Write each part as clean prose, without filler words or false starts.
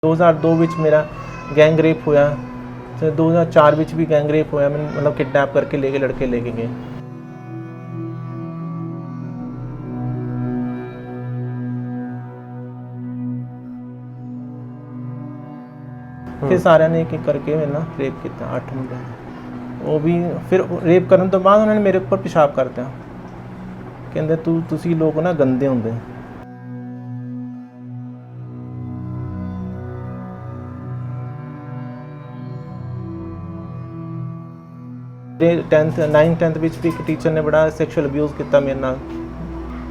2002 ਵਿੱਚ ਮੇਰਾ gang rape ਹੋਇਆ ਤੇ 2004 ਵਿੱਚ ਵੀ ਗੈਂਗ ਰੇਪ ਹੋਇਆ। ਮੈਨੂੰ ਮਤਲਬ ਕਿਡਨੈਪ ਕਰਕੇ ਲੈ ਕੇ ਲੜਕੇ ਲੈ ਕੇ ਗਏ। ਫਿਰ ਸਾਰਿਆਂ ਨੇ ਇੱਕ ਇੱਕ ਕਰਕੇ ਮੇਰੇ ਨਾਲ ਰੇਪ ਕੀਤਾ 8 ਮੁੰਡਿਆਂ ਨੇ। ਉਹ ਵੀ ਫਿਰ ਰੇਪ ਕਰਨ ਤੋਂ ਬਾਅਦ ਉਹਨਾਂ ਨੇ ਮੇਰੇ ਉੱਪਰ ਪਿਸ਼ਾਬ ਕਰਤਾ। ਕਹਿੰਦੇ ਤੁਸੀਂ ਲੋਕ ਨਾ ਗੰਦੇ ਹੁੰਦੇ। नाइन्थ टेंथ ਵਿੱਚ ਵੀ ਇੱਕ ਟੀਚਰ ਨੇ ਬੜਾ ਸੈਕਸ਼ੂਅਲ ਅਬਿਊਜ਼ ਕੀਤਾ ਮੇਰੇ ਨਾਲ।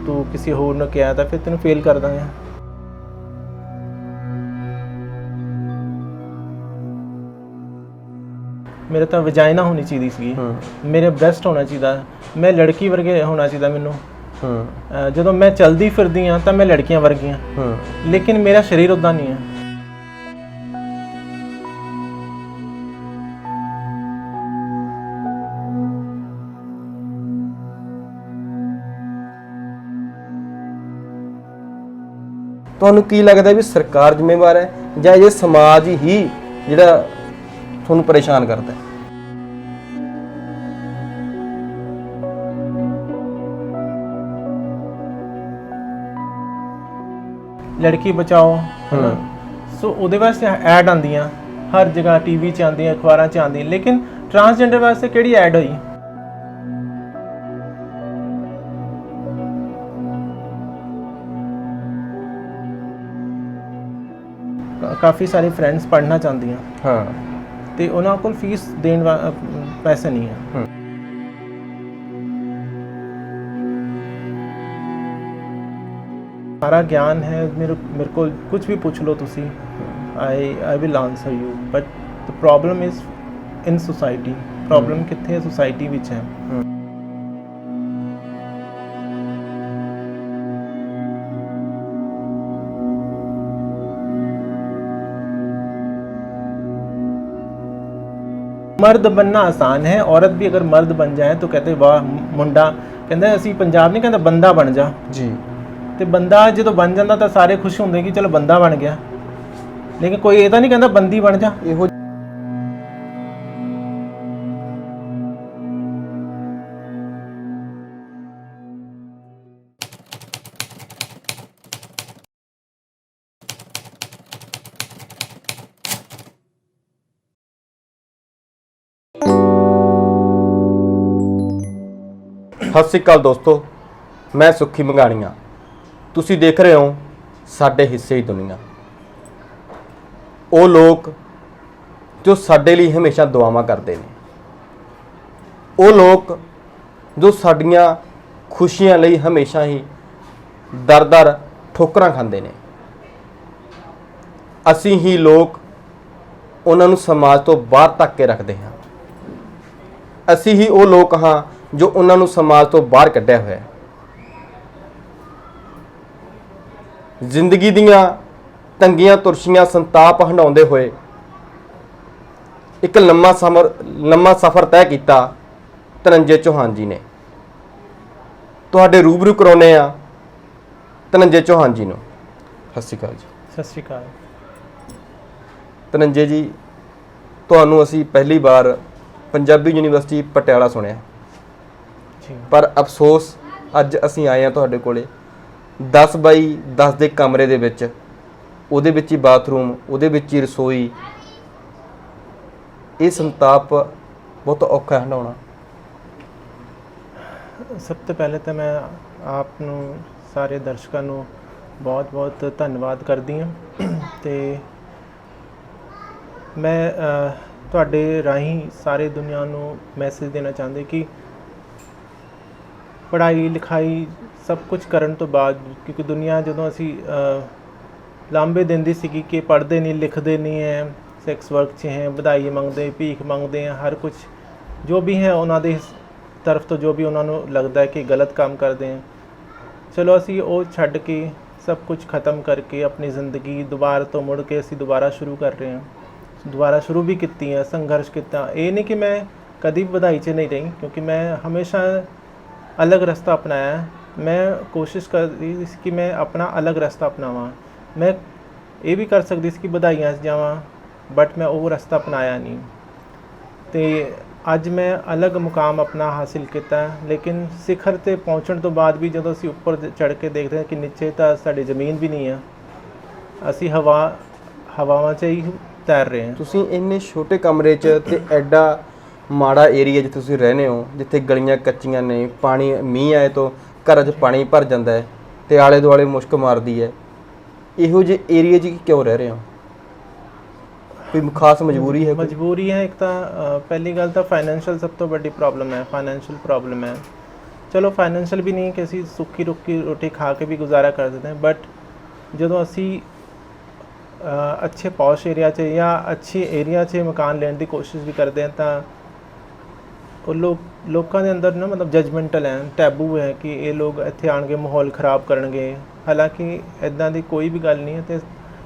ਤੂੰ ਕਿਸੇ ਹੋਰ ਨੂੰ ਕਿਹਾ ਤਾਂ ਫਿਰ ਤੈਨੂੰ ਫੇਲ ਕਰ ਦਾਂਗੇ। ਮੇਰੇ ਤਾਂ ਵਜਾਈਨਾ ਹੋਣੀ ਚਾਹੀਦੀ ਸੀ, ਮੇਰੇ ਬ੍ਰੈਸਟ ਹੋਣਾ ਚਾਹੀਦਾ, ਮੈਂ ਲੜਕੀ ਵਰਗੇ ਹੋਣਾ ਚਾਹੀਦਾ ਮੈਨੂੰ। ਜਦੋਂ ਮੈਂ ਚਲਦੀ ਫਿਰਦੀ ਹਾਂ ਤਾਂ ਮੈਂ ਲੜਕੀਆਂ ਵਰਗੀਆਂ, ਲੇਕਿਨ ਮੇਰਾ ਸਰੀਰ ਉੱਦਾਂ ਨਹੀਂ ਹੈ। ਤੁਹਾਨੂੰ ਕੀ ਲੱਗਦਾ ਵੀ ਸਰਕਾਰ ਜ਼ਿੰਮੇਵਾਰ ਹੈ ਜਾਂ ਇਹ ਸਮਾਜ ਹੀ ਜਿਹੜਾ ਤੁਹਾਨੂੰ ਪਰੇਸ਼ਾਨ ਕਰਦਾ ਹੈ? ਲੜਕੀ ਬਚਾਓ ਸੋ ਉਹਦੇ ਵਾਸਤੇ ਐਡ ਆਉਂਦੀਆਂ ਹਰ ਜਗ੍ਹਾ, ਟੀਵੀ 'ਚ ਆਉਂਦੀਆਂ, ਅਖਬਾਰਾਂ 'ਚ ਆਉਂਦੀਆਂ, ਲੇਕਿਨ ਟਰਾਂਸਜੈਂਡਰ ਵਾਸਤੇ ਕਿਹੜੀ ਐਡ ਹੋਈ? ਕਾਫੀ ਸਾਰੇ ਫਰੈਂਡਸ ਪੜ੍ਹਨਾ ਚਾਹੁੰਦੀਆਂ ਤੇ ਉਹਨਾਂ ਕੋਲ ਫੀਸ ਦੇਣ ਪੈਸੇ ਨਹੀਂ ਹੈ। ਸਾਰਾ ਗਿਆਨ ਹੈ ਮੇਰੇ ਕੋਲ, ਕੁਝ ਵੀ ਪੁੱਛ ਲਓ ਤੁਸੀਂ, I will answer you, but the problem is in society। Problem ਕਿੱਥੇ ਹੈ? ਸੁਸਾਇਟੀ ਵਿੱਚ ਹੈ। मर्द बनना आसान है, औरत भी अगर मर्द बन जाए तो कहते वाह मुंडा, कहते असी पंजाब नहीं कहते बंदा बन जा जी। तो बंदा जो बन जाता तो सारे खुश होंगे कि चलो बंदा बन गया, लेकिन कोई ये तो नहीं कहता बंदी बन जा। ਸਤਿ ਸ਼੍ਰੀ ਅਕਾਲ ਦੋਸਤੋ, ਮੈਂ ਸੁੱਖੀ ਮੰਗਾਣੀਆਂ। ਤੁਸੀਂ ਦੇਖ ਰਹੇ ਹੋ ਸਾਡੇ ਹਿੱਸੇ ਦੀ ਦੁਨੀਆ। ਉਹ ਲੋਕ ਜੋ ਸਾਡੇ ਲਈ ਹਮੇਸ਼ਾ ਦੁਆਵਾਂ ਕਰਦੇ ਨੇ, ਉਹ ਲੋਕ ਜੋ ਸਾਡੀਆਂ ਖੁਸ਼ੀਆਂ ਲਈ ਹਮੇਸ਼ਾ ਹੀ ਦਰ-ਦਰ ਠੋਕਰਾਂ ਖਾਂਦੇ ਨੇ। ਅਸੀਂ ਹੀ ਲੋਕ ਉਹਨਾਂ ਨੂੰ ਸਮਾਜ ਤੋਂ ਬਾਹਰ ਧੱਕ ਕੇ ਰੱਖਦੇ ਹਾਂ। ਅਸੀਂ ਹੀ ਉਹ ਲੋਕ ਹਾਂ ਜੋ ਉਹਨਾਂ ਨੂੰ ਸਮਾਜ ਤੋਂ ਬਾਹਰ ਕੱਢਿਆ ਹੋਇਆ ਹੈ। ਜ਼ਿੰਦਗੀ ਦੀਆਂ ਤੰਗੀਆਂ ਤੁਰਸ਼ੀਆਂ ਸੰਤਾਪ ਹੰਡਾਉਂਦੇ ਹੋਏ ਇੱਕ ਲੰਮਾ ਸਫ਼ਰ ਤੈਅ ਕੀਤਾ ਧਨੰਜੇ ਚੌਹਾਨ ਜੀ ਨੇ। ਤੁਹਾਡੇ ਰੂਬਰੂ ਕਰਾਉਂਦੇ ਆ ਧਨੰਜੇ ਚੌਹਾਨ ਜੀ ਨੂੰ। ਸਤਿ ਸ਼੍ਰੀ ਅਕਾਲ ਜੀ। ਸਤਿ ਸ਼੍ਰੀ ਅਕਾਲ। ਧਨੰਜੇ ਜੀ, ਤੁਹਾਨੂੰ ਅਸੀਂ ਪਹਿਲੀ ਵਾਰ ਪੰਜਾਬੀ ਯੂਨੀਵਰਸਿਟੀ ਪਟਿਆਲਾ ਸੁਣਿਆ, ਪਰ ਅਫਸੋਸ ਅੱਜ ਅਸੀਂ ਆਏ ਹਾਂ ਤੁਹਾਡੇ ਕੋਲੇ 10 ਬਾਈ 10 ਦੇ ਕਮਰੇ ਦੇ ਵਿੱਚ, ਉਹਦੇ ਵਿੱਚ ਹੀ ਬਾਥਰੂਮ, ਉਹਦੇ ਵਿੱਚ ਹੀ ਰਸੋਈ। ਇਹ ਸੰਤਾਪ ਬਹੁਤ ਔਖਾ ਹੰਡਾਉਣਾ। ਸਭ ਤੋਂ ਪਹਿਲੇ ਤਾਂ ਮੈਂ ਆਪ ਨੂੰ, ਸਾਰੇ ਦਰਸ਼ਕਾਂ ਨੂੰ ਬਹੁਤ ਬਹੁਤ ਧੰਨਵਾਦ ਕਰਦੀ ਹਾਂ ਤੇ ਮੈਂ ਤੁਹਾਡੇ ਰਾਹੀਂ ਸਾਰੇ ਦੁਨੀਆ ਨੂੰ ਮੈਸੇਜ ਦੇਣਾ ਚਾਹੁੰਦੇ ਕਿ ਪੜ੍ਹਾਈ ਲਿਖਾਈ ਸਭ ਕੁਝ ਕਰਨ ਤੋਂ ਬਾਅਦ, ਕਿਉਂਕਿ ਦੁਨੀਆ ਜਦੋਂ ਅਸੀਂ ਲਾਂਭੇ ਦਿੰਦੀ ਸੀਗੀ ਕਿ ਪੜ੍ਹਦੇ ਨਹੀਂ ਲਿਖਦੇ ਨਹੀਂ ਹੈ, ਸੈਕਸ ਵਰਕ 'ਚ ਹੈ, ਵਧਾਈ ਮੰਗਦੇ, ਭੀਖ ਮੰਗਦੇ ਆ, ਹਰ ਕੁਝ ਜੋ ਵੀ ਹੈ ਉਹਨਾਂ ਦੇ ਤਰਫ ਤੋਂ ਜੋ ਵੀ ਉਹਨਾਂ ਨੂੰ ਲੱਗਦਾ ਹੈ ਕਿ ਗਲਤ ਕੰਮ ਕਰਦੇ ਆ, ਚਲੋ ਅਸੀਂ ਉਹ ਛੱਡ ਕੇ ਸਭ ਕੁਝ ਖਤਮ ਕਰਕੇ ਆਪਣੀ ਜ਼ਿੰਦਗੀ ਦੁਬਾਰਾ ਤੋਂ ਮੁੜ ਕੇ ਅਸੀਂ ਦੁਬਾਰਾ ਸ਼ੁਰੂ ਕਰ ਰਹੇ ਹਾਂ। ਦੁਬਾਰਾ ਸ਼ੁਰੂ ਵੀ ਕੀਤੀ ਹੈ, ਸੰਘਰਸ਼ ਕੀਤਾ। ਇਹ ਨਹੀਂ ਕਿ ਮੈਂ ਕਦੀ ਵਧਾਈ 'ਚ ਨਹੀਂ ਰਹੀ, ਕਿਉਂਕਿ ਮੈਂ ਹਮੇਸ਼ਾ अलग रास्ता अपनाया। मैं कोशिश कर रही थी कि मैं अपना अलग रास्ता अपनावा। मैं ਇਹ ਵੀ ਕਰ ਸਕਦੀ ਸੀ ਕਿ ਵਧਾਈਆਂ 'ਚ ਜਾਵਾਂ, ਬਟ ਮੈਂ ਉਹ ਰਸਤਾ ਅਪਣਾਇਆ ਨਹੀਂ ਤੇ ਅੱਜ ਮੈਂ ਅਲੱਗ ਮੁਕਾਮ ਆਪਣਾ ਹਾਸਿਲ ਕੀਤਾ। ਲੇਕਿਨ ਸਿਖਰ ਤੇ ਪਹੁੰਚਣ ਤੋਂ ਬਾਅਦ ਵੀ ਜਦੋਂ ਅਸੀਂ ਉੱਪਰ ਚੜ੍ਹ ਕੇ ਦੇਖਦੇ ਹਾਂ ਕਿ ਨੀਚੇ ਤਾਂ ਸਾਡੀ ਜ਼ਮੀਨ ਵੀ ਨਹੀਂ ਆ, ਅਸੀਂ ਹਵਾਵਾਂ 'ਚ ਹੀ ਤੈਰ ਰਹੇ ਹਾਂ। ਤੁਸੀਂ ਇੰਨੇ ਛੋਟੇ ਕਮਰੇ 'ਚ ਤੇ ਐਡਾ ਮਾੜਾ ਏਰੀਆ ਜਿੱਥੇ ਤੁਸੀਂ ਰਹਿੰਦੇ ਹੋ, ਜਿੱਥੇ ਗਲੀਆਂ ਕੱਚੀਆਂ ਨੇ, ਪਾਣੀ ਮੀਂਹ ਆਏ ਤੋਂ ਘਰਾਂ 'ਚ ਪਾਣੀ ਭਰ ਜਾਂਦਾ ਹੈ ਤੇ ਆਲੇ ਦੁਆਲੇ ਮੁਸ਼ਕ ਮਾਰਦੀ ਹੈ, ਇਹੋ ਜਿਹੇ ਏਰੀਆ 'ਚ ਕਿਉਂ ਰਹਿ ਰਹੇ ਹੋ? ਕੋਈ ਖਾਸ ਮਜਬੂਰੀ ਹੈ? ਮਜਬੂਰੀ ਹੈ। ਇੱਕ ਤਾਂ ਪਹਿਲੀ ਗੱਲ ਤਾਂ ਫਾਈਨੈਂਸ਼ੀਅਲ ਸਭ ਤੋਂ ਵੱਡੀ ਪ੍ਰੋਬਲਮ ਹੈ, ਫਾਈਨੈਂਸ਼ੀਅਲ ਪ੍ਰੋਬਲਮ ਹੈ। ਚਲੋ ਫਾਈਨੈਂਸ਼ੀਅਲ ਵੀ ਨਹੀਂ ਕਿ ਅਸੀਂ ਸੁੱਕੀ ਰੁੱਕੀ ਰੋਟੀ ਖਾ ਕੇ ਵੀ ਗੁਜ਼ਾਰਾ ਕਰ ਦਿੰਦੇ ਹਾਂ, ਬਟ ਜਦੋਂ ਅਸੀਂ ਅੱਛੇ ਪੌਸ਼ ਏਰੀਆ 'ਚ ਜਾਂ ਅੱਛੇ ਏਰੀਆ 'ਚ ਮਕਾਨ ਲੈਣ ਦੀ ਕੋਸ਼ਿਸ਼ ਵੀ ਕਰਦੇ ਹਾਂ ਤਾਂ ਉਹ ਲੋਕਾਂ ਦੇ ਅੰਦਰ ਨਾ ਮਤਲਬ ਜਜਮੈਂਟਲ ਹੈ, ਟੈਬੂ ਹੈ ਕਿ ਇਹ ਲੋਕ ਇੱਥੇ ਆਣਗੇ ਮਾਹੌਲ ਖ਼ਰਾਬ ਕਰਨਗੇ। ਹਾਲਾਂਕਿ ਇੱਦਾਂ ਦੀ ਕੋਈ ਵੀ ਗੱਲ ਨਹੀਂ ਹੈ ਤੇ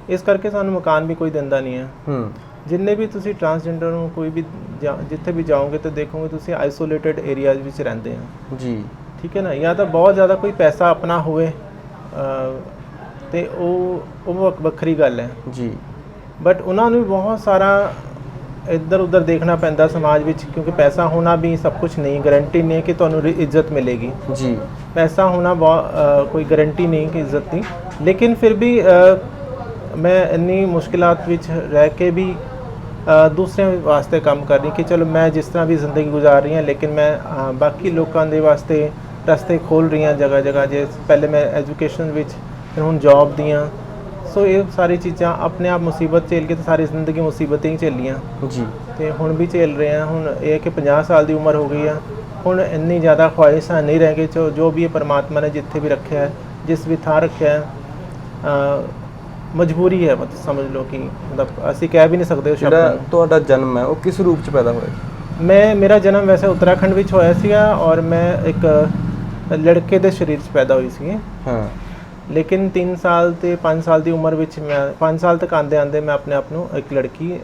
ਇਸ ਕਰਕੇ ਸਾਨੂੰ ਮਕਾਨ ਵੀ ਕੋਈ ਦਿੰਦਾ ਨਹੀਂ ਹੈ। ਜਿੰਨੇ ਵੀ ਤੁਸੀਂ ਟਰਾਂਸਜੈਂਡਰ ਨੂੰ ਕੋਈ ਵੀ ਜਿੱਥੇ ਵੀ ਜਾਓਗੇ ਤਾਂ ਦੇਖੋਗੇ ਤੁਸੀਂ ਆਈਸੋਲੇਟਡ ਏਰੀਆਜ਼ ਵਿੱਚ ਰਹਿੰਦੇ ਆ ਜੀ, ਠੀਕ ਹੈ ਨਾ। ਜਾਂ ਤਾਂ ਬਹੁਤ ਜ਼ਿਆਦਾ ਕੋਈ ਪੈਸਾ ਆਪਣਾ ਹੋਵੇ ਤੇ ਉਹ ਵੱਖਰੀ ਗੱਲ ਹੈ ਜੀ, ਬਟ ਉਹਨਾਂ ਨੂੰ ਵੀ ਬਹੁਤ ਸਾਰਾ ਇੱਧਰ ਉੱਧਰ ਦੇਖਣਾ ਪੈਂਦਾ ਸਮਾਜ ਵਿੱਚ, ਕਿਉਂਕਿ ਪੈਸਾ ਹੋਣਾ ਵੀ ਸਭ ਕੁਝ ਨਹੀਂ, ਗਰੰਟੀ ਨਹੀਂ ਕਿ ਤੁਹਾਨੂੰ ਇੱਜ਼ਤ ਮਿਲੇਗੀ ਜੀ। ਪੈਸਾ ਹੋਣਾ ਕੋਈ ਗਰੰਟੀ ਨਹੀਂ ਕਿ ਇੱਜ਼ਤ ਦੀ, ਲੇਕਿਨ ਫਿਰ ਵੀ ਮੈਂ ਇੰਨੀ ਮੁਸ਼ਕਿਲਾਤ ਵਿੱਚ ਰਹਿ ਕੇ ਵੀ ਦੂਸਰਿਆਂ ਵਾਸਤੇ ਕੰਮ ਕਰ ਰਹੀ ਕਿ ਚਲੋ ਮੈਂ ਜਿਸ ਤਰ੍ਹਾਂ ਵੀ ਜ਼ਿੰਦਗੀ ਗੁਜ਼ਾਰ ਰਹੀ ਹਾਂ, ਲੇਕਿਨ ਮੈਂ ਬਾਕੀ ਲੋਕਾਂ ਦੇ ਵਾਸਤੇ ਰਸਤੇ ਖੋਲ੍ਹ ਰਹੀ ਹਾਂ ਜਗ੍ਹਾ ਜਗ੍ਹਾ। ਜੇ ਪਹਿਲੇ ਮੈਂ ਐਜੂਕੇਸ਼ਨ ਵਿੱਚ, ਫਿਰ ਹੁਣ ਜੌਬ ਦੀਆਂ, ਸੋ ਇਹ ਸਾਰੀ ਚੀਜ਼ਾਂ ਆਪਣੇ ਆਪ ਮੁਸੀਬਤ ਝੇਲ ਕੇ ਤਾਂ ਸਾਰੀ ਜ਼ਿੰਦਗੀ ਮੁਸੀਬਤਾਂ ਹੀ ਝੇਲੀਆਂ ਜੀ, ਤੇ ਹੁਣ ਵੀ ਝੇਲ ਰਹੇ ਹਾਂ। ਹੁਣ ਇਹ ਕਿ 50 ਸਾਲ ਦੀ ਉਮਰ ਹੋ ਗਈ ਆ, ਹੁਣ ਇੰਨੀ ਜ਼ਿਆਦਾ ਖੁਆਇਸ਼ਾਂ ਨਹੀਂ ਰਹਿ ਗਈ। ਜੋ ਵੀ ਇਹ ਪਰਮਾਤਮਾ ਨੇ ਜਿੱਥੇ ਵੀ ਰੱਖਿਆ ਹੈ, ਜਿਸ ਵੀ ਥਾਂ ਰੱਖਿਆ ਹੈ, ਮਜਬੂਰੀ ਹੈ। ਮਤਲਬ ਸਮਝ ਲਓ ਕਿ ਮਤਲਬ ਅਸੀਂ ਕਹਿ ਵੀ ਨਹੀਂ ਸਕਦੇ ਉਹ ਸ਼ਬਦਾਂ ਨੂੰ। ਤੁਹਾਡਾ ਜਨਮ ਹੈ ਉਹ ਕਿਸ ਰੂਪ 'ਚ ਪੈਦਾ ਹੋਇਆ? ਮੇਰਾ ਜਨਮ ਵੈਸੇ ਉੱਤਰਾਖੰਡ ਵਿੱਚ ਹੋਇਆ ਸੀਗਾ ਔਰ ਮੈਂ ਇੱਕ ਲੜਕੇ ਦੇ ਸਰੀਰ 'ਚ ਪੈਦਾ ਹੋਈ ਸੀ। ਹਾਂ, ਲੇਕਿਨ 3 ਸਾਲ ਤੇ 5 ਸਾਲ ਦੀ ਉਮਰ ਵਿੱਚ ਮੈਂ 5 ਸਾਲ ਤੱਕ ਆਉਂਦੇ ਮੈਂ ਆਪਣੇ ਆਪ ਨੂੰ ਇੱਕ ਲੜਕੀ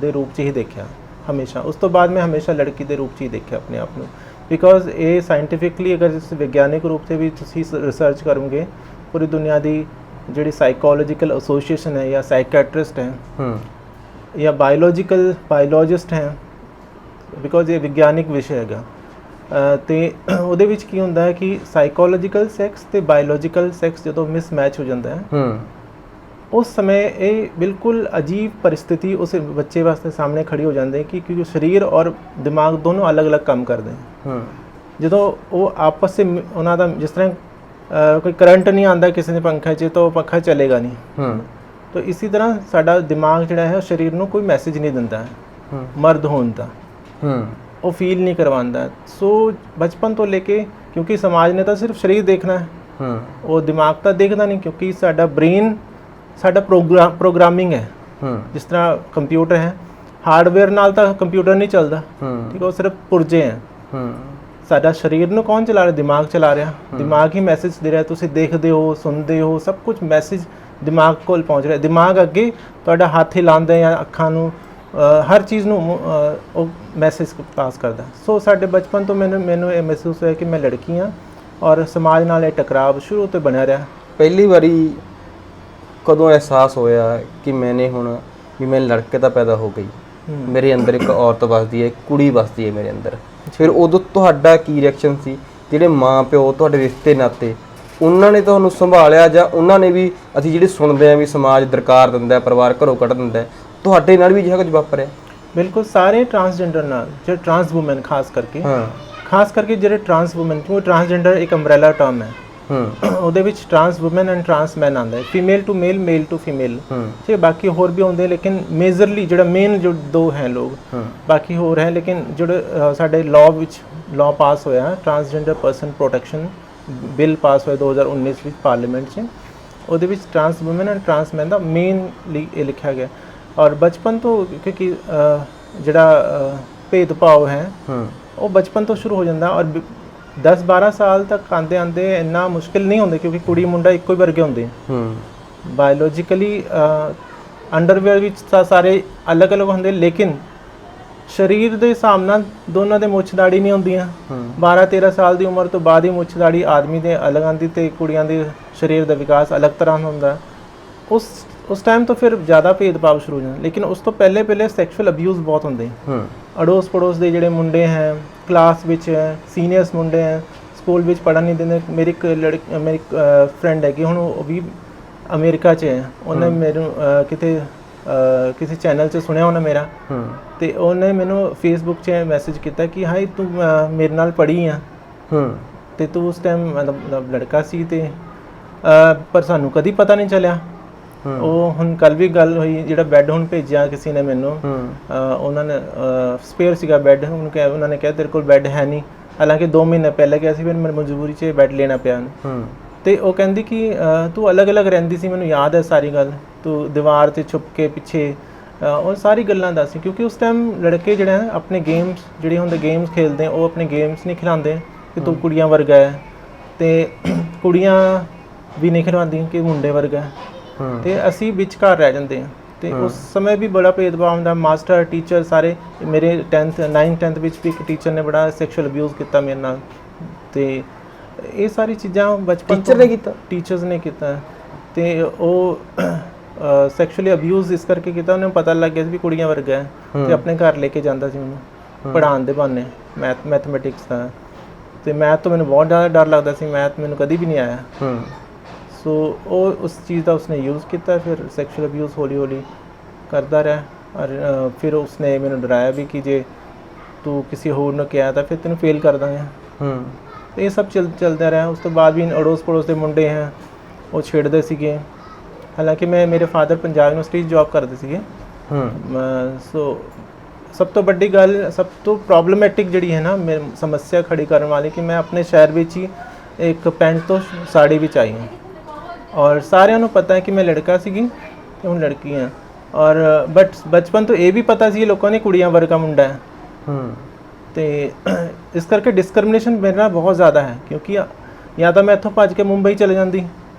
ਦੇ ਰੂਪ 'ਚ ਹੀ ਦੇਖਿਆ ਹਮੇਸ਼ਾ। ਉਸ ਤੋਂ ਬਾਅਦ ਮੈਂ ਹਮੇਸ਼ਾ ਲੜਕੀ ਦੇ ਰੂਪ 'ਚ ਹੀ ਦੇਖਿਆ ਆਪਣੇ ਆਪ ਨੂੰ, ਬਿਕੋਜ਼ ਇਹ ਸਾਇੰਟੀਫਿਕਲੀ ਅਗਰ ਵਿਗਿਆਨਿਕ ਰੂਪ 'ਤੇ ਵੀ ਤੁਸੀਂ ਰਿਸਰਚ ਕਰੋਗੇ, ਪੂਰੀ ਦੁਨੀਆ ਦੀ ਜਿਹੜੀ ਸਾਈਕੋਲੋਜੀਕਲ ਐਸੋਸੀਏਸ਼ਨ ਹੈ ਜਾਂ ਸਾਈਕੈਟਰਿਸਟ ਹੈ ਜਾਂ ਬਾਇਓਲੋਜਿਸਟ ਹੈ, ਬਿਕੋਜ਼ ਇਹ ਵਿਗਿਆਨਿਕ ਵਿਸ਼ਾ ਹੈਗਾ ਤੇ ਉਹਦੇ ਵਿੱਚ ਕੀ ਹੁੰਦਾ ਹੈ ਕਿ ਸਾਈਕੋਲੋਜੀਕਲ ਸੈਕਸ ਤੇ ਬਾਇਓਲੋਜੀਕਲ ਸੈਕਸ ਜਦੋਂ ਮਿਸਮੈਚ ਹੋ ਜਾਂਦਾ ਹੈ, ਉਸ ਸਮੇਂ ਇਹ ਬਿਲਕੁਲ ਅਜੀਬ ਪਰਿਸਥਿਤੀ ਉਸ ਬੱਚੇ ਵਾਸਤੇ ਸਾਹਮਣੇ ਖੜੀ ਹੋ ਜਾਂਦੀ ਹੈ ਕਿ ਕਿਉਂਕਿ ਸਰੀਰ ਔਰ ਦਿਮਾਗ ਦੋਨੋਂ ਅਲੱਗ-ਅਲੱਗ ਕੰਮ ਕਰਦੇ ਹਨ। ਜਦੋਂ ਉਹ ਆਪਸ 'ਚ ਉਹਨਾਂ ਦਾ ਜਿਸ ਤਰ੍ਹਾਂ ਕੋਈ ਕਰੰਟ ਨਹੀਂ ਆਉਂਦਾ ਕਿਸੇ ਦੇ ਪੰਖੇ 'ਚ ਤਾਂ ਉਹ ਪੱਖਾ ਚੱਲੇਗਾ ਨਹੀਂ। ਤਾਂ ਇਸੇ ਤਰ੍ਹਾਂ ਸਾਡਾ ਦਿਮਾਗ ਜਿਹੜਾ ਹੈ ਉਹ ਸਰੀਰ ਨੂੰ ਕੋਈ ਮੈਸੇਜ ਨਹੀਂ ਦਿੰਦਾ ਹੈ ਮਰਦ ਹੋਣ ਦਾ, ਉਹ ਫੀਲ ਨਹੀਂ ਕਰਵਾਉਂਦਾ। ਸੋ ਬਚਪਨ ਤੋਂ ਲੈ ਕੇ, ਕਿਉਂਕਿ ਸਮਾਜ ਨੇ ਤਾਂ ਸਿਰਫ ਸਰੀਰ ਦੇਖਣਾ ਹੈ, ਉਹ ਦਿਮਾਗ ਤਾਂ ਦੇਖਦਾ ਨਹੀਂ, ਕਿਉਂਕਿ ਸਾਡਾ ਬ੍ਰੇਨ ਸਾਡਾ ਪ੍ਰੋਗਰਾਮਿੰਗ ਹੈ। ਜਿਸ ਤਰ੍ਹਾਂ ਕੰਪਿਊਟਰ ਹੈ, ਹਾਰਡਵੇਅਰ ਨਾਲ ਤਾਂ ਕੰਪਿਊਟਰ ਨਹੀਂ ਚੱਲਦਾ, ਠੀਕ ਹੈ, ਉਹ ਸਿਰਫ ਪੁਰਜੇ ਹੈ। ਸਾਡਾ ਸਰੀਰ ਨੂੰ ਕੌਣ ਚਲਾ ਰਿਹਾ? ਦਿਮਾਗ ਚਲਾ ਰਿਹਾ। ਦਿਮਾਗ ਹੀ ਮੈਸੇਜ ਦੇ ਰਿਹਾ। ਤੁਸੀਂ ਦੇਖਦੇ ਹੋ, ਸੁਣਦੇ ਹੋ, ਸਭ ਕੁਝ ਮੈਸੇਜ ਦਿਮਾਗ ਕੋਲ ਪਹੁੰਚ ਰਿਹਾ। ਦਿਮਾਗ ਅੱਗੇ ਤੁਹਾਡਾ ਹੱਥ ਹਿਲਾਉਂਦਾ ਜਾਂ ਅੱਖਾਂ ਨੂੰ, ਹਰ ਚੀਜ਼ ਨੂੰ ਉਹ ਮੈਸੇਜ ਪਾਸ ਕਰਦਾ। ਸੋ ਸਾਡੇ ਬਚਪਨ ਤੋਂ ਮੈਨੂੰ ਇਹ ਮਹਿਸੂਸ ਹੋਇਆ ਕਿ ਮੈਂ ਲੜਕੀ ਹਾਂ ਔਰ ਸਮਾਜ ਨਾਲ ਇਹ ਟਕਰਾਵ ਸ਼ੁਰੂ ਤੋਂ ਬਣਿਆ ਰਿਹਾ। ਪਹਿਲੀ ਵਾਰੀ ਕਦੋਂ ਅਹਿਸਾਸ ਹੋਇਆ ਕਿ ਮੈਂ ਲੜਕੇ ਤਾਂ ਪੈਦਾ ਹੋ ਗਈ, ਮੇਰੇ ਅੰਦਰ ਇੱਕ ਔਰਤ ਵਸਦੀ ਹੈ, ਕੁੜੀ ਵਸਦੀ ਹੈ ਮੇਰੇ ਅੰਦਰ? ਫਿਰ ਉਦੋਂ ਤੁਹਾਡਾ ਕੀ ਰਿਐਕਸ਼ਨ ਸੀ? ਜਿਹੜੇ ਮਾਂ ਪਿਓ, ਤੁਹਾਡੇ ਰਿਸ਼ਤੇ ਨਾਤੇ, ਉਹਨਾਂ ਨੇ ਤੁਹਾਨੂੰ ਸੰਭਾਲਿਆ ਜਾਂ ਉਹਨਾਂ ਨੇ ਵੀ, ਅਸੀਂ ਜਿਹੜੇ ਸੁਣਦੇ ਹਾਂ ਵੀ ਸਮਾਜ ਦਰਕਾਰ ਦਿੰਦਾ, ਪਰਿਵਾਰ ਘਰੋਂ ਕੱਢ ਦਿੰਦਾ, ਤੁਹਾਡੇ ਨਾਲ ਵੀ ਅਜਿਹਾ ਕੁਝ ਵਾਪਰਿਆ? ਬਿਲਕੁਲ, ਸਾਰੇ ਟਰਾਂਸਜੈਂਡਰ ਨਾਲ, ਜਿਹੜੇ ਟਰਾਂਸ ਵੂਮਨ ਖਾਸ ਕਰਕੇ ਜਿਹੜੇ ਟਰਾਂਸ ਵੂਮਨ, ਕਿਉਂਕਿ ਟਰਾਂਸਜੈਂਡਰ ਇੱਕ ਅੰਬ੍ਰੈਲਾ ਟਰਮ ਹੈ, ਉਹਦੇ ਵਿੱਚ trans woman and trans man ਆਉਂਦਾ ਹੈ, female to male, male to female, ਠੀਕ, ਬਾਕੀ ਹੋਰ ਵੀ ਹੁੰਦੇ, ਲੇਕਿਨ ਮੇਜਰਲੀ ਜਿਹੜਾ ਮੇਨ ਜੋ ਦੋ ਹੈ ਲੋਕ, ਬਾਕੀ ਹੋਰ ਹੈ, ਲੇਕਿਨ ਜਿਹੜੇ ਸਾਡੇ ਲਾਅ ਵਿੱਚ ਲਾਅ ਪਾਸ ਹੋਇਆ transgender person protection bill pass ਹੋਇਆ 2019 ਵਿੱਚ ਪਾਰਲੀਮੈਂਟ 'ਚ, ਉਹਦੇ ਵਿੱਚ trans woman and trans man the mainly ਇਹ ਲਿਖਿਆ ਗਿਆ। ਔਰ ਬਚਪਨ ਤੋਂ, ਕਿਉਂਕਿ ਜਿਹੜਾ ਭੇਦਭਾਵ ਹੈ ਉਹ ਬਚਪਨ ਤੋਂ ਸ਼ੁਰੂ ਹੋ ਜਾਂਦਾ ਔਰ 10-12 ਸਾਲ ਤੱਕ ਆਉਂਦੇ ਇੰਨਾ ਮੁਸ਼ਕਿਲ ਨਹੀਂ ਹੁੰਦੇ, ਕਿਉਂਕਿ ਕੁੜੀ ਮੁੰਡਾ ਇੱਕੋ ਹੀ ਵਰਗੇ ਹੁੰਦੇ। ਬਾਇਓਲੋਜੀਕਲੀ ਅੰਡਰਵੇਅਰ ਵਿੱਚ ਤਾਂ ਸਾਰੇ ਅਲੱਗ-ਅਲੱਗ ਹੁੰਦੇ, ਲੇਕਿਨ ਸਰੀਰ ਦੇ ਹਿਸਾਬ ਨਾਲ ਦੋਨਾਂ ਦੇ ਮੁੱਛ ਦਾੜੀ ਨਹੀਂ ਹੁੰਦੀਆਂ। 12-13 ਸਾਲ ਦੀ ਉਮਰ ਤੋਂ ਬਾਅਦ ਹੀ ਮੁੱਛ ਦਾੜੀ ਆਦਮੀ ਦੇ ਅਲੱਗ ਆਉਂਦੀ ਤੇ ਕੁੜੀਆਂ ਦੇ ਸਰੀਰ ਦਾ ਵਿਕਾਸ ਅਲੱਗ ਤਰ੍ਹਾਂ ਹੁੰਦਾ। ਉਸ ਉਸ ਟਾਈਮ ਤੋਂ ਫਿਰ ਜ਼ਿਆਦਾ ਭੇਦਭਾਵ ਸ਼ੁਰੂ ਹੋ ਜਾਂਦਾ, ਲੇਕਿਨ ਉਸ ਤੋਂ ਪਹਿਲੇ ਸੈਕਸ਼ੂਅਲ ਅਬਿਊਜ਼ ਬਹੁਤ ਹੁੰਦੇ। ਅੜੋਸ ਪੜੋਸ ਦੇ ਜਿਹੜੇ ਮੁੰਡੇ ਹੈ, ਕਲਾਸ ਵਿੱਚ ਹੈ, ਸੀਨੀਅਰਸ ਮੁੰਡੇ ਹੈ, ਸਕੂਲ ਵਿੱਚ ਪੜ੍ਹਨ ਨਹੀਂ ਦਿੰਦੇ। ਮੇਰੀ ਫਰੈਂਡ ਹੈਗੀ, ਹੁਣ ਉਹ ਵੀ ਅਮਰੀਕਾ 'ਚ ਹੈ। ਉਹਨੇ ਮੈਨੂੰ ਕਿਤੇ ਕਿਸੇ ਚੈਨਲ 'ਚ ਸੁਣਿਆ ਉਹਨੇ ਮੇਰਾ, ਅਤੇ ਉਹਨੇ ਮੈਨੂੰ ਫੇਸਬੁੱਕ 'ਚ ਮੈਸੇਜ ਕੀਤਾ ਕਿ ਹਾਈ ਤੂੰ ਮੇਰੇ ਨਾਲ ਪੜ੍ਹੀ ਆ, ਅਤੇ ਤੂੰ ਉਸ ਟਾਈਮ ਮਤਲਬ ਲੜਕਾ ਸੀ, ਅਤੇ ਪਰ ਸਾਨੂੰ ਕਦੀ ਪਤਾ ਨਹੀਂ ਚੱਲਿਆ। ਉਹ ਹੁਣ ਕੱਲ੍ਹ ਵੀ ਗੱਲ ਹੋਈ, ਜਿਹੜਾ ਬੈੱਡ ਹੁਣ ਭੇਜਿਆ ਕਿਸੇ ਨੇ ਮੈਨੂੰ, ਉਹਨਾਂ ਨੇ ਸਪੇਅਰ ਸੀਗਾ ਬੈੱਡ, ਉਹਨਾਂ ਨੇ ਕਿਹਾ ਤੇਰੇ ਕੋਲ ਬੈੱਡ ਹੈ ਨਹੀਂ, ਹਾਲਾਂਕਿ 2 ਮਹੀਨੇ ਪਹਿਲੇ ਕਿਹਾ ਸੀ, ਫਿਰ ਮੈਨੂੰ ਮਜਬੂਰੀ 'ਚ ਬੈੱਡ ਲੈਣਾ ਪਿਆ। ਅਤੇ ਉਹ ਕਹਿੰਦੀ ਕਿ ਤੂੰ ਅਲੱਗ-ਅਲੱਗ ਰਹਿੰਦੀ ਸੀ, ਮੈਨੂੰ ਯਾਦ ਹੈ ਸਾਰੀ ਗੱਲ, ਤੂੰ ਦੀਵਾਰ 'ਤੇ ਛੁਪ ਕੇ ਪਿੱਛੇ, ਉਹ ਸਾਰੀ ਗੱਲਾਂ ਦੱਸੀ। ਕਿਉਂਕਿ ਉਸ ਟਾਈਮ ਲੜਕੇ ਜਿਹੜੇ ਹੈ ਆਪਣੇ ਗੇਮਸ ਜਿਹੜੇ ਹੁੰਦੇ ਗੇਮਸ ਖੇਲਦੇ, ਉਹ ਆਪਣੇ ਗੇਮਸ ਨਹੀਂ ਖਿਲਾਉਂਦੇ ਕਿ ਤੂੰ ਕੁੜੀਆਂ ਵਰਗਾ ਹੈ, ਅਤੇ ਕੁੜੀਆਂ ਵੀ ਨਹੀਂ ਖਿਲਵਾਉਂਦੀਆਂ ਕਿ ਮੁੰਡੇ ਵਰਗਾ ਹੈ, ਅਤੇ ਅਸੀਂ ਵਿਚਕਾਰ ਰਹਿ ਜਾਂਦੇ ਹਾਂ। ਅਤੇ ਉਸ ਸਮੇਂ ਵੀ ਬੜਾ ਭੇਦਭਾਵ ਹੁੰਦਾ। ਮਾਸਟਰ ਟੀਚਰ ਸਾਰੇ, ਮੇਰੇ 9th-10th ਵਿੱਚ ਵੀ ਇੱਕ ਟੀਚਰ ਨੇ ਬੜਾ ਸੈਕਸ਼ੂਅਲ ਅਬਿਊਜ਼ ਕੀਤਾ ਮੇਰੇ ਨਾਲ, ਅਤੇ ਇਹ ਸਾਰੀ ਚੀਜ਼ਾਂ ਬਚਪਨ ਟੀਚਰ ਨੇ ਕੀਤਾ, ਟੀਚਰਸ ਨੇ ਕੀਤਾ। ਅਤੇ ਉਹ ਸੈਕਸ਼ੂਅਲੀ ਅਬਿਊਜ਼ ਇਸ ਕਰਕੇ ਕੀਤਾ, ਉਹਨੂੰ ਪਤਾ ਲੱਗ ਗਿਆ ਸੀ ਵੀ ਕੁੜੀਆਂ ਵਰਗਾ ਹੈ, ਅਤੇ ਆਪਣੇ ਘਰ ਲੈ ਕੇ ਜਾਂਦਾ ਸੀ ਮੈਨੂੰ ਪੜ੍ਹਾਉਣ ਦੇ ਬਹਾਨੇ ਮੈਥਮੈਟਿਕਸ ਦਾ, ਅਤੇ ਮੈਥ ਤੋਂ ਮੈਨੂੰ ਬਹੁਤ ਜ਼ਿਆਦਾ ਡਰ ਲੱਗਦਾ ਸੀ, ਮੈਥ ਮੈਨੂੰ ਕਦੀ ਵੀ ਨਹੀਂ ਆਇਆ। ਸੋ ਉਹ ਉਸ ਚੀਜ਼ ਦਾ ਉਸਨੇ ਯੂਜ਼ ਕੀਤਾ, ਫਿਰ ਸੈਕਸ਼ੂਅਲ ਅਬਿਊਜ਼ ਹੌਲੀ ਹੌਲੀ ਕਰਦਾ ਰਿਹਾ। ਔਰ ਫਿਰ ਉਸਨੇ ਮੈਨੂੰ ਡਰਾਇਆ ਵੀ ਕਿ ਜੇ ਤੂੰ ਕਿਸੇ ਹੋਰ ਨੂੰ ਕਿਹਾ ਤਾਂ ਫਿਰ ਤੈਨੂੰ ਫੇਲ ਕਰ ਦਾਂਗੇ। ਇਹ ਸਭ ਚੱਲਦਾ ਰਿਹਾ। ਉਸ ਤੋਂ ਬਾਅਦ ਵੀ ਅੜੋਸ ਪੜੋਸ ਦੇ ਮੁੰਡੇ ਹੈ, ਉਹ ਛੇੜਦੇ ਸੀਗੇ। ਹਾਲਾਂਕਿ ਮੇਰੇ ਫਾਦਰ ਪੰਜਾਬ ਯੂਨੀਵਰਸਿਟੀ 'ਚ ਜੋਬ ਕਰਦੇ ਸੀਗੇ। ਸੋ ਸਭ ਤੋਂ ਵੱਡੀ ਗੱਲ, ਸਭ ਤੋਂ ਪ੍ਰੋਬਲਮੈਟਿਕ ਜਿਹੜੀ ਹੈ ਨਾ ਸਮੱਸਿਆ ਖੜੀ ਕਰਨ ਵਾਲੀ, ਕਿ ਮੈਂ ਆਪਣੇ ਸ਼ਹਿਰ ਵਿੱਚ ਹੀ ਇੱਕ ਪੈਂਟ ਤੋਂ ਸਾੜੀ ਵਿੱਚ ਆਈ ਹਾਂ, ਔਰ ਸਾਰਿਆਂ ਨੂੰ ਪਤਾ ਹੈ ਕਿ ਮੈਂ ਲੜਕਾ ਸੀਗੀ ਅਤੇ ਹੁਣ ਲੜਕੀ ਹਾਂ। ਔਰ ਬਚਪਨ ਤੋਂ ਇਹ ਵੀ ਪਤਾ ਸੀ ਲੋਕਾਂ ਨੇ ਕੁੜੀਆਂ ਵਰਗਾ ਮੁੰਡਾ ਹੈ, ਅਤੇ ਇਸ ਕਰਕੇ ਡਿਸਕ੍ਰਿਮੀਨੇਸ਼ਨ ਮੇਰੇ ਨਾਲ ਬਹੁਤ ਜ਼ਿਆਦਾ ਹੈ। ਕਿਉਂਕਿ ਜਾਂ ਤਾਂ ਮੈਂ ਇੱਥੋਂ ਭੱਜ ਕੇ ਮੁੰਬਈ ਚਲੇ ਜਾਂਦੀ,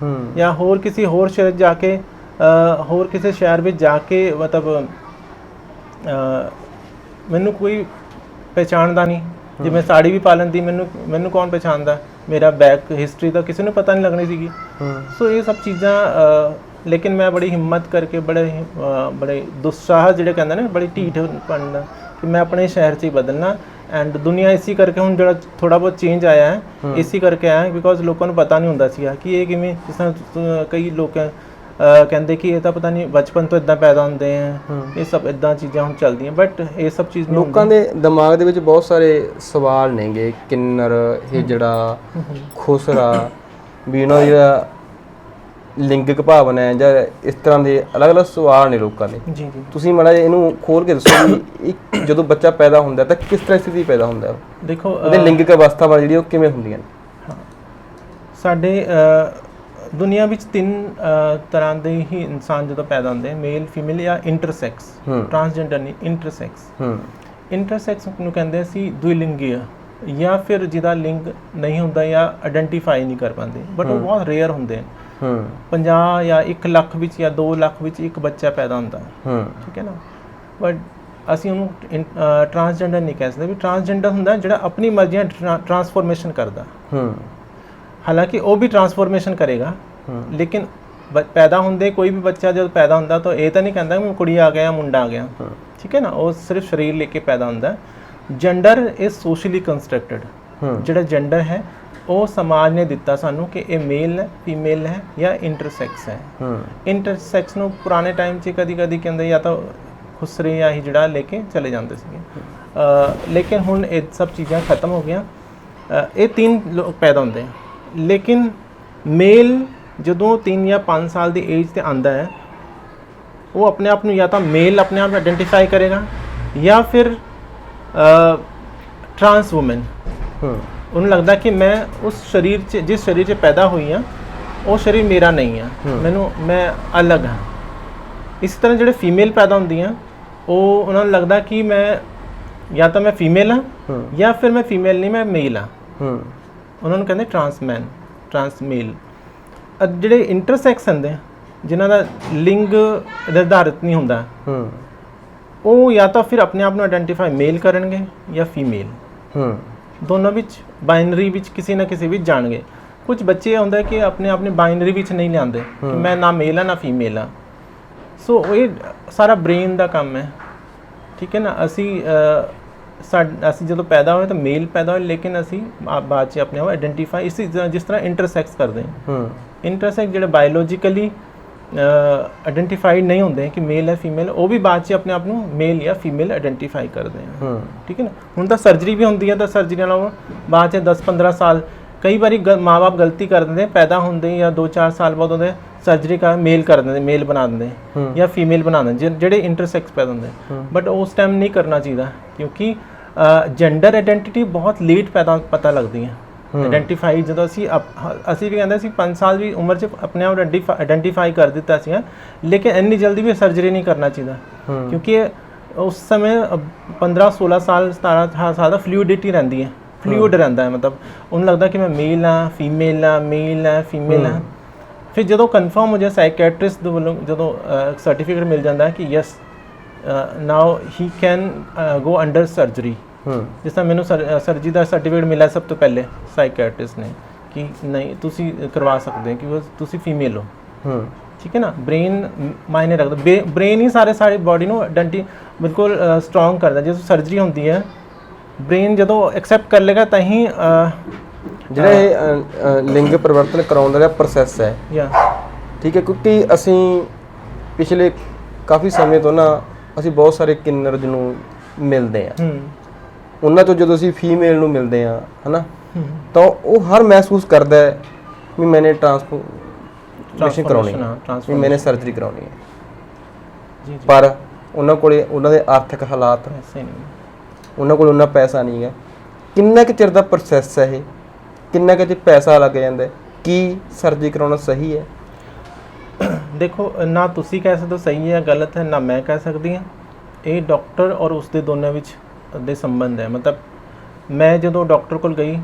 ਜਾਂ ਹੋਰ ਕਿਸੇ ਹੋਰ ਸ਼ਹਿਰ ਜਾ ਕੇ, ਹੋਰ ਕਿਸੇ ਸ਼ਹਿਰ ਵਿੱਚ ਜਾ ਕੇ, ਮਤਲਬ ਮੈਨੂੰ ਕੋਈ ਪਹਿਚਾਣਦਾ ਨਹੀਂ। ਜੇ ਮੈਂ ਸਾੜੀ ਵੀ ਪਾ ਲੈਂਦੀ, ਮੈਨੂੰ ਕੌਣ ਪਹਿਚਾਣਦਾ, ਮੇਰਾ ਬੈਕ ਹਿਸਟਰੀ ਤਾਂ ਕਿਸੇ ਨੂੰ ਪਤਾ ਨਹੀਂ ਲੱਗਣੀ ਸੀਗੀ। ਸੋ ਇਹ ਸਭ ਚੀਜ਼ਾਂ, ਲੇਕਿਨ ਮੈਂ ਬੜੀ ਹਿੰਮਤ ਕਰਕੇ, ਬੜੇ ਦੁਸਸਾਹਸ ਜਿਹੜੇ ਕਹਿੰਦੇ ਨੇ, ਬੜੀ ਢੀਠ ਬਣਨਾ ਕਿ ਮੈਂ ਆਪਣੇ ਸ਼ਹਿਰ 'ਚ ਹੀ ਬਦਲਣਾ। ਐਂਡ ਦੁਨੀਆ ਇਸੇ ਕਰਕੇ ਹੁਣ ਜਿਹੜਾ ਥੋੜ੍ਹਾ ਬਹੁਤ ਚੇਂਜ ਆਇਆ ਹੈ, ਇਸੇ ਕਰਕੇ ਆਇਆ, ਬਿਕੋਜ਼ ਲੋਕਾਂ ਨੂੰ ਪਤਾ ਨਹੀਂ ਹੁੰਦਾ ਸੀਗਾ ਕਿ ਇਹ ਕਿਵੇਂ, ਜਿਸ ਤਰ੍ਹਾਂ ਕਈ ਲੋਕ ਕਹਿੰਦੇ ਕਿ ਇਹ ਤਾਂ ਪਤਾ ਨਹੀਂ ਬਚਪਨ ਤੋਂ ਇੱਦਾਂ ਪੈਦਾ ਹੁੰਦੇ ਹੈ, ਇਹ ਸਭ ਇੱਦਾਂ ਚੀਜ਼ਾਂ ਹੁਣ ਚੱਲਦੀਆਂ, ਬਟ ਇਹ ਸਭ ਚੀਜ਼ ਲੋਕਾਂ ਦੇ ਦਿਮਾਗ ਦੇ ਵਿੱਚ ਬਹੁਤ ਸਾਰੇ ਸਵਾਲ ਨੇਗੇ, ਕਿੰਨਰ, ਹਿਜੜਾ, ਖੁਸਰਾ, ਵੀ ਉਹਨਾਂ ਦੀ ਜਿਹੜਾ ਲਿੰਗਕ ਭਾਵਨਾ ਹੈ, ਜਾਂ ਇਸ ਤਰ੍ਹਾਂ ਦੇ ਅਲੱਗ-ਅਲੱਗ ਸਵਾਲ ਨੇ ਲੋਕਾਂ ਦੇ। ਜੀ ਜੀ, ਤੁਸੀਂ ਮਾੜਾ ਜਿਹਾ ਇਹਨੂੰ ਖੋਲ ਕੇ ਦੱਸੋ ਵੀ ਜਦੋਂ ਬੱਚਾ ਪੈਦਾ ਹੁੰਦਾ ਤਾਂ ਕਿਸ ਤਰ੍ਹਾਂ ਸਥਿਤੀ ਪੈਦਾ ਹੁੰਦਾ, ਦੇਖੋ ਉਹਦੇ ਲਿੰਗਕ ਅਵਸਥਾਵਾਂ ਜਿਹੜੀਆਂ ਉਹ ਕਿਵੇਂ ਹੁੰਦੀਆਂ ਨੇ? ਸਾਡੇ ਦੁਨੀਆ ਵਿੱਚ 3 ਤਰ੍ਹਾਂ ਦੇ ਹੀ ਇਨਸਾਨ ਜਦੋਂ ਪੈਦਾ ਹੁੰਦੇ, ਮੇਲ, ਫੀਮੇਲ ਜਾਂ ਇੰਟਰਸੈਕਸ। ਟਰਾਂਸਜੈਂਡਰ ਨਹੀਂ, ਇੰਟਰਸੈਕਸ। ਇੰਟਰਸੈਕਸ ਨੂੰ ਕਹਿੰਦੇ ਅਸੀਂ ਦੁਇਲਿੰਗੀ, ਜਾਂ ਫਿਰ ਜਿਹਦਾ ਲਿੰਗ ਨਹੀਂ ਹੁੰਦਾ ਜਾਂ ਆਇਡੈਂਟੀਫਾਈ ਨਹੀਂ ਕਰ ਪਾਉਂਦੇ, ਬਟ ਉਹ ਬਹੁਤ ਰੇਅਰ ਹੁੰਦੇ। 50 ਜਾਂ 1 ਲੱਖ ਵਿੱਚ ਜਾਂ 2 ਲੱਖ ਵਿੱਚ ਇੱਕ ਬੱਚਾ ਪੈਦਾ ਹੁੰਦਾ, ਠੀਕ ਹੈ ਨਾ। ਬਟ ਅਸੀਂ ਉਹਨੂੰ ਟਰਾਂਸਜੈਂਡਰ ਨਹੀਂ ਕਹਿ ਸਕਦੇ। ਵੀ ਟਰਾਂਸਜੈਂਡਰ ਹੁੰਦਾ ਜਿਹੜਾ ਆਪਣੀ ਮਰਜ਼ੀ ਨਾਲ ਟਰਾਂਸਫੋਰਮੇਸ਼ਨ ਕਰਦਾ। ਹਾਲਾਂਕਿ ਉਹ ਵੀ ਟਰਾਂਸਫੋਰਮੇਸ਼ਨ ਕਰੇਗਾ, ਲੇਕਿਨ ਪੈਦਾ ਹੁੰਦੇ ਕੋਈ ਵੀ ਬੱਚਾ ਜਦੋਂ ਪੈਦਾ ਹੁੰਦਾ ਤਾਂ ਇਹ ਤਾਂ ਨਹੀਂ ਕਹਿੰਦਾ ਮੈਂ ਕੁੜੀ ਆ ਗਿਆ ਜਾਂ ਮੁੰਡਾ ਆ ਗਿਆ, ਠੀਕ ਹੈ ਨਾ। ਉਹ ਸਿਰਫ ਸਰੀਰ ਲੈ ਕੇ ਪੈਦਾ ਹੁੰਦਾ। Gender is socially constructed. ਜਿਹੜਾ ਜੈਂਡਰ ਹੈ ਉਹ ਸਮਾਜ ਨੇ ਦਿੱਤਾ ਸਾਨੂੰ ਕਿ ਇਹ ਮੇਲ ਹੈ, ਫੀਮੇਲ ਹੈ ਜਾਂ ਇੰਟਰਸੈਕਸ ਹੈ। ਇੰਟਰਸੈਕਸ ਨੂੰ ਪੁਰਾਣੇ ਟਾਈਮ 'ਚ ਕਦੀ ਕਹਿੰਦੇ ਜਾਂ ਤਾਂ ਖੁਸਰੇ ਜਾਂ ਹਿਜੜਾ ਲੈ ਕੇ ਚਲੇ ਜਾਂਦੇ ਸੀਗੇ, ਲੇਕਿਨ ਹੁਣ ਇਹ ਸਭ ਚੀਜ਼ਾਂ ਖਤਮ ਹੋ ਗਈਆਂ। ਇਹ 3 ਲੋਕ ਪੈਦਾ ਹੁੰਦੇ, ਲੇਕਿਨ ਮੇਲ ਜਦੋਂ 3 ਜਾਂ 5 ਸਾਲ ਦੀ ਏਜ 'ਤੇ ਆਉਂਦਾ ਹੈ, ਉਹ ਆਪਣੇ ਆਪ ਨੂੰ ਜਾਂ ਤਾਂ ਮੇਲ ਆਪਣੇ ਆਪ ਆਇਡੈਂਟੀਫਾਈ ਕਰੇਗਾ, ਜਾਂ ਫਿਰ ਟਰਾਂਸ ਵੂਮਨ। ਉਹਨੂੰ ਲੱਗਦਾ ਕਿ ਮੈਂ ਉਸ ਸਰੀਰ 'ਚ, ਜਿਸ ਸਰੀਰ 'ਚ ਪੈਦਾ ਹੋਈ ਹਾਂ, ਉਹ ਸਰੀਰ ਮੇਰਾ ਨਹੀਂ ਆ, ਮੈਂ ਅਲੱਗ ਹਾਂ। ਇਸ ਤਰ੍ਹਾਂ ਜਿਹੜੇ ਫੀਮੇਲ ਪੈਦਾ ਹੁੰਦੀਆਂ, ਉਹ ਉਹਨਾਂ ਨੂੰ ਲੱਗਦਾ ਕਿ ਮੈਂ ਜਾਂ ਤਾਂ ਮੈਂ ਫੀਮੇਲ ਹਾਂ, ਜਾਂ ਫਿਰ ਮੈਂ ਫੀਮੇਲ ਨਹੀਂ, ਮੈਂ ਮੇਲ ਹਾਂ। ਉਹਨਾਂ ਨੂੰ ਕਹਿੰਦੇ ਟਰਾਂਸਮੈਨ, ਟਰਾਂਸਮੇਲ। ਜਿਹੜੇ ਇੰਟਰਸੈਕਸ ਹੁੰਦੇ, ਜਿਨ੍ਹਾਂ ਦਾ ਲਿੰਗ ਨਿਰਧਾਰਿਤ ਨਹੀਂ ਹੁੰਦਾ, ਉਹ ਜਾਂ ਤਾਂ ਫਿਰ ਆਪਣੇ ਆਪ ਨੂੰ ਆਇਡੈਂਟੀਫਾਈ ਮੇਲ ਕਰਨਗੇ ਜਾਂ ਫੀਮੇਲ। ਦੋਨੋਂ ਵਿੱਚ, ਬਾਈਨਰੀ ਵਿੱਚ ਕਿਸੇ ਨਾ ਕਿਸੇ ਵਿੱਚ ਜਾਣਗੇ। ਕੁਝ ਬੱਚੇ ਹੁੰਦਾ ਕਿ ਆਪਣੇ ਆਪ ਨੇ ਬਾਈਨਰੀ ਵਿੱਚ ਨਹੀਂ ਲਿਆਉਂਦੇ ਕਿ ਮੈਂ ਨਾ ਮੇਲ ਹਾਂ ਨਾ ਫੀਮੇਲ ਹਾਂ, ਸੋ ਇਹ ਸਾਰਾ ਬ੍ਰੇਨ ਦਾ ਕੰਮ ਹੈ, ਠੀਕ ਹੈ ਨਾ। ਅਸੀਂ ਜਦੋਂ ਪੈਦਾ ਹੋਏ ਤਾਂ ਮੇਲ ਪੈਦਾ ਹੋਏ, ਲੇਕਿਨ ਅਸੀਂ ਬਾਅਦ 'ਚ ਆਪਣੇ ਆਪ ਆਈਡੈਂਟੀਫਾਈ ਜਿਸ ਤਰ੍ਹਾਂ ਇੰਟਰਸੈਕਸ ਕਰਦੇ ਹਾਂ। ਇੰਟਰਸੈਕਸ ਜਿਹੜੇ ਬਾਇਓਲੋਜੀਕਲੀ ਆਈਡੈਂਟੀਫਾਈਡ ਨਹੀਂ ਹੁੰਦੇ ਕਿ ਮੇਲ ਹੈ ਫੀਮੇਲ, ਉਹ ਵੀ ਬਾਅਦ 'ਚ ਆਪਣੇ ਆਪ ਨੂੰ ਮੇਲ ਜਾਂ ਫੀਮੇਲ ਆਈਡੈਂਟੀਫਾਈ ਕਰਦੇ ਆ, ਠੀਕ ਹੈ ਨਾ। ਹੁਣ ਤਾਂ ਸਰਜਰੀ ਵੀ ਹੁੰਦੀ ਹੈ, ਤਾਂ ਸਰਜਰੀ ਨਾਲ ਬਾਅਦ 'ਚ 10-15 ਸਾਲ ਕਈ ਵਾਰੀ ਮਾਂ-ਬਾਪ ਗਲਤੀ ਕਰ ਦਿੰਦੇ, ਪੈਦਾ ਹੁੰਦੇ ਜਾਂ 2-4 ਸਾਲ ਬਾਅਦ ਉਹਦੇ ਸਰਜਰੀ ਕਰ ਮੇਲ ਕਰ ਦਿੰਦੇ, ਮੇਲ ਬਣਾ ਦਿੰਦੇ ਜਾਂ ਫੀਮੇਲ ਬਣਾ ਦਿੰਦੇ ਜਿਹੜੇ ਇੰਟਰਸੈਕਸ ਪੈਦਾ ਹੁੰਦੇ। ਬਟ ਉਸ ਟਾਈਮ ਨਹੀਂ ਕਰਨਾ ਚਾਹੀਦਾ, ਕਿਉਂਕਿ ਜੈਂਡਰ ਆਈਡੈਂਟੀਟੀ ਬਹੁਤ ਲੇਟ ਪਤਾ ਲੱਗਦੀ ਹੈ। ਆਈਡੈਂਟੀਫਾਈ ਜਦੋਂ ਅਸੀਂ ਵੀ ਕਹਿੰਦੇ ਸੀ 5 ਸਾਲ ਦੀ ਉਮਰ 'ਚ ਆਪਣੇ ਆਪ ਆਈਡੈਂਟੀਫਾਈ ਕਰ ਦਿੱਤਾ ਸੀ, ਲੇਕਿਨ ਇੰਨੀ ਜਲਦੀ ਵੀ ਸਰਜਰੀ ਨਹੀਂ ਕਰਨਾ ਚਾਹੀਦਾ, ਕਿਉਂਕਿ ਉਸ ਸਮੇਂ 15-16 ਸਾਲ 17 ਸਾਲ ਦਾ ਫਲੂਇਡਿਟੀ ਰਹਿੰਦੀ ਹੈ, ਫਲੂਇਡ ਰਹਿੰਦਾ ਹੈ, ਮਤਲਬ ਉਹਨੂੰ ਲੱਗਦਾ ਕਿ ਮੈਂ ਮੇਲ ਹਾਂ, ਫੀਮੇਲ ਹਾਂ, ਮੇਲ ਹੈ, ਫੀਮੇਲ ਹੈ। ਫਿਰ ਜਦੋਂ ਕਨਫਰਮ ਹੋ ਜਾਏ ਸਾਈਕੈਟਰਿਸਟ ਦੇ ਵੱਲੋਂ, ਜਦੋਂ ਸਰਟੀਫਿਕੇਟ ਮਿਲ ਜਾਂਦਾ ਕਿ yes now he can go under surgery, ਜਿਸ ਤਰ੍ਹਾਂ ਮੈਨੂੰ ਸਰਜਰੀ ਦਾ ਸਰਟੀਫਿਕੇਟ ਮਿਲਿਆ ਸਭ ਤੋਂ ਪਹਿਲੇ ਸਾਈਕੈਟਰਿਸਟ ਨੇ ਕਿ ਨਹੀਂ ਤੁਸੀਂ ਕਰਵਾ ਸਕਦੇ ਹੋ ਕਿਉਂਕਿ ਤੁਸੀਂ ਫੀਮੇਲ ਹੋ, ਠੀਕ ਹੈ ਨਾ। ਬ੍ਰੇਨ ਮਾਇਨੇ ਰੱਖਦਾ, ਬ੍ਰੇਨ ਹੀ ਸਾਰੀ ਬਾਡੀ ਨੂੰ ਬਿਲਕੁਲ ਸਟਰੋਂਗ ਕਰਦਾ। ਜਦੋਂ ਸਰਜਰੀ ਹੁੰਦੀ ਹੈ ਬ੍ਰੇਨ ਜਦੋਂ ਐਕਸੈਪਟ ਕਰ ਲੇਗਾ ਤਾਂ ਹੀ ਜਿਹੜਾ ਇਹ ਲਿੰਗ ਪਰਿਵਰਤਨ ਕਰਾਉਣ ਦਾ ਪ੍ਰੋਸੈਸ ਹੈ, ਠੀਕ ਹੈ। ਕਿਉਂਕਿ ਅਸੀਂ ਪਿਛਲੇ ਕਾਫੀ ਸਮੇਂ ਤੋਂ ਨਾ ਅਸੀਂ ਬਹੁਤ ਸਾਰੇ ਕਿੰਨਰ ਜਿਹਨੂੰ ਮਿਲਦੇ ਆ, ਉਹਨਾਂ ਤੋਂ ਜਦੋਂ ਅਸੀਂ ਫੀਮੇਲ ਨੂੰ ਮਿਲਦੇ ਆ ਹੈ ਨਾ, ਤਾਂ ਉਹ ਹਰ ਮਹਿਸੂਸ ਕਰਦਾ ਹੈ ਵੀ ਮੈਨੇ ਟ੍ਰਾਂਸਫੋਰਮੇਸ਼ਨ ਕਰਾਉਣੀ ਹੈ, ਵੀ ਮੈਨੇ ਸਰਜਰੀ ਕਰਾਉਣੀ ਹੈ। ਪਰ ਉਹਨਾਂ ਕੋਲੇ ਉਹਨਾਂ ਦੇ ਆਰਥਿਕ ਹਾਲਾਤ, ਉਹਨਾਂ ਕੋਲ ਉਹਨਾਂ ਪੈਸਾ ਨਹੀਂ ਹੈ। ਕਿੰਨਾ ਕੁ ਚਿਰ ਦਾ ਪ੍ਰੋਸੈਸ ਹੈ ਇਹ, ਕਿੰਨਾ ਕੁ ਚਿਰ ਪੈਸਾ ਲੱਗ ਜਾਂਦਾ, ਕੀ ਸਰਜਰੀ ਕਰਾਉਣਾ ਸਹੀ ਹੈ? ਦੇਖੋ, ਨਾ ਤੁਸੀਂ ਕਹਿ ਸਕਦੇ ਹੋ ਸਹੀ ਹੈ ਗਲਤ ਹੈ, ਨਾ ਮੈਂ ਕਹਿ ਸਕਦੀ ਹਾਂ। ਇਹ ਡਾਕਟਰ ਔਰ ਉਸਦੇ ਦੋਨਾਂ ਵਿੱਚ ਦੇ ਸੰਬੰਧ ਹੈ। ਮਤਲਬ ਮੈਂ ਜਦੋਂ ਡਾਕਟਰ ਕੋਲ ਗਈ,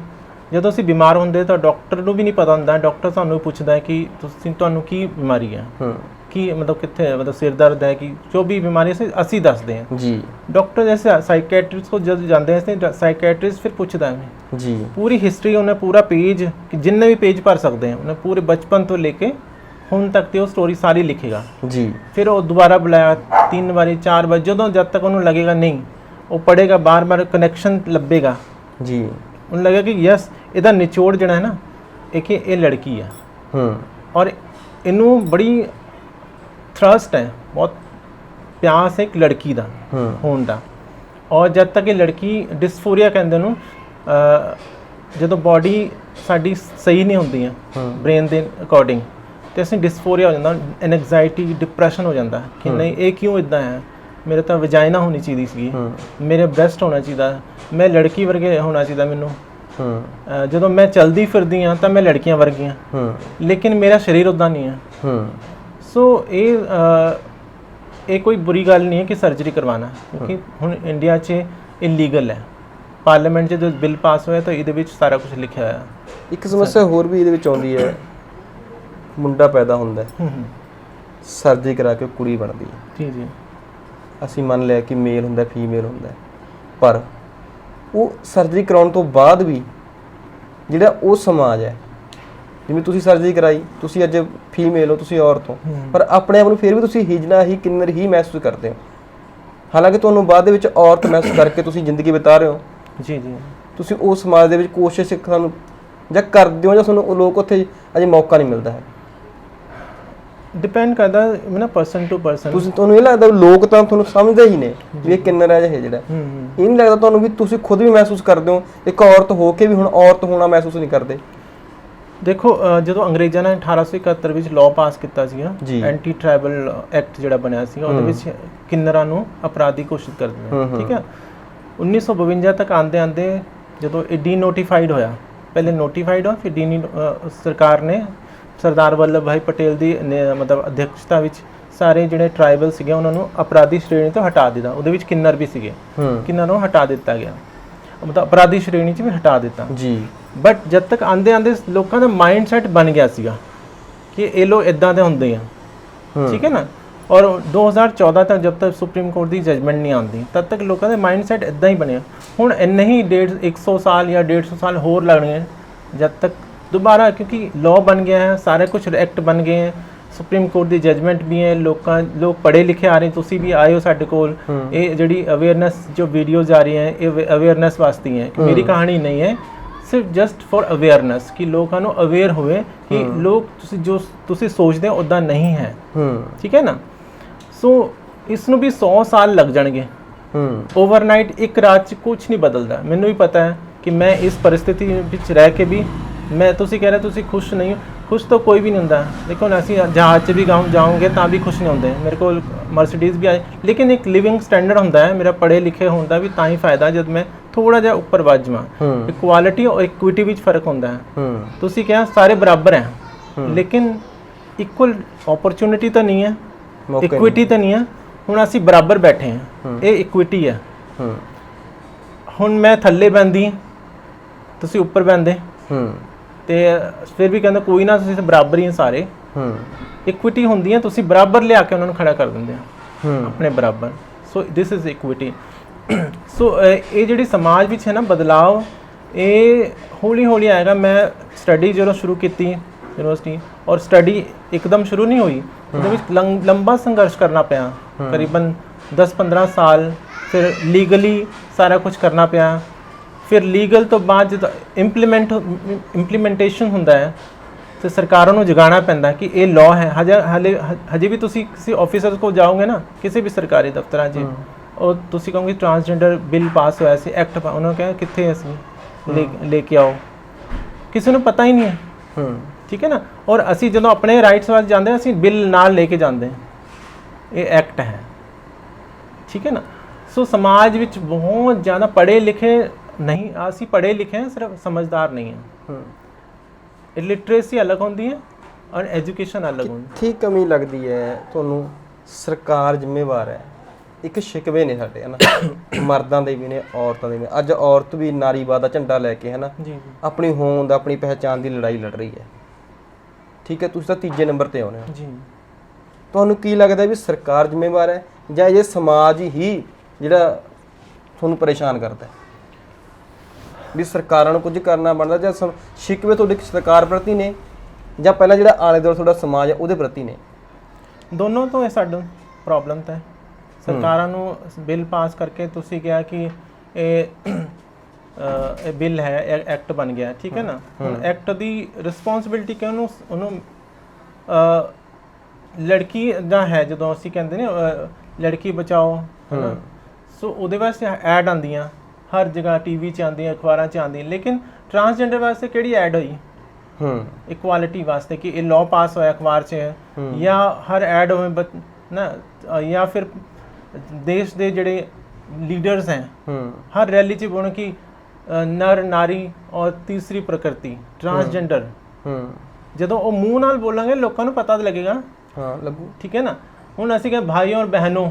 ਜਦੋਂ ਅਸੀਂ ਬਿਮਾਰ ਹੁੰਦੇ ਤਾਂ ਡਾਕਟਰ ਨੂੰ ਵੀ ਨਹੀਂ ਪਤਾ ਹੁੰਦਾ, ਡਾਕਟਰ ਸਾਨੂੰ ਪੁੱਛਦਾ ਹੈ ਕਿ ਤੁਹਾਨੂੰ ਕੀ ਬਿਮਾਰੀ ਹੈ, ਕੀ ਮਤਲਬ ਕਿੱਥੇ, ਮਤਲਬ ਸਿਰ ਦਰਦ ਹੈ, ਕਿ ਜੋ ਵੀ ਬਿਮਾਰੀ ਅਸੀਂ ਦੱਸਦੇ ਹਾਂ ਜੀ। ਡਾਕਟਰ ਜੈਸੇ ਸਾਈਕੈਟਰਿਸਟ ਕੋਲ ਜਦ ਜਾਂਦੇ हैं ਸਾਈਕੈਟਰਿਸਟ ਫਿਰ ਪੁੱਛਦਾ ਹੈ ਜੀ ਪੂਰੀ ਹਿਸਟਰੀ, ਉਹਨੇ ਪੂਰਾ ਪੇਜ ਜਿੰਨੇ ਵੀ ਪੇਜ ਭਰ ਸਕਦੇ हैं ਉਹਨੇ ਪੂਰੇ ਬਚਪਨ ਤੋਂ ਲੈ ਕੇ ਹੁਣ ਤੱਕ ਦੀ ਉਹ ਸਟੋਰੀ ਸਾਰੀ ਲਿਖੇਗਾ ਜੀ। ਫਿਰ ਉਹ ਦੁਬਾਰਾ ਬੁਲਾਇਆ 3 ਵਾਰੀ 4 ਵਾਰ, ਜਦੋਂ ਜਦ ਤੱਕ ਉਹਨੂੰ ਲੱਗੇਗਾ ਨਹੀਂ, ਉਹ ਪੜ੍ਹੇਗਾ, ਬਾਰ-ਬਾਰ ਕਨੈਕਸ਼ਨ ਲੱਭੇਗਾ ਜੀ। ਉਹਨੂੰ ਲੱਗੇਗਾ ਕਿ ਯਸ ਇਹਦਾ ਨਿਚੋੜ ਜਿਹੜਾ ਹੈ ਨਾ ਇਹ ਲੜਕੀ ਹੈ ਔਰ ਇਹਨੂੰ ਬੜੀ ਥਰਸਟ ਹੈ, ਬਹੁਤ ਪਿਆਸ ਹੈ ਇੱਕ ਲੜਕੀ ਦਾ ਹੋਣ ਦਾ। ਔਰ ਜਦ ਤੱਕ ਇਹ ਲੜਕੀ ਡਿਸਫੋਰੀਆ ਕਹਿੰਦੇ ਨੂੰ, ਜਦੋਂ ਬਾਡੀ ਸਾਡੀ ਸਹੀ ਨਹੀਂ ਹੁੰਦੀ ਹੈ ਬ੍ਰੇਨ ਦੇ ਅਕੋਰਡਿੰਗ, ਤੇ ਅਸੀਂ ਡਿਸਫੋਰੀਆ ਹੋ ਜਾਂਦਾ, ਐਨਜ਼ਾਈਟੀ, ਡਿਪਰੈਸ਼ਨ ਹੋ ਜਾਂਦਾ ਕਿ ਨਹੀਂ ਇਹ ਕਿਉਂ ਇੱਦਾਂ ਹੈ, ਮੇਰੇ ਤਾਂ ਵਜਾਈਨਾ ਹੋਣੀ ਚਾਹੀਦੀ ਸੀਗੀ, ਮੇਰੇ ਬ੍ਰੈਸਟ ਹੋਣਾ ਚਾਹੀਦਾ, ਮੈਂ ਲੜਕੀ ਵਰਗੇ ਹੋਣਾ ਚਾਹੀਦਾ ਮੈਨੂੰ, ਜਦੋਂ ਮੈਂ ਚਲਦੀ ਫਿਰਦੀ ਹਾਂ ਤਾਂ ਮੈਂ ਲੜਕੀਆਂ ਵਰਗੀ ਹਾਂ, ਲੇਕਿਨ ਮੇਰਾ ਸਰੀਰ ਉੱਦਾਂ ਨਹੀਂ ਹੈ। ਸੋ ਇਹ ਕੋਈ ਬੁਰੀ ਗੱਲ ਨਹੀਂ ਹੈ ਕਿ ਸਰਜਰੀ ਕਰਵਾਉਣਾ, ਕਿਉਂਕਿ ਹੁਣ ਇੰਡੀਆ 'ਚ ਇਲੀਗਲ ਹੈ। ਪਾਰਲੀਮੈਂਟ 'ਚ ਜਦੋਂ ਬਿੱਲ ਪਾਸ ਹੋਇਆ ਤਾਂ ਇਹਦੇ ਵਿੱਚ ਸਾਰਾ ਕੁਝ ਲਿਖਿਆ ਹੋਇਆ। ਇੱਕ ਸਮੱਸਿਆ ਹੋਰ ਵੀ ਇਹਦੇ ਵਿੱਚ ਆਉਂਦੀ ਹੈ, ਮੁੰਡਾ ਪੈਦਾ ਹੁੰਦਾ ਸਰਜਰੀ ਕਰਾ ਕੇ ਕੁੜੀ ਬਣਦੀ ਹੈ ਜੀ ਜੀ। ਅਸੀਂ ਮੰਨ ਲਿਆ ਕਿ ਮੇਲ ਹੁੰਦਾ ਫੀਮੇਲ ਹੁੰਦਾ, ਪਰ ਉਹ ਸਰਜਰੀ ਕਰਾਉਣ ਤੋਂ ਬਾਅਦ ਵੀ ਜਿਹੜਾ ਉਹ ਸਮਾਜ ਹੈ, ਜਿਵੇਂ ਤੁਸੀਂ ਸਰਜਰੀ ਕਰਾਈ, ਤੁਸੀਂ ਅੱਜ ਫੀਮੇਲ ਹੋ, ਤੁਸੀਂ ਔਰਤ ਹੋ, ਪਰ ਆਪਣੇ ਆਪ ਨੂੰ ਫਿਰ ਵੀ ਤੁਸੀਂ ਹਿਜਣਾ ਹੀ ਕਿੰਨਰ ਹੀ ਮਹਿਸੂਸ ਕਰਦੇ ਹੋ, ਹਾਲਾਂਕਿ ਤੁਹਾਨੂੰ ਬਾਅਦ ਦੇ ਵਿੱਚ ਔਰਤ ਮਹਿਸੂਸ ਕਰਕੇ ਤੁਸੀਂ ਜ਼ਿੰਦਗੀ ਬਿਤਾ ਰਹੇ ਹੋ ਜੀ ਜੀ। ਤੁਸੀਂ ਉਸ ਸਮਾਜ ਦੇ ਵਿੱਚ ਕੋਸ਼ਿਸ਼ ਤੁਹਾਨੂੰ ਜਾਂ ਕਰਦੇ ਹੋ ਜਾਂ ਤੁਹਾਨੂੰ ਲੋਕ ਉੱਥੇ ਅਜੇ ਮੌਕਾ ਨਹੀਂ ਮਿਲਦਾ ਹੈ? ਡਿਪੈਂਡ ਕਰਦਾ ਨਾ ਪਰਸਨ ਟੂ ਪਰਸਨ। ਤੁਹਾਨੂੰ ਇਹ ਲੱਗਦਾ ਲੋਕ ਤਾਂ ਤੁਹਾਨੂੰ ਸਮਝਦੇ ਹੀ ਨੇ ਵੀ ਇਹ ਕਿੰਨਰ ਹੈ ਜਾਂ ਜਿਹੜਾ, ਇਹ ਨਹੀਂ ਲੱਗਦਾ ਤੁਹਾਨੂੰ ਵੀ ਤੁਸੀਂ ਖੁਦ ਵੀ ਮਹਿਸੂਸ ਕਰਦੇ ਹੋ ਇੱਕ ਔਰਤ ਹੋ ਕੇ ਵੀ ਹੁਣ ਔਰਤ ਹੋਣਾ ਮਹਿਸੂਸ ਨਹੀਂ ਕਰਦੇ? ਦੇਖੋ, ਜਦੋਂ ਅੰਗਰੇਜ਼ਾਂ ਨੇ 1871 ਵਿੱਚ ਲਾਅ ਪਾਸ ਕੀਤਾ ਸੀਗਾ, ਐਂਟੀ ਟ੍ਰਾਈਬਲ ਐਕਟ ਜਿਹੜਾ ਬਣਿਆ ਸੀਗਾ, ਉਹਦੇ ਵਿੱਚ ਕਿੰਨਰਾਂ ਨੂੰ ਅਪਰਾਧੀ ਘੋਸ਼ਿਤ ਕਰ ਦਿੰਦੇ, ਠੀਕ ਹੈ। 1952 ਤੱਕ ਆਂਦੇ ਜਦੋਂ ਇਹ ਡੀਨੋਟੀਫਾਈਡ ਹੋਇਆ, ਪਹਿਲੇ ਨੋਟੀਫਾਈਡ ਹੋਇਆ, ਫਿਰ ਸਰਕਾਰ ਨੇ ਸਰਦਾਰ ਵੱਲਭ ਭਾਈ ਪਟੇਲ ਦੀ ਮਤਲਬ ਅਧਿਕਸ਼ਤਾ ਵਿੱਚ ਸਾਰੇ ਜਿਹੜੇ ਟ੍ਰਾਈਬਲ ਸੀਗੇ ਉਹਨਾਂ ਨੂੰ ਅਪਰਾਧੀ ਸ਼੍ਰੇਣੀ ਤੋਂ ਹਟਾ ਦਿੱਤਾ। ਉਹਦੇ ਵਿੱਚ ਕਿੰਨਰ ਵੀ ਸੀਗੇ, ਕਿੰਨਰ ਨੂੰ ਹਟਾ ਦਿੱਤਾ ਗਿਆ, ਮਤਲਬ ਅਪਰਾਧੀ ਸ਼੍ਰੇਣੀ 'ਚ ਵੀ ਹਟਾ ਦਿੱਤਾ ਜੀ। ਬਟ ਜਦ ਤੱਕ ਆਂਦੇ ਲੋਕਾਂ ਦਾ ਮਾਈਂਡ ਸੈਟ ਬਣ ਗਿਆ ਸੀਗਾ ਕਿ ਇਹ ਲੋਕ ਇੱਦਾਂ ਦੇ ਹੁੰਦੇ ਆ, ਠੀਕ ਹੈ ਨਾ। ਔਰ 2014 ਤੱਕ ਜਦ ਤੱਕ ਸੁਪਰੀਮ ਕੋਰਟ ਦੀ ਜਜਮੈਂਟ ਨਹੀਂ ਆਉਂਦੀ ਤਦ ਤੱਕ ਲੋਕਾਂ ਦਾ ਮਾਈਂਡ ਸੈਟ ਇੱਦਾਂ ਹੀ ਬਣਿਆ। ਹੁਣ ਇੰਨੇ ਹੀ 100 ਸਾਲ ਜਾਂ 150 ਸਾਲ ਹੋਰ ਲੱਗਣੇ ਜਦ ਤੱਕ ਦੁਬਾਰਾ, ਕਿਉਂਕਿ ਲਾਅ ਬਣ ਗਿਆ ਹੈ, ਸਾਰੇ ਕੁਝ ਐਕਟ ਬਣ ਗਏ हैं, ਸੁਪਰੀਮ ਕੋਰਟ ਦੀ ਜਜਮੈਂਟ ਵੀ ਹੈ, ਲੋਕ ਪੜ੍ਹੇ ਲਿਖੇ ਆ ਰਹੇ, ਤੁਸੀਂ ਵੀ ਆਏ ਹੋ ਸਾਡੇ ਕੋਲ। ਇਹ ਜਿਹੜੀ ਅਵੇਅਰਨੈਸ ਜੋ ਵੀਡੀਓਜ਼ ਆ ਰਹੀਆਂ ਇਹ ਅਵੇਅਰਨੈਸ ਵਾਸਤੇ ਹੀ ਹੈ ਕਿ ਮੇਰੀ ਕਹਾਣੀ ਨਹੀਂ ਹੈ, ਸਿਰਫ ਜਸਟ ਫॉर ਅਵੇਅਰਨੈਸ ਕਿ ਲੋਕਾਂ ਨੂੰ ਅਵੇਅਰ ਹੋਵੇ ਕਿ ਲੋਕ ਤੁਸੀਂ ਸੋਚਦੇ ਹੋ ਉੱਦਾਂ ਨਹੀਂ ਹੈ। ਠੀਕ ਹੈ ਨਾ। ਸੋ ਇਸ ਨੂੰ ਵੀ 100 ਸਾਲ ਲੱਗ ਜਾਣਗੇ। ਓਵਰਨਾਈਟ ਇੱਕ ਰਾਤ 'ਚ ਕੁਝ ਨਹੀਂ ਬਦਲਦਾ। ਮੈਨੂੰ ਵੀ ਪਤਾ ਹੈ ਕਿ ਮੈਂ ਇਸ परिस्थिति ਵਿੱਚ ਰਹਿ ਕੇ ਵੀ ਮੈਂ ਤੁਸੀਂ ਕਹਿ ਰਹੇ ਤੁਸੀਂ ਖੁਸ਼ ਨਹੀਂ ਹੋ, खुश तो कोई भी नहीं होता। देखो ना असी जहाज से भी जाओगे तो भी खुश नहीं होंगे। मेरे को मर्सिडीज़ भी आए, लेकिन एक लिविंग स्टैंडर्ड होता है मेरा पढ़े लिखे होता भी तां ही फायदा जब मैं थोड़ा जिहा उपर वज जावां। इक्वालिटी और इक्विटी विच फर्क होता है। तुसीं क्या सारे बराबर हैं, लेकिन इक्वल अपॉर्चुनिटी तो नहीं है, इक्विटी तो नहीं है। हुण असी बराबर बैठे हैं, ये इक्विटी है। हुण मैं थल्ले बहंदी तुसीं उपर बहंदे ਤੇ ਫਿਰ ਵੀ ਕਹਿੰਦੇ ਕੋਈ ਨਾ ਤੁਸੀਂ ਬਰਾਬਰ ਹੀ ਸਾਰੇ। ਇਕੁਇਟੀ ਹੁੰਦੀ ਹੈ, ਤੁਸੀਂ ਬਰਾਬਰ ਲਿਆ ਕੇ ਉਹਨਾਂ ਨੂੰ ਖੜਾ ਕਰ ਦਿੰਦੇ ਆ ਆਪਣੇ ਬਰਾਬਰ। ਸੋ ਦਿਸ ਇਜ਼ ਇਕੁਇਟੀ। ਸੋ ਇਹ ਜਿਹੜੀ ਸਮਾਜ ਵਿੱਚ ਹੈ ਨਾ ਬਦਲਾਅ, ਇਹ ਹੌਲੀ ਹੌਲੀ ਆਏਗਾ। ਮੈਂ ਸਟੱਡੀ ਜਦੋਂ ਸ਼ੁਰੂ ਕੀਤੀ ਯੂਨੀਵਰਸਿਟੀ, ਔਰ ਸਟੱਡੀ ਇੱਕਦਮ ਸ਼ੁਰੂ ਨਹੀਂ ਹੋਈ, ਉਹਦੇ ਵਿੱਚ ਲੰਬਾ ਸੰਘਰਸ਼ ਕਰਨਾ ਪਿਆ, ਤਕਰੀਬਨ 10-15 ਸਾਲ। ਫਿਰ ਲੀਗਲੀ ਸਾਰਾ ਕੁਝ ਕਰਨਾ ਪਿਆ। ਫਿਰ ਲੀਗਲ ਤੋਂ ਬਾਅਦ ਜਦੋਂ ਇੰਪਲੀਮੈਂਟੇਸ਼ਨ ਹੁੰਦਾ ਹੈ तो सरकारों को जगाना पैंदा कि ये लॉ है। हजे भी तुसी किसी ऑफिसर को जाओगे ना किसी भी सरकारी दफ्तर च, और तुसी कहोगे ट्रांसजेंडर बिल पास होया सी, एक्ट उन्होंने कहा कित्थे असीं लेके आओ, किसी को पता ही नहीं है। ठीक है ना। और असी जो अपने राइट्स वास्ते जाते हैं असीं बिल नाल लेके जाते हैं, ये एक्ट है। ठीक है ना। सो समाज विच बहुत ज़्यादा पढ़े लिखे नहीं, असीं पढ़े लिखे हैं सिर्फ समझदार नहीं हैं। लिटरेसी अलग होती है और एजुकेशन अलग होती है। ठीक कमी लगती है ਤੁਹਾਨੂੰ सरकार जिम्मेवार है। एक शिकवे ने साडे है ना मर्दां दे भी ने औरतां दे भी। अज औरत भी नारीवाद दा झंडा लैके है ना अपनी होंद अपनी पहचान की लड़ाई लड़ रही है। ठीक है। तुसीं तां तीजे नंबर ते आउणे हो जी। तुहानूं की लगदा भी सरकार जिम्मेवार है जां ये समाज ही जिहड़ा तुहानूं परेशान करदा है? भी सरकारां नूं कुछ करना बनदा जां शिकवे तुहाडे सरकार प्रति ने जां पहला जिहड़ा आले दुआले तुहाडा समाज है उहदे प्रति ने? दोनों तो है। साडा प्रॉब्लम तो है सरकारां नूं बिल पास करके तुसीं कहा कि ये बिल है, एक्ट बन गया। ठीक है ना। एक्ट दी रिस्पोंसिबिलिटी कि उन्होंने लड़की दा है जो असीं कहंदे ने लड़की बचाओ है ना। सो उहदे वास्ते ऐड आंदियां हर जगह, टीवी च आंदी, अखबारां च आंदी, लेकिन ट्रांसजेंडर वास्ते केड़ी ऐड हुई इक्वालिटी वास्ते कि ये लॉ पास होया अखबार च, या हर ऐड होए ना, या फिर देश दे जेड़े लीडर्स हैं हर रैली च बोलण कि नर नारी और तीसरी प्रकृति ट्रांसजेंडर, जदों वो मुंह नाल बोलांगे लोकां नूं पता लगेगा। हाँ लगू। ठीक है ना। हुण असीं कह भाई और बहनों,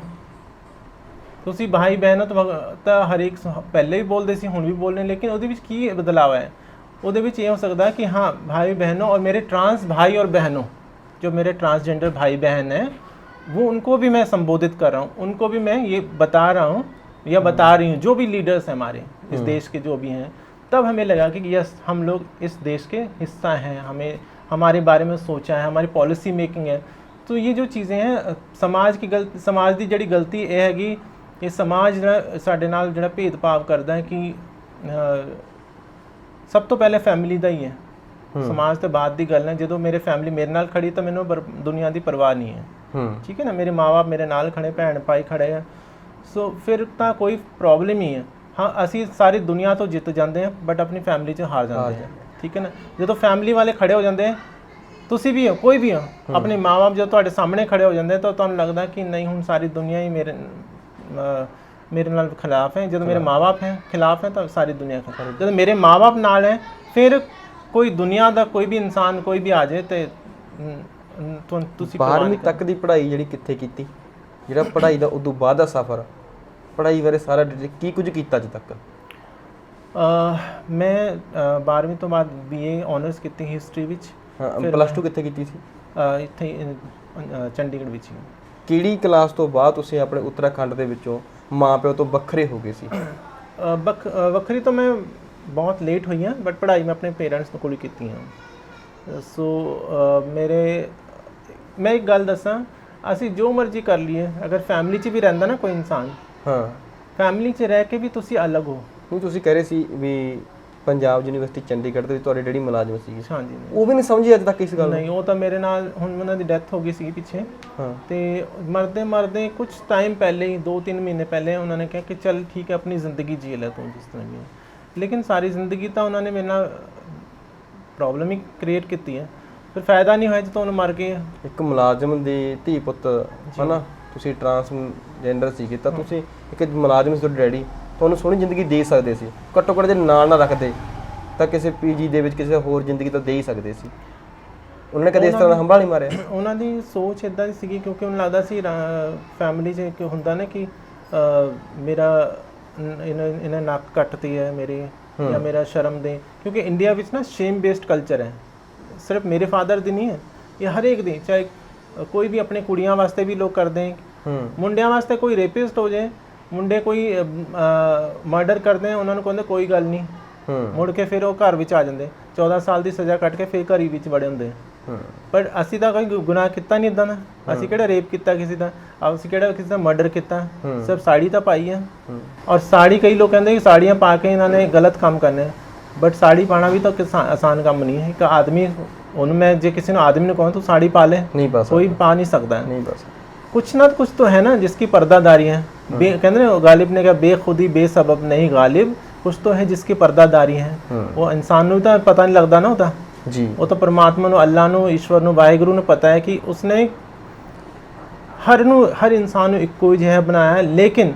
तुसी भाई बहन तो हर एक पहले भी बोलते सी हुण भी बोल रहे, लेकिन उहदे विच की बदलाव है? उहदे विच ये हो सकता है कि हाँ भाई बहनों और मेरे ट्रांस भाई और बहनों, जो मेरे ट्रांसजेंडर भाई बहन हैं वो उनको भी मैं संबोधित कर रहा हूँ, उनको भी मैं ये बता रहा हूँ या बता रही हूँ, जो भी लीडर्स हैं हमारे इस देश के जो भी हैं, तब हमें लगा कि यस हम लोग इस देश के हिस्सा हैं, हमें हमारे बारे में सोचा है, हमारी पॉलिसी मेकिंग है। तो ये जो चीज़ें हैं समाज की गलती, समाज की जड़ी गलती ये है कि ये समाज जो साडे नाल जिहड़ा भेदभाव करदा है कि सब तो पहले फैमिली का ही है, समाज तो बाद की गल है। जो मेरे फैमिली मेरे नाल खड़ी तो मैनूं दुनिया की परवाह नहीं है। ठीक है ना। मेरे माँ बाप मेरे नाल खड़े, भैन भाई खड़े हैं, सो फिर तो कोई प्रॉब्लम ही है। हाँ असी सारी दुनिया तो जित जाते हैं बट अपनी फैमिली च हार जाते हैं। ठीक है ना। जो फैमिली वाले खड़े हो जाते हैं, तुसी भी हो कोई भी हो, अपने माँ बाप जो तुहाडे सामने खड़े हो जाते हैं तो तुहानूं लगदा कि नहीं हुण सारी दुनिया ही मेरे नाल खिलाफ है। जब मेरे माँ बाप हैं खिलाफ हैं तो सारी दुनिया खिलाफ। जब मेरे माँ बाप नाल है फिर कोई दुनिया का कोई भी इंसान कोई भी आ जाए तो तुसी 12वीं तक की पढ़ाई जिहड़ी कित्थे कीती, जिहड़ा पढ़ाई दा उदों बाद दा सफ़र, पढ़ाई बारे सारा की कुछ कीता अज तक? मैं 12वीं तो बाद BA ऑनर्स की हिस्टरी विच। प्लस 2 कित्थे कीती सी? इत्थे चंडीगढ़ विच। ਕਿਹੜੀ ਕਲਾਸ ਤੋਂ ਬਾਅਦ ਤੁਸੀਂ ਆਪਣੇ ਉੱਤਰਾਖੰਡ ਦੇ ਵਿੱਚੋਂ ਮਾਂ ਪਿਓ ਤੋਂ ਵੱਖਰੇ ਹੋ ਗਏ ਸੀ? ਵੱਖਰੀ ਤਾਂ ਮੈਂ ਬਹੁਤ ਲੇਟ ਹੋਈ ਹਾਂ, ਬਟ ਪੜ੍ਹਾਈ ਮੈਂ ਆਪਣੇ ਪੇਰੈਂਟਸ ਕੋਲ ਹੀ ਕੀਤੀ ਹੈ। ਸੋ ਮੇਰੇ ਮੈਂ ਇੱਕ ਗੱਲ ਦੱਸਾਂ, ਅਸੀਂ ਜੋ ਮਰਜ਼ੀ ਕਰ ਲਈਏ, ਅਗਰ ਫੈਮਿਲੀ 'ਚ ਵੀ ਰਹਿੰਦਾ ਨਾ ਕੋਈ ਇਨਸਾਨ, ਹਾਂ ਫੈਮਿਲੀ 'ਚ ਰਹਿ ਕੇ ਵੀ ਤੁਸੀਂ ਅਲੱਗ ਹੋ। ਹੁਣ ਤੁਸੀਂ ਕਹਿ ਰਹੇ ਸੀ ਵੀ ਪੰਜਾਬ ਯੂਨੀਵਰਸਿਟੀ ਚੰਡੀਗੜ੍ਹ ਦੇ ਵਿੱਚ ਤੁਹਾਡੇ ਡੈਡੀ ਮੁਲਾਜ਼ਮ ਸੀਗੇ, ਹਾਂਜੀ ਉਹ ਵੀ ਨਹੀਂ ਸਮਝੇ ਅੱਜ ਤੱਕ ਇਸ ਗੱਲ ਨੂੰ? ਨਹੀਂ, ਉਹ ਤਾਂ ਮੇਰੇ ਨਾਲ, ਹੁਣ ਉਹਨਾਂ ਦੀ ਡੈਥ ਹੋ ਗਈ ਸੀ ਪਿੱਛੇ, ਹਾਂ ਤੇ ਮਰਦੇ ਮਰਦੇ ਕੁਝ ਟਾਈਮ ਪਹਿਲੇ ਹੀ 2-3 ਮਹੀਨੇ ਪਹਿਲੇ ਉਹਨਾਂ ਨੇ ਕਿਹਾ ਕਿ ਚੱਲ ਠੀਕ ਹੈ ਆਪਣੀ ਜ਼ਿੰਦਗੀ ਜੀ ਲੈ ਤੂੰ ਜਿਸ ਤਰ੍ਹਾਂ ਵੀ ਹੈ। ਲੇਕਿਨ ਸਾਰੀ ਜ਼ਿੰਦਗੀ ਤਾਂ ਉਹਨਾਂ ਨੇ ਮੇਰੇ ਨਾਲ ਪ੍ਰੋਬਲਮ ਹੀ ਕ੍ਰੀਏਟ ਕੀਤੀ ਹੈ, ਫਿਰ ਫਾਇਦਾ ਨਹੀਂ ਹੋਇਆ ਜਦੋਂ ਉਹਨੂੰ ਮਰ ਗਏ। ਇੱਕ ਮੁਲਾਜ਼ਮ ਦੀ ਧੀ ਪੁੱਤ ਹਨਾ, ਤੁਸੀਂ ਟਰਾਂਸਜੈਂਡਰ ਸੀਗੇ ਤਾਂ ਤੁਸੀਂ ਇੱਕ ਮੁਲਾਜ਼ਮ ਸੀ, ਤੁਹਾਡੇ ਡੈਡੀ ਤੁਹਾਨੂੰ ਸੋਹਣੀ ਜ਼ਿੰਦਗੀ ਦੇ ਸਕਦੇ ਸੀ, ਘੱਟੋ ਘੱਟ ਜੇ ਨਾਲ ਨਾ ਰੱਖਦੇ ਤਾਂ ਕਿਸੇ ਪੀਜੀ ਦੇ ਵਿੱਚ ਕਿਸੇ ਹੋਰ ਜ਼ਿੰਦਗੀ ਤਾਂ ਦੇ ਹੀ ਸਕਦੇ ਸੀ। ਉਹਨਾਂ ਨੇ ਕਦੇ ਇਸ ਤਰ੍ਹਾਂ ਦਾ ਹੰਭਾ ਨਹੀਂ ਮਾਰਿਆ? ਉਹਨਾਂ ਦੀ ਸੋਚ ਇਦਾਂ ਦੀ ਸੀਗੀ, ਕਿਉਂਕਿ ਉਹਨੂੰ ਲੱਗਦਾ ਸੀ ਫੈਮਿਲੀ 'ਚ ਇੱਕ ਹੁੰਦਾ ਨਾ ਕਿ ਮੇਰਾ ਇਹਨਾਂ ਨੱਕ ਕੱਟਦੀ ਹੈ ਮੇਰੀ, ਜਾਂ ਮੇਰਾ ਸ਼ਰਮ ਦੇ, ਕਿਉਂਕਿ ਇੰਡੀਆ ਵਿੱਚ ਨਾ ਸ਼ੇਮ ਬੇਸਡ ਕਲਚਰ ਹੈ। ਸਿਰਫ ਮੇਰੇ ਫਾਦਰ ਦੀ ਨਹੀਂ ਹੈ, ਇਹ ਹਰੇਕ ਦੀ, ਚਾਹੇ ਕੋਈ ਵੀ ਆਪਣੇ ਕੁੜੀਆਂ ਵਾਸਤੇ ਵੀ ਲੋਕ ਕਰਦੇ ਹੈ, ਮੁੰਡਿਆਂ ਵਾਸਤੇ ਕੋਈ ਰੇਪਿਸਟ ਹੋ ਜਾਏ, ਮੁੰਡੇ ਕੋਈ ਮਰਡਰ ਕਰਦੇ ਆ, ਉਹਨਾਂ ਨੂੰ ਕਹਿੰਦੇ ਕੋਈ ਗੱਲ ਨਹੀਂ, ਮੁੜ ਕੇ ਫਿਰ ਉਹ ਘਰ ਵਿੱਚ ਆ ਜਾਂਦੇ, 14 ਸਾਲ ਦੀ ਸਜ਼ਾ ਕੱਟ ਕੇ ਫਿਰ ਘਰ ਹੀ ਵਿੱਚ ਵੜੇ ਹੁੰਦੇ। ਪਰ ਅਸੀਂ ਤਾਂ ਕੋਈ ਗੁਨਾਹ ਕੀਤਾ ਨਹੀਂ ਇਦਾਂ ਦਾ, ਅਸੀਂ ਕਿਹੜਾ ਰੇਪ ਕੀਤਾ ਕਿਸੇ ਦਾ, ਅਸੀਂ ਕਿਹੜਾ ਕਿਸੇ ਦਾ ਮਰਡਰ ਕੀਤਾ, ਸਿਰਫ ਸਾੜੀ ਤਾਂ ਪਾਈ ਹੈ। ਔਰ ਸਾੜੀ, ਕਈ ਲੋਕ ਕਹਿੰਦੇ ਕਿ ਸਾੜੀਆਂ ਪਾ ਕੇ ਇਹਨਾਂ ਨੇ ਗਲਤ ਕੰਮ ਕਰਨੇ, ਬਟ ਸਾੜੀ ਪਾਣਾ ਵੀ ਤਾਂ ਆਸਾਨ ਕੰਮ ਨਹੀਂ ਹੈ। ਇੱਕ ਆਦਮੀ, ਉਹਨੂੰ ਮੈਂ ਜੇ ਕਿਸੇ ਨੂੰ ਆਦਮੀ ਨੂੰ ਕਹਾਂ ਤੂੰ ਸਾੜੀ ਪਾ ਲੈ, ਨਹੀਂ ਪਾ ਕੋਈ ਪਾ ਨਹੀਂ ਸਕਦਾ है। नहीं बस कुछ ना कुछ तो है ना जिसकी पर्दादारी है। कहते हैं गालिब ने कहा बेखुदी बेसबब नहीं गालिब, कुछ तो है जिसकी पर्दादारी है। वो इंसान ਨੂੰ ਤਾਂ ਪਤਾ ਨਹੀਂ ਲੱਗਦਾ ਨਾ ਉਹਦਾ ਜੀ, ਉਹ ਤਾਂ ਪਰਮਾਤਮਾ ਨੂੰ, ਅੱਲਾ ਨੂੰ, ਈਸ਼ਵਰ ਨੂੰ, ਵਾਹਿਗੁਰੂ ਨੂੰ ਪਤਾ ਹੈ ਕਿ ਉਸਨੇ ਹਰ ਇਨਸਾਨ ਨੂੰ ਇੱਕੋ ਜਿਹਾ ਬਣਾਇਆ ਹੈ। ਲੇਕਿਨ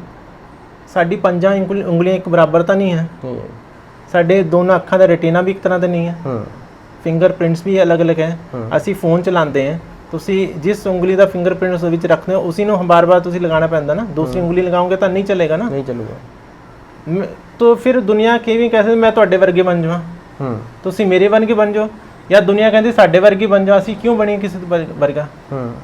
ਸਾਡੀ ਪੰਜਾਂ ਉਂਗਲੀਆਂ ਇੱਕ ਬਰਾਬਰ ਤਾਂ ਨਹੀਂ ਹੈ, ਸਾਡੇ ਦੋਨੋਂ ਅੱਖਾਂ ਦਾ ਰੈਟੀਨਾ ਵੀ ਇੱਕ ਤਰ੍ਹਾਂ ਦਾ ਨਹੀਂ ਹੈ, ਫਿੰਗਰਪ੍ਰਿੰਟਸ ਵੀ ਅਲੱਗ-ਅਲੱਗ ਹੈ। ਅਸੀਂ ਫੋਨ ਚਲਾਉਂਦੇ ਹਾਂ, ਤੁਸੀਂ ਜਿਸ ਉਂਗਲੀ ਦਾ ਫਿੰਗਰਪ੍ਰਿੰਟ ਉਸ ਵਿੱਚ ਰੱਖਦੇ ਹੋ ਉसी ਨੂੰ ਬਾਰ-ਬਾਰ ਤੁਸੀਂ ਲਗਾਉਣਾ ਪੈਂਦਾ ਨਾ, ਦੂਸਰੀ ਉਂਗਲੀ ਲਗਾਓਗੇ ਤਾਂ ਨਹੀਂ ਚੱਲੇਗਾ ਨਾ, ਨਹੀਂ ਚੱਲੂਗਾ। तो फिर दुनिया ਕਿਵੇਂ ਕਹਿੰਦੇ ਮੈਂ ਤੁਹਾਡੇ ਵਰਗੇ ਬਣ ਜਾਵਾਂ, ਤੁਸੀਂ ਮੇਰੇ ਵਰਗੇ ਬਣ ਜਾਓ, ਜਾਂ ਦੁਨੀਆ ਕਹਿੰਦੀ ਸਾਡੇ ਵਰਗੇ ਬਣ ਜਾਓ, ਅਸੀਂ ਕਿਉਂ ਬਣੀ ਕਿਸੇ ਵਰਗਾ?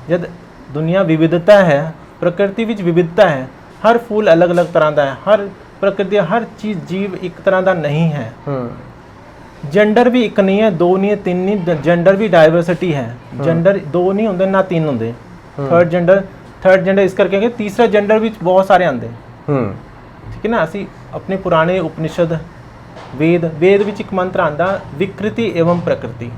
ਜਦ ਦੁਨੀਆ ਵਿਵਿਧਤਾ ਹੈ, ਪ੍ਰਕਿਰਤੀ ਵਿੱਚ ਵਿਵਿਧਤਾ ਹੈ, ਹਰ ਫੁੱਲ ਅਲੱਗ-ਅਲੱਗ ਤਰ੍ਹਾਂ ਦਾ ਹੈ, ਹਰ ਪ੍ਰਕਿਰਤੀ, ਹਰ ਚੀਜ਼ ਜੀਵ ਇੱਕ ਤਰ੍ਹਾਂ ਦਾ ਨਹੀਂ ਹੈ। ਜੈਂਡਰ ਵੀ ਇੱਕ ਨਹੀਂ ਹੈ, ਦੋ ਨਹੀਂ ਹੈ, ਤਿੰਨ ਨਹੀਂ, ਜੈਂਡਰ ਵੀ ਡਾਇਵਰਸਿਟੀ ਹੈ। ਜੈਂਡਰ ਦੋ ਨਹੀਂ ਹੁੰਦੇ ਨਾ ਤਿੰਨ ਹੁੰਦੇ, ਥਰਡ ਜੈਂਡਰ ਇਸ ਕਰਕੇ ਕਿ ਤੀਸਰਾ ਜੈਂਡਰ ਵਿੱਚ ਬਹੁਤ ਸਾਰੇ ਆਉਂਦੇ, ਠੀਕ ਹੈ ਨਾ। ਅਸੀਂ ਆਪਣੇ ਪੁਰਾਣੇ ਉਪਨਿਸ਼ਦ ਵੇਦ ਵਿੱਚ ਇੱਕ ਮੰਤਰ ਆਂਦਾ, ਵਿਕ੍ਰਿਤੀ एवं ਪ੍ਰਕਿਰਤੀ।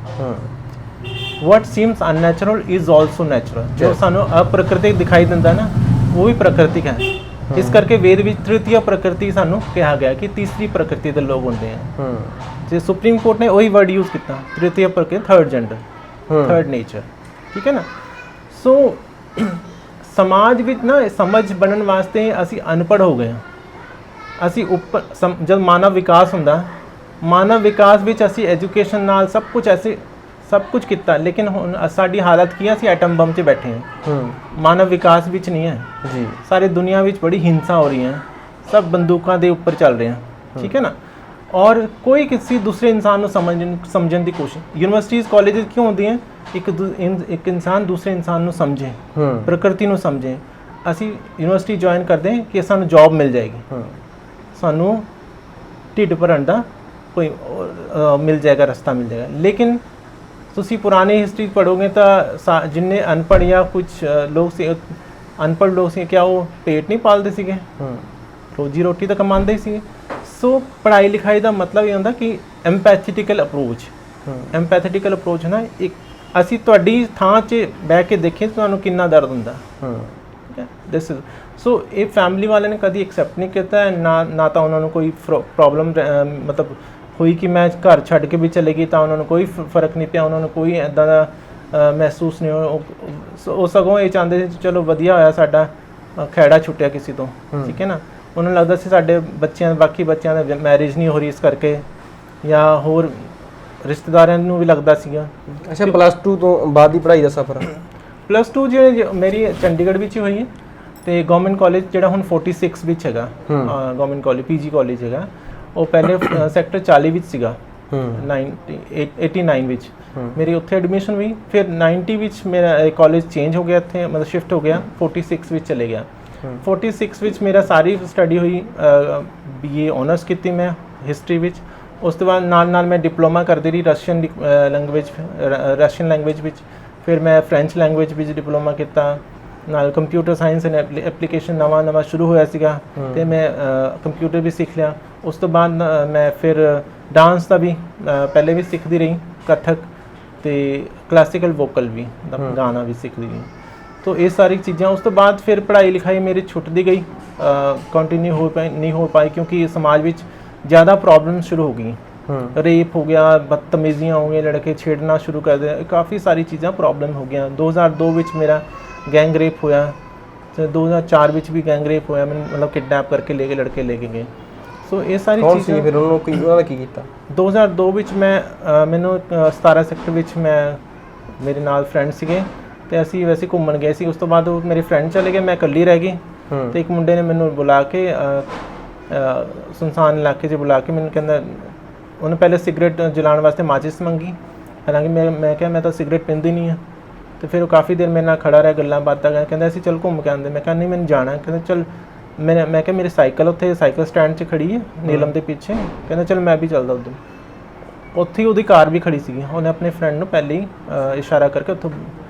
what seems unnatural is also natural। ਜੋ ਸਾਨੂੰ ਅਪ੍ਰਕਿਰਤਿਕ ਦਿਖਾਈ ਦਿੰਦਾ ਨਾ, ਉਹ ਵੀ ਪ੍ਰਕਿਰਤਿਕ ਹੈ। ਇਸ ਕਰਕੇ ਵੇਦ ਵਿੱਚ ਤ੍ਰਿਤੀय ਪ੍ਰਕਿਰਤੀ ਸਾਨੂੰ ਕਿਹਾ ਗਿਆ ਕਿ ਤੀਸਰੀ ਪ੍ਰਕਿਰਤੀ ਦੇ ਲੋਕ ਹੁੰਦੇ ਆ। ਜੇ ਸੁਪਰੀਮ ਕੋਰਟ ਨੇ ਉਹੀ ਵਰਡ ਯੂਜ਼ ਕੀਤਾ, ਤ੍ਰਿਤੀय ਪ੍ਰਕਿਰਤੀ, ਥਰਡ ਜੈਂਡਰ, ਥਰਡ ਨੇਚਰ, ਠੀਕ ਹੈ ਨਾ। ਸੋ ਸਮਾਜ ਵਿੱਚ ਨਾ ਸਮਝ ਬਣਨ ਵਾਸਤੇ ਅਸੀਂ ਅਨਪੜ੍ਹ ਹੋ ਗਏ ਹਾਂ। ਅਸੀਂ ਉੱਪਰ ਜਦ ਮਾਨਵ ਵਿਕਾਸ ਹੁੰਦਾ, ਮਾਨਵ ਵਿਕਾਸ ਵਿੱਚ ਅਸੀਂ ਐਜੂਕੇਸ਼ਨ ਨਾਲ ਸਭ ਕੁਝ ਕੀਤਾ, ਲੇਕਿਨ ਹੁਣ ਸਾਡੀ ਹਾਲਤ ਕੀ ਹੈ, ਅਸੀਂ ਐਟਮ ਬੰਬ 'ਚ ਬੈਠੇ ਹਾਂ, ਮਾਨਵ ਵਿਕਾਸ ਵਿੱਚ ਨਹੀਂ ਹੈ ਜੀ। ਸਾਰੀ ਦੁਨੀਆ ਵਿੱਚ ਬੜੀ ਹਿੰਸਾ ਹੋ ਰਹੀ ਹੈ, ਸਭ ਬੰਦੂਕਾਂ ਦੇ ਉੱਪਰ ਚੱਲ ਰਹੇ ਹਨ, ਠੀਕ ਹੈ ਨਾ। ਔਰ ਕੋਈ ਕਿਸੇ ਦੂਸਰੇ ਇਨਸਾਨ ਨੂੰ ਸਮਝਣ ਦੀ ਕੋਸ਼ਿਸ਼, ਯੂਨੀਵਰਸਿਟੀਜ਼ ਕਾਲਜਿਸ ਕਿਉਂ ਹੁੰਦੀਆਂ, ਇੱਕ ਇਨਸਾਨ ਦੂਸਰੇ ਇਨਸਾਨ ਨੂੰ ਸਮਝੇ, ਪ੍ਰਕਿਰਤੀ ਨੂੰ ਸਮਝੇ। ਅਸੀਂ ਯੂਨੀਵਰਸਿਟੀ ਜੁਆਇਨ ਕਰਦੇ ਕਿ ਸਾਨੂੰ ਜੌਬ ਮਿਲ ਜਾਏਗੀ, ਸਾਨੂੰ ਢਿੱਡ ਭਰਨ ਦਾ ਕੋਈ ਮਿਲ ਜਾਏਗਾ, ਰਸਤਾ ਮਿਲ ਜਾਏਗਾ। ਲੇਕਿਨ ਤੁਸੀਂ ਪੁਰਾਣੀ ਹਿਸਟਰੀ ਪੜ੍ਹੋਗੇ ਤਾਂ ਜਿੰਨੇ ਅਨਪੜ੍ਹ ਜਾਂ ਕੁਝ ਲੋਕ ਸੀ, ਅਨਪੜ੍ਹ ਲੋਕ ਸੀ, ਕਿਆ ਉਹ ਪੇਟ ਨਹੀਂ ਪਾਲਦੇ ਸੀਗੇ, ਰੋਜੀ ਰੋਟੀ ਤਾਂ ਕਮਾਉਂਦੇ ਹੀ ਸੀਗੇ। ਸੋ ਪੜ੍ਹਾਈ ਲਿਖਾਈ ਦਾ ਮਤਲਬ ਇਹ ਹੁੰਦਾ ਕਿ ਐਮਪੈਥੀਟੀਕਲ ਅਪਰੋਚ ਨਾ, ਇੱਕ ਅਸੀਂ ਤੁਹਾਡੀ ਥਾਂ 'ਚ ਬਹਿ ਕੇ ਦੇਖੀਏ ਤੁਹਾਨੂੰ ਕਿੰਨਾ ਦਰਦ ਹੁੰਦਾ, ਠੀਕ ਹੈ। ਦਿਸ ਇਜ਼ ਸੋ ਇਹ ਫੈਮਿਲੀ ਵਾਲਿਆਂ ਨੇ ਕਦੀ ਐਕਸੈਪਟ ਨਹੀਂ ਕੀਤਾ, ਨਾ ਤਾਂ ਉਹਨਾਂ ਨੂੰ ਕੋਈ ਪ੍ਰੋਬਲਮ ਮਤਲਬ ਹੋਈ ਕਿ ਮੈਂ ਘਰ ਛੱਡ ਕੇ ਵੀ ਚਲੇ ਗਈ ਤਾਂ ਉਹਨਾਂ ਨੂੰ ਕੋਈ ਫਰਕ ਨਹੀਂ ਪਿਆ, ਉਹਨਾਂ ਨੂੰ ਕੋਈ ਇੱਦਾਂ ਦਾ ਮਹਿਸੂਸ ਨਹੀਂ ਹੋਇਆ। ਉਹ ਸਗੋਂ ਇਹ ਚਾਹੁੰਦੇ ਸੀ ਚਲੋ ਵਧੀਆ ਹੋਇਆ ਸਾਡਾ ਖਹਿੜਾ ਛੁੱਟਿਆ ਕਿਸੇ ਤੋਂ, ਠੀਕ ਹੈ ਨਾ। ਉਹਨਾਂ ਨੂੰ ਲੱਗਦਾ ਸੀ ਸਾਡੇ ਬਾਕੀ ਬੱਚਿਆਂ ਦਾ ਮੈਰਿਜ ਨਹੀਂ ਹੋ ਰਹੀ ਇਸ ਕਰਕੇ, ਜਾਂ ਹੋਰ ਰਿਸ਼ਤੇਦਾਰਾਂ ਨੂੰ ਵੀ ਲੱਗਦਾ ਸੀਗਾ। ਅੱਛਾ, ਪਲੱਸ 2 ਤੋਂ ਬਾਅਦ ਦੀ ਪੜ੍ਹਾਈ ਦਾ ਸਫ਼ਰ? ਪਲੱਸ 2 ਜਿਹੜੀ ਮੇਰੀ ਚੰਡੀਗੜ੍ਹ ਵਿੱਚ ਹੀ ਹੋਈ ਹੈ, ਤੇ ਗਵਰਨਮੈਂਟ ਕਾਲਜ ਜਿਹੜਾ ਹੁਣ 46 ਵਿੱਚ ਹੈਗਾ, ਗਵਰਨਮੈਂਟ ਕਾਲਜ ਪੀਜੀ ਕਾਲਜ ਹੈਗਾ, ਉਹ ਪਹਿਲੇ ਸੈਕਟਰ 40 ਵਿੱਚ ਸੀਗਾ, 89 ਵਿੱਚ ਮੇਰੀ ਉੱਥੇ ਐਡਮਿਸ਼ਨ ਹੋਈ। ਫਿਰ 90 ਵਿੱਚ ਮੇਰਾ ਕਾਲਜ ਚੇਂਜ ਹੋ ਗਿਆ, ਇੱਥੇ ਮਤਲਬ ਸ਼ਿਫਟ ਹੋ ਗਿਆ, 46 ਵਿੱਚ ਚਲੇ ਗਿਆ। 46 ਵਿੱਚ ਮੇਰਾ ਸਾਰੀ ਸਟੱਡੀ ਹੋਈ, BA ਆਨਰਸ ਕੀਤੀ ਮੈਂ ਹਿਸਟਰੀ ਵਿੱਚ। ਉਸ ਤੋਂ ਬਾਅਦ ਨਾਲ ਮੈਂ ਡਿਪਲੋਮਾ ਕਰਦੀ ਰਹੀ ਰਸ਼ੀਅਨ ਲੈਂਗੁਏਜ ਵਿੱਚ। ਫਿਰ ਮੈਂ ਫ੍ਰੈਂਚ ਲੈਂਗੁਏਜ ਵਿੱਚ ਡਿਪਲੋਮਾ ਕੀਤਾ, ਨਾਲ ਕੰਪਿਊਟਰ ਸਾਇੰਸ ਐਂਡ ਐਪਲੀਕੇਸ਼ਨ ਨਵਾਂ ਸ਼ੁਰੂ ਹੋਇਆ ਸੀਗਾ ਤੇ ਮੈਂ ਕੰਪਿਊਟਰ ਵੀ ਸਿੱਖ ਲਿਆ। ਉਸ ਤੋਂ ਬਾਅਦ ਮੈਂ ਫਿਰ ਡਾਂਸ ਦਾ ਵੀ ਪਹਿਲੇ ਵੀ ਸਿੱਖਦੀ ਰਹੀ, ਕਥਕ ਤੇ ਕਲਾਸੀਕਲ ਵੋਕਲ ਵੀ, ਗਾਣਾ ਵੀ ਸਿੱਖਦੀ ਰਹੀ। ਤੋ ਇਹ ਸਾਰੀ ਚੀਜ਼ਾਂ ਉਸ ਤੋਂ ਬਾਅਦ ਫਿਰ ਪੜ੍ਹਾਈ ਲਿਖਾਈ ਮੇਰੀ ਛੁੱਟਦੀ ਗਈ, ਕੰਟੀਨਿਊ ਨਹੀਂ ਹੋ ਪਾਈ ਕਿਉਂਕਿ ਸਮਾਜ ਵਿੱਚ ज़्यादा प्रॉब्लम शुरू हो गई। रेप हो गया, बदतमीजियाँ हो गई, लड़के छेड़ना शुरू कर दे, काफ़ी सारी चीज़ां प्रॉब्लम हो गया। 2002 विच मेरा गैंग रेप होया, 2004 विच भी गैंग रेप होया, मैंने मतलब किडनैप करके लेके लड़के लेके गए। सो ये सारी चीज़ां फिर उन्होंने ਉਹਨਾਂ ਦਾ ਕੀ ਕੀਤਾ? 2002 ਵਿੱਚ ਮੈਂ ਮੈਨੂੰ 17 ਸੈਕਟਰ ਵਿੱਚ ਮੈਂ ਮੇਰੇ ਨਾਲ ਫਰੈਂਡ ਸੀਗੇ ਤੇ ਅਸੀਂ ਵੈਸੇ ਘੁੰਮਣ ਗਏ ਸੀ। ਉਸ ਤੋਂ ਬਾਅਦ ਉਹ ਮੇਰੇ ਫਰੈਂਡ ਚਲੇ ਗਏ, ਮੈਂ ਇਕੱਲੀ ਰਹਿ ਗਈ ਤੇ ਇੱਕ ਮੁੰਡੇ ਨੇ ਮੈਨੂੰ ਬੁਲਾ ਕੇ ਸੁਨਸਾਨ ਇਲਾਕੇ 'ਚ ਬੁਲਾ ਕੇ ਮੈਨੂੰ ਕਹਿੰਦਾ, ਉਹਨੇ ਪਹਿਲੇ ਸਿਗਰਟ ਜਲਾਉਣ ਵਾਸਤੇ ਮਾਚਿਸ ਮੰਗੀ, ਹਾਲਾਂਕਿ ਮੈਂ ਕਿਹਾ ਮੈਂ ਤਾਂ ਸਿਗਰਟ ਪੀਂਦੀ ਨਹੀਂ ਹਾਂ। ਤੇ ਫਿਰ ਉਹ ਕਾਫੀ ਦੇਰ ਮੇਰੇ ਨਾਲ ਖੜਾ ਰਿਹਾ, ਗੱਲਾਂ ਬਾਤਾਂ ਕਰ, ਕਹਿੰਦਾ ਅਸੀਂ ਚੱਲ ਘੁੰਮ ਕੇ ਆਉਂਦੇ। ਮੈਂ ਕਿਹਾ ਨਹੀਂ ਮੈਨੂੰ ਜਾਣਾ। ਕਹਿੰਦਾ ਚੱਲ, ਮੈਂ ਕਿਹਾ ਮੇਰੀ ਸਾਈਕਲ ਉੱਥੇ ਸਾਈਕਲ ਸਟੈਂਡ 'ਚ ਖੜੀ ਹੈ ਨੀਲਮ ਦੇ ਪਿੱਛੇ। ਕਹਿੰਦਾ ਚੱਲ ਮੈਂ ਵੀ ਚੱਲਦਾ ਉੱਧਰ। ਉੱਥੇ ਹੀ ਉਹਦੀ ਕਾਰ ਵੀ ਖੜੀ ਸੀਗੀ, ਉਹਨੇ ਆਪਣੇ ਫਰੈਂਡ ਨੂੰ ਪਹਿਲੇ ਹੀ ਇਸ਼ਾਰਾ ਕਰਕੇ ਉੱਥੋਂ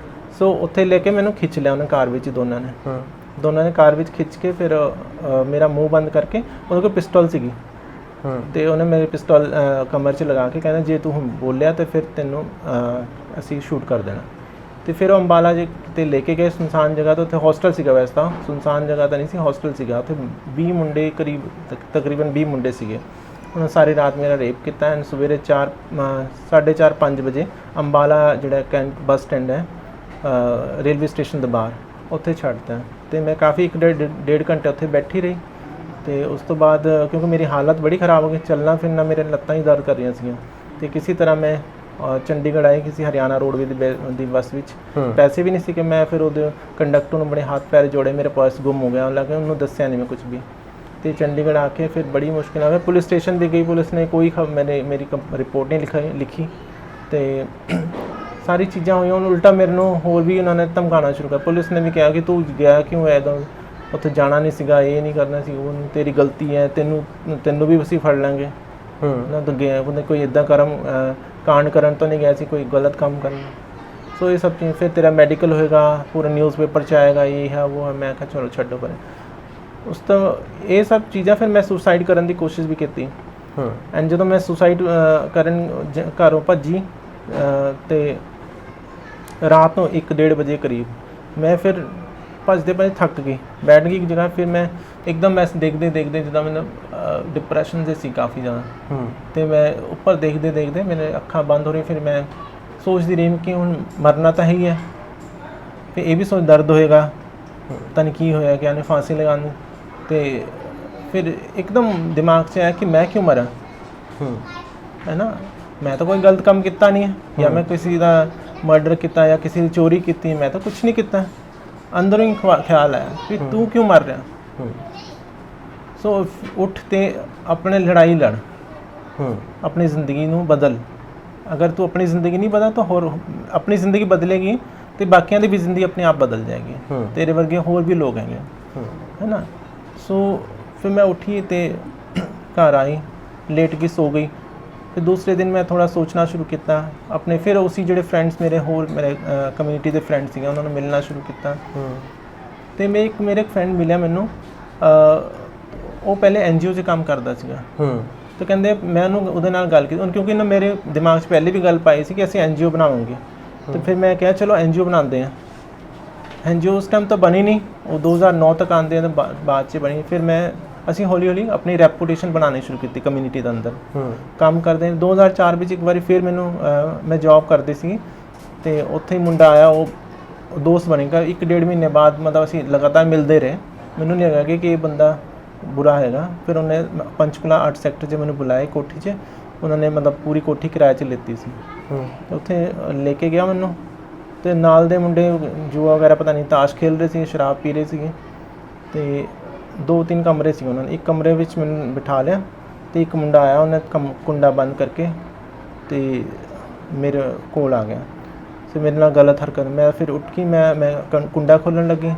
ਸੋ ਉੱਥੇ ਲੈ ਕੇ ਮੈਨੂੰ ਖਿੱਚ ਲਿਆ ਉਹਨੇ ਕਾਰ ਵਿੱਚ। ਦੋਨਾਂ ਨੇ ਕਾਰ ਵਿੱਚ ਖਿੱਚ ਕੇ ਫਿਰ ਮੇਰਾ ਮੂੰਹ ਬੰਦ ਕਰਕੇ, ਉਹਦੇ ਕੋਲ ਪਿਸਟਲ ਸੀਗੀ ਤੇ ਉਹਨੇ ਮੇਰੇ ਪਿਸਟਲ ਕਮਰ 'ਚ ਲਗਾ ਕੇ ਕਹਿੰਦਾ ਜੇ ਤੂੰ ਹੁਣ ਬੋਲਿਆ ਤੇ ਫਿਰ ਤੈਨੂੰ ਅਸੀਂ ਸ਼ੂਟ ਕਰ ਦੇਣਾ। ਤੇ ਫਿਰ ਉਹ ਅੰਬਾਲਾ ਜੇ ਤੇ ਲੈ ਕੇ ਗਏ ਸੁਨਸਾਨ ਜਗ੍ਹਾ ਤੋਂ। ਉੱਥੇ ਹੋਸਟਲ ਸੀਗਾ, ਵੈਸੇ ਤਾਂ ਸੁਨਸਾਨ ਜਗ੍ਹਾ ਤਾਂ ਨਹੀਂ ਸੀ, ਹੋਸਟਲ ਸੀਗਾ। ਉੱਥੇ 20 ਮੁੰਡੇ ਤਕਰੀਬਨ 20 ਮੁੰਡੇ ਸੀਗੇ। ਉਹਨਾਂ ਸਾਰੀ ਰਾਤ ਮੇਰਾ ਰੇਪ ਕੀਤਾ ਐਂਡ ਸਵੇਰੇ 4:30-5 ਵਜੇ ਅੰਬਾਲਾ ਜਿਹੜਾ ਕੈਂਟ ਬੱਸ ਸਟੈਂਡ ਹੈ ਰੇਲਵੇ ਸਟੇਸ਼ਨ ਦੇ ਬਾਹਰ, ਉੱਥੇ ਛੱਡਤਾ। ਤੇ ਮੈਂ ਕਾਫੀ 1.5 ਘੰਟੇ ਉੱਥੇ ਬੈਠੀ ਰਹੀ। ਤੇ ਉਸ ਤੋਂ ਬਾਅਦ ਕਿਉਂਕਿ ਮੇਰੀ ਹਾਲਤ ਬੜੀ ਖ਼ਰਾਬ ਹੋ ਗਈ, ਚੱਲਣਾ ਫਿਰਨਾ ਮੇਰੇ ਲੱਤਾਂ ਹੀ ਦਰਦ ਕਰ ਰਹੀਆਂ ਸੀਗੀਆਂ। ਤੇ ਕਿਸੇ ਤਰ੍ਹਾਂ ਮੈਂ ਚੰਡੀਗੜ੍ਹ ਆਈ ਕਿਸੇ ਹਰਿਆਣਾ ਰੋਡਵੇਜ਼ ਦੀ ਬੱਸ ਵਿੱਚ। ਪੈਸੇ ਵੀ ਨਹੀਂ ਸੀ ਕਿ ਮੈਂ ਫਿਰ ਉਹਦੇ ਕੰਡਕਟਰ ਨੂੰ ਬੜੇ ਹੱਥ ਪੈਰ ਜੋੜੇ, ਮੇਰੇ ਪਰਸ ਗੁੰਮ ਹੋ ਗਿਆ, ਹਾਲਾਂਕਿ ਉਹਨੂੰ ਦੱਸਿਆ ਨਹੀਂ ਮੈਂ ਕੁਝ ਵੀ। ਤੇ ਚੰਡੀਗੜ੍ਹ ਆ ਕੇ ਫਿਰ ਬੜੀ ਮੁਸ਼ਕਿਲ ਆ ਗਈ। ਪੁਲਿਸ ਸਟੇਸ਼ਨ ਵੀ ਗਈ, ਪੁਲਿਸ ਨੇ ਕੋਈ ਮੇਰੀ ਰਿਪੋਰਟ ਨਹੀਂ ਲਿਖੀ ਤੇ ਸਾਰੀ ਚੀਜ਼ਾਂ ਹੋਈਆਂ। ਉਹਨੂੰ ਉਲਟਾ ਮੇਰੇ ਨੂੰ ਹੋਰ ਵੀ ਉਹਨਾਂ ਨੇ ਧਮਕਾਉਣਾ ਸ਼ੁਰੂ ਕਰ। ਪੁਲਿਸ ਨੇ ਵੀ ਕਿਹਾ ਕਿ ਤੂੰ ਗਿਆ ਕਿਉਂ ਹੈ, ਇੱਦਾਂ ਉੱਥੇ ਜਾਣਾ ਨਹੀਂ ਸੀਗਾ, ਇਹ ਨਹੀਂ ਕਰਨਾ ਸੀ, ਉਹ ਤੇਰੀ ਗਲਤੀ ਹੈ, ਤੈਨੂੰ ਵੀ ਅਸੀਂ ਫੜ ਲਾਂਗੇ ਨਾ। ਤਾਂ ਗਿਆ ਉਹਨੇ ਕੋਈ ਇੱਦਾਂ ਕਾਂਡ ਕਰਨ ਤੋਂ ਨਹੀਂ ਗਿਆ ਸੀ, ਕੋਈ ਗਲਤ ਕੰਮ ਕਰਨ। ਸੋ ਇਹ ਸਭ ਚੀਜ਼ ਫਿਰ ਤੇਰਾ ਮੈਡੀਕਲ ਹੋਏਗਾ, ਪੂਰਾ ਨਿਊਜ਼ਪੇਪਰ 'ਚ ਆਏਗਾ, ਇਹ ਹੈ ਉਹ ਹੈ। ਮੈਂ ਕਿਹਾ ਚਲੋ ਛੱਡੋ ਪਰੇ। ਉਸ ਤੋਂ ਇਹ ਸਭ ਚੀਜ਼ਾਂ ਫਿਰ ਮੈਂ ਸੁਸਾਈਡ ਕਰਨ ਦੀ ਕੋਸ਼ਿਸ਼ ਵੀ ਕੀਤੀ ਐਂਡ ਜਦੋਂ ਮੈਂ ਸੁਸਾਈਡ ਕਰਨ ਘਰੋਂ ਭੱਜੀ ਤੇ ਰਾਤ ਨੂੰ 1-1:30 ਵਜੇ ਕਰੀਬ ਮੈਂ ਫਿਰ ਭੱਜਦੇ ਥੱਕ ਗਈ, ਬੈਠ ਗਈ ਇੱਕ ਜਗ੍ਹਾ। ਫਿਰ ਮੈਂ ਇੱਕਦਮ ਮੈਂ ਦੇਖਦੇ ਜਿੱਦਾਂ ਮੈਨੂੰ ਡਿਪਰੈਸ਼ਨ ਦੇ ਸੀ ਕਾਫੀ ਜ਼ਿਆਦਾ। ਤੇ ਮੈਂ ਉੱਪਰ ਦੇਖਦੇ ਮੇਰੇ ਅੱਖਾਂ ਬੰਦ ਹੋ ਰਹੀਆਂ। ਫਿਰ ਮੈਂ ਸੋਚਦੀ ਰਹੀ ਕਿ ਹੁਣ ਮਰਨਾ ਤਾਂ ਹੀ ਹੈ। ਫਿਰ ਇਹ ਵੀ ਸੋਚ ਦਰਦ ਹੋਏਗਾ, ਪਤਾ ਨਹੀਂ ਕੀ ਹੋਇਆ ਕਿ ਇਹਨੇ ਫਾਂਸੀ ਲਗਾਉਣੀ। ਤੇ ਫਿਰ ਇੱਕਦਮ ਦਿਮਾਗ 'ਚ ਆਇਆ ਕਿ ਮੈਂ ਕਿਉਂ ਮਰਾਂ, ਹੈ ਨਾ। ਮੈਂ ਤਾਂ ਕੋਈ ਗਲਤ ਕੰਮ ਕੀਤਾ ਨਹੀਂ ਹੈ, ਜਾਂ ਮੈਂ ਕਿਸੇ ਦਾ ਮਰਡਰ ਕੀਤਾ ਜਾਂ ਕਿਸੇ ਦੀ ਚੋਰੀ ਕੀਤੀ, ਮੈਂ ਤਾਂ ਕੁਛ ਨਹੀਂ ਕੀਤਾ। ਅੰਦਰੋਂ ਹੀ ਖਿਆਲ ਆਇਆ ਕਿ ਤੂੰ ਕਿਉਂ ਮਰ ਰਿਹਾ। ਸੋ ਉੱਠ ਤੇ ਆਪਣੇ ਲੜਾਈ ਲੜ, ਆਪਣੀ ਜ਼ਿੰਦਗੀ ਨੂੰ ਬਦਲ। ਅਗਰ ਤੂੰ ਆਪਣੀ ਜ਼ਿੰਦਗੀ ਨਹੀਂ ਬਦਲ ਤਾਂ ਹੋਰ ਆਪਣੀ ਜ਼ਿੰਦਗੀ ਬਦਲੇਗੀ ਤੇ ਬਾਕੀਆਂ ਦੀ ਵੀ ਜ਼ਿੰਦਗੀ ਆਪਣੇ ਆਪ ਬਦਲ ਜਾਏਗੀ। ਤੇਰੇ ਵਰਗੇ ਹੋਰ ਵੀ ਲੋਕ ਹੈਗੇ, ਹੈ ਨਾ। ਸੋ ਫਿਰ ਮੈਂ ਉੱਠੀ ਤੇ ਘਰ ਆਈ, ਲੇਟ ਕੇ ਸੋ ਗਈ। ਫਿਰ ਦੂਸਰੇ ਦਿਨ ਮੈਂ ਥੋੜ੍ਹਾ ਸੋਚਣਾ ਸ਼ੁਰੂ ਕੀਤਾ ਆਪਣੇ। ਫਿਰ ਉਸੀ ਜਿਹੜੇ ਫਰੈਂਡਸ ਮੇਰੇ ਕਮਿਊਨਿਟੀ ਦੇ ਫਰੈਂਡ ਸੀਗੇ, ਉਹਨਾਂ ਨੂੰ ਮਿਲਣਾ ਸ਼ੁਰੂ ਕੀਤਾ। ਤੇ ਮੇਰੇ ਇੱਕ ਫਰੈਂਡ ਮਿਲਿਆ ਮੈਨੂੰ, ਉਹ ਪਹਿਲੇ NGO 'ਚ ਕੰਮ ਕਰਦਾ ਸੀਗਾ। ਤੇ ਕਹਿੰਦੇ ਮੈਂ ਉਹਦੇ ਨਾਲ ਗੱਲ ਕੀਤੀ, ਕਿਉਂਕਿ ਨਾ ਮੇਰੇ ਦਿਮਾਗ 'ਚ ਪਹਿਲੇ ਵੀ ਗੱਲ ਪਾਈ ਸੀ ਕਿ ਅਸੀਂ NGO ਬਣਾਵਾਂਗੇ। ਤੇ ਫਿਰ ਮੈਂ ਕਿਹਾ ਚਲੋ NGO ਬਣਾਉਂਦੇ ਹਾਂ। NGO ਉਸ ਟਾਈਮ ਤਾਂ ਬਣੀ ਨਹੀਂ, ਉਹ 2009 ਤੱਕ ਆਉਂਦੇ ਆ ਬਾਅਦ 'ਚ ਬਣੀ। ਫਿਰ ਅਸੀਂ ਹੌਲੀ ਆਪਣੀ ਰੈਪੂਟੇਸ਼ਨ ਬਣਾਉਣੀ ਸ਼ੁਰੂ ਕੀਤੀ ਕਮਿਊਨਿਟੀ ਦੇ ਅੰਦਰ ਕੰਮ ਕਰਦੇ। 2004 ਵਿੱਚ ਇੱਕ ਵਾਰੀ ਫਿਰ ਮੈਂ ਜੌਬ ਕਰਦੀ ਸੀ ਤੇ ਉੱਥੇ ਹੀ ਮੁੰਡਾ ਆਇਆ, ਉਹ ਦੋਸਤ ਬਣੇਗਾ। 1-1.5 ਮਹੀਨੇ ਬਾਅਦ ਮਤਲਬ ਅਸੀਂ ਲਗਾਤਾਰ ਮਿਲਦੇ ਰਹੇ। ਮੈਨੂੰ ਨਹੀਂ ਲੱਗਾ ਕਿ ਇਹ ਬੰਦਾ ਬੁਰਾ ਹੈਗਾ। ਫਿਰ ਉਹਨੇ ਪੰਚਕੂਲਾ 8 ਸੈਕਟਰ 'ਚ ਮੈਨੂੰ ਬੁਲਾਇਆ ਕੋਠੀ 'ਚ। ਉਹਨਾਂ ਨੇ ਮਤਲਬ ਪੂਰੀ ਕੋਠੀ ਕਿਰਾਏ 'ਚ ਲਿੱਤੀ ਸੀ। ਉੱਥੇ ਲੈ ਕੇ ਗਿਆ ਮੈਨੂੰ, ਤੇ ਨਾਲ ਦੇ ਮੁੰਡੇ ਜੂਆ ਵਗੈਰਾ ਪਤਾ ਨਹੀਂ ਤਾਸ਼ ਖੇਡ ਰਹੇ ਸੀ, ਸ਼ਰਾਬ ਪੀ ਰਹੇ ਸੀਗੇ। ਤੇ 2-3 ਕਮਰੇ ਸੀ ਉਹਨਾਂ ਨੇ। ਇੱਕ ਕਮਰੇ ਵਿੱਚ ਮੈਨੂੰ ਬਿਠਾ ਲਿਆ ਤੇ ਇੱਕ ਮੁੰਡਾ ਆਇਆ, ਉਹਨੇ ਕੁੰਡਾ ਬੰਦ ਕਰਕੇ ਤੇ ਮੇਰੇ ਕੋਲ ਆ ਗਿਆ। ਤੇ ਮੇਰੇ ਨਾਲ ਗਲਤ ਹਰਕਤ। ਮੈਂ ਫਿਰ ਉੱਠ ਕੇ ਮੈਂ ਕੁੰਡਾ ਖੋਲ੍ਹਣ ਲੱਗੀ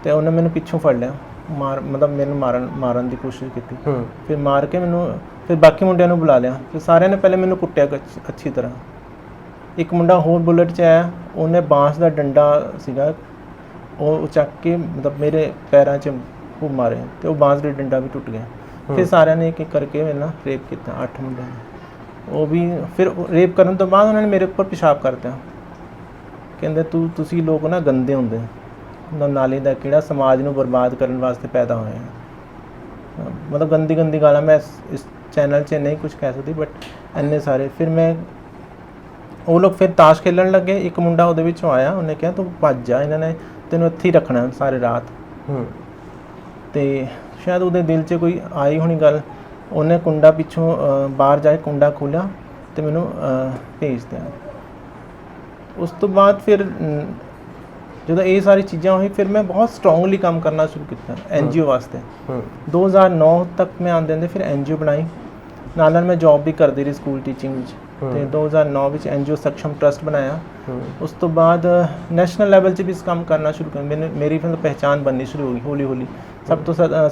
ਤੇ ਉਹਨੇ ਮੈਨੂੰ ਪਿੱਛੋਂ ਫੜ ਲਿਆ, ਮਤਲਬ ਮੈਨੂੰ ਮਾਰਨ ਦੀ ਕੋਸ਼ਿਸ਼ ਕੀਤੀ। ਫਿਰ ਮਾਰ ਕੇ ਮੈਨੂੰ ਫਿਰ ਬਾਕੀ ਮੁੰਡਿਆਂ ਨੂੰ ਬੁਲਾ ਲਿਆ। ਫਿਰ ਸਾਰਿਆਂ ਨੇ ਪਹਿਲੇ ਮੈਨੂੰ ਕੁੱਟਿਆ ਅੱਛੀ ਤਰ੍ਹਾਂ। ਇੱਕ ਮੁੰਡਾ ਹੋਰ ਬੁਲਟ 'ਚ ਆਇਆ, ਉਹਨੇ ਬਾਂਸ ਦਾ ਡੰਡਾ ਸੀਗਾ, ਉਹ ਚੱਕ ਕੇ ਮਤਲਬ ਮੇਰੇ ਪੈਰਾਂ 'ਚ ਉਹ ਮਾਰੇ ਤੇ ਉਹ ਬਾਂਸ ਦਾ ਡੰਡਾ ਵੀ ਟੁੱਟ ਗਿਆ। ਫਿਰ ਸਾਰਿਆਂ ਨੇ ਇੱਕ ਇੱਕ ਕਰਕੇ ਮੇਰੇ ਨਾਲ ਰੇਪ ਕੀਤਾ, 8 ਮੁੰਡਿਆਂ ਨੇ। ਉਹ ਵੀ ਫਿਰ ਰੇਪ ਕਰਨ ਤੋਂ ਬਾਅਦ ਉਹਨਾਂ ਨੇ ਮੇਰੇ ਉੱਪਰ ਪਿਸ਼ਾਬ ਕਰਤਾ। ਕਹਿੰਦੇ ਤੁਸੀਂ ਲੋਕ ਨਾ ਗੰਦੇ ਹੁੰਦੇ, ਨਾਲੇ ਦਾ ਕਿਹੜਾ ਸਮਾਜ ਨੂੰ ਬਰਬਾਦ ਕਰਨ ਵਾਸਤੇ ਪੈਦਾ ਹੋਏ ਆ। ਮਤਲਬ ਗੰਦੀ ਗਾਲਾਂ ਮੈਂ ਇਸ ਚੈਨਲ 'ਚ ਨਹੀਂ ਕੁਝ ਕਹਿ ਸਕਦੀ, ਬਟ ਇੰਨੇ ਸਾਰੇ। ਫਿਰ ਮੈਂ ਉਹ ਲੋਕ ਫਿਰ ਤਾਸ਼ ਖੇਲਣ ਲੱਗੇ। ਇੱਕ ਮੁੰਡਾ ਉਹਦੇ ਵਿੱਚੋਂ ਆਇਆ, ਉਹਨੇ ਕਿਹਾ ਤੂੰ ਭੱਜ ਜਾ, ਇਹਨਾਂ ਨੇ ਤੈਨੂੰ ਇੱਥੇ ਹੀ ਰੱਖਣਾ ਸਾਰੇ ਰਾਤ। ਤੇ ਸ਼ਾਇਦ ਉਹਦੇ ਦਿਲ 'ਚ ਕੋਈ ਆਈ ਹੋਣੀ ਗੱਲ, ਉਹਨੇ ਕੁੰਡਾ ਪਿੱਛੋਂ ਬਾਹਰ ਜਾ ਕੇ ਕੁੰਡਾ ਖੋਲ੍ਹਿਆ ਤੇ ਮੈਨੂੰ ਭੇਜ ਦਿਆ। ਉਸ ਤੋਂ ਬਾਅਦ ਫਿਰ ਜਦੋਂ ਇਹ ਸਾਰੀ ਚੀਜ਼ਾਂ ਹੋਈ, ਫਿਰ ਮੈਂ ਬਹੁਤ ਸਟਰੋਂਗਲੀ ਕੰਮ ਕਰਨਾ ਸ਼ੁਰੂ ਕੀਤਾ NGO ਵਾਸਤੇ। 2009 ਤੱਕ ਮੈਂ ਆਉਂਦੇ ਫਿਰ NGO ਬਣਾਈ, ਨਾਲ ਮੈਂ ਜੌਬ ਵੀ ਕਰਦੀ ਰਹੀ ਸਕੂਲ ਟੀਚਿੰਗ ਵਿੱਚ। ਤੇ 2009 ਵਿੱਚ NGO ਸਕਸ਼ਮ ਟਰਸਟ ਬਣਾਇਆ। ਉਸ ਤੋਂ ਬਾਅਦ ਨੈਸ਼ਨਲ ਲੈਵਲ 'ਚ ਵੀ ਇਸ ਕੰਮ ਕਰਨਾ ਸ਼ੁਰੂ ਕਰ, ਮੇਰੀ ਫਿਰ ਪਹਿਚਾਣ ਬਣਨੀ ਸ਼ੁਰੂ ਹੋ ਗਈ ਹੌਲੀ ਹੌਲੀ।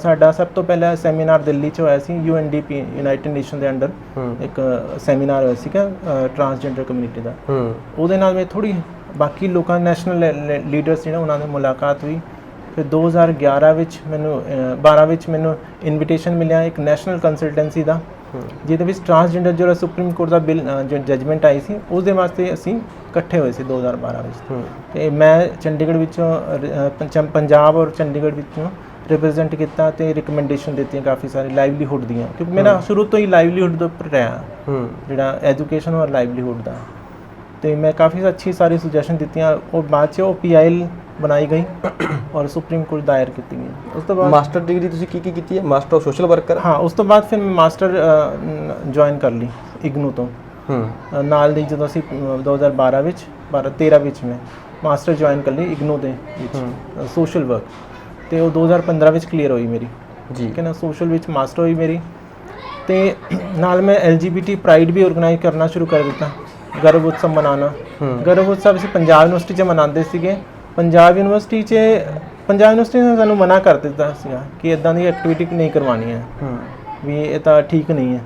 ਸਾਡਾ ਸਭ ਤੋਂ ਪਹਿਲਾ ਸੈਮੀਨਾਰ ਦਿੱਲੀ 'ਚ ਹੋਇਆ ਸੀ, UNDP ਯੂਨਾਈਟਿਡ ਨੇਸ਼ਨ ਦੇ ਅੰਡਰ ਇੱਕ ਸੈਮੀਨਾਰ ਹੋਇਆ ਸੀਗਾ ਟਰਾਂਸਜੈਂਡਰ ਕਮਿਊਨਿਟੀ ਦਾ। ਉਹਦੇ ਨਾਲ ਮੈਂ ਥੋੜ੍ਹੀ ਬਾਕੀ ਲੋਕਾਂ ਨੈਸ਼ਨਲ ਲੀਡਰਸ ਜਿਹੜਾ ਉਹਨਾਂ ਨਾਲ ਮੁਲਾਕਾਤ ਹੋਈ। ਫਿਰ 2011 ਵਿੱਚ ਮੈਨੂੰ 12 ਵਿੱਚ ਮੈਨੂੰ ਇਨਵੀਟੇਸ਼ਨ ਮਿਲਿਆ ਇੱਕ ਨੈਸ਼ਨਲ ਕੰਸਲਟੈਂਸੀ ਦਾ, ਜਿਹਦੇ ਵਿੱਚ ਟਰਾਂਸਜੈਂਡਰ ਜਿਹੜਾ ਸੁਪਰੀਮ ਕੋਰਟ ਦਾ ਬਿੱਲ ਜੋ ਜਜਮੈਂਟ ਆਈ ਸੀ ਉਹਦੇ ਵਾਸਤੇ ਅਸੀਂ ਇਕੱਠੇ ਹੋਏ ਸੀ 2012 ਵਿੱਚ। ਤੇ ਮੈਂ ਚੰਡੀਗੜ੍ਹ ਵਿੱਚੋਂ ਪੰਜਾਬ ਔਰ ਚੰਡੀਗੜ੍ਹ ਵਿੱਚੋਂ ਰਿਪਰੈਜ਼ੈਂਟ ਕੀਤਾ ਤੇ ਰਿਕਮੈਂਡੇਸ਼ਨ ਦਿੱਤੀਆਂ ਕਾਫੀ ਸਾਰੀ ਲਾਈਵਲੀਹੁੱਡ ਦੀਆਂ, ਕਿਉਂਕਿ ਮੇਰਾ ਸ਼ੁਰੂ ਤੋਂ ਹੀ ਲਾਈਵਲੀਹੁੱਡ ਦੇ ਉੱਪਰ ਰਿਹਾ ਜਿਹੜਾ ਐਜੂਕੇਸ਼ਨ ਔਰ ਲਾਈਵਲੀਹੁੱਡ ਦਾ। ਤੇ ਮੈਂ ਕਾਫੀ ਅੱਛੀ ਸਾਰੀ ਸੁਜੈਸ਼ਨ ਦਿੱਤੀਆਂ ਔਰ ਬਾਅਦ 'ਚ ਉਹ PIL ਬਣਾਈ ਗਈ ਔਰ ਸੁਪਰੀਮ ਕੋਰਟ ਦਾਇਰ ਕੀਤੀ ਗਈ। ਉਸ ਤੋਂ ਬਾਅਦ ਮਾਸਟਰ ਡਿਗਰੀ ਤੁਸੀਂ ਕੀ ਕੀਤੀ ਹੈ? Master of social worker. ਹਾਂ, ਉਸ ਤੋਂ ਬਾਅਦ ਫਿਰ ਮੈਂ ਮਾਸਟਰ ਜੁਆਇਨ ਕਰ ਲਈ IGNOU ਤੋਂ। ਨਾਲ ਦੀ ਜਦੋਂ ਅਸੀਂ 2012 ਵਿੱਚ 13 ਵਿੱਚ ਮੈਂ ਮਾਸਟਰ ਜੁਆਇਨ ਕਰ ਲਈ IGNOU ਦੇ ਵਿੱਚ ਸੋਸ਼ਲ ਵਰਕ, ਤੇ ਉਹ 2015 ਵਿੱਚ ਕਲੀਅਰ ਹੋਈ ਮੇਰੀ। ਠੀਕ ਹੈ ਨਾ, ਸੋਸ਼ਲ ਵਿੱਚ ਮਾਸਟਰ ਹੋਈ ਮੇਰੀ। ਤੇ ਨਾਲ ਮੈਂ LGBT ਪ੍ਰਾਈਡ ਵੀ ਆਰਗੇਨਾਈਜ਼ ਕਰਨਾ ਸ਼ੁਰੂ ਕਰ ਦਿੱਤਾ, ਗਰਭ ਉਤਸਵ ਮਨਾਉਣਾ। ਗਰਭ ਉਤਸਵ ਅਸੀਂ ਪੰਜਾਬ ਯੂਨੀਵਰਸਿਟੀ 'ਚ ਮਨਾਉਂਦੇ ਸੀਗੇ। ਪੰਜਾਬ ਯੂਨੀਵਰਸਿਟੀ ਨੇ ਸਾਨੂੰ ਮਨਾ ਕਰ ਦਿੱਤਾ ਸੀਗਾ ਕਿ ਇੱਦਾਂ ਦੀ ਐਕਟੀਵਿਟੀ ਨਹੀਂ ਕਰਵਾਉਣੀ ਹੈ, ਵੀ ਇਹ ਤਾਂ ਠੀਕ ਨਹੀਂ ਹੈ।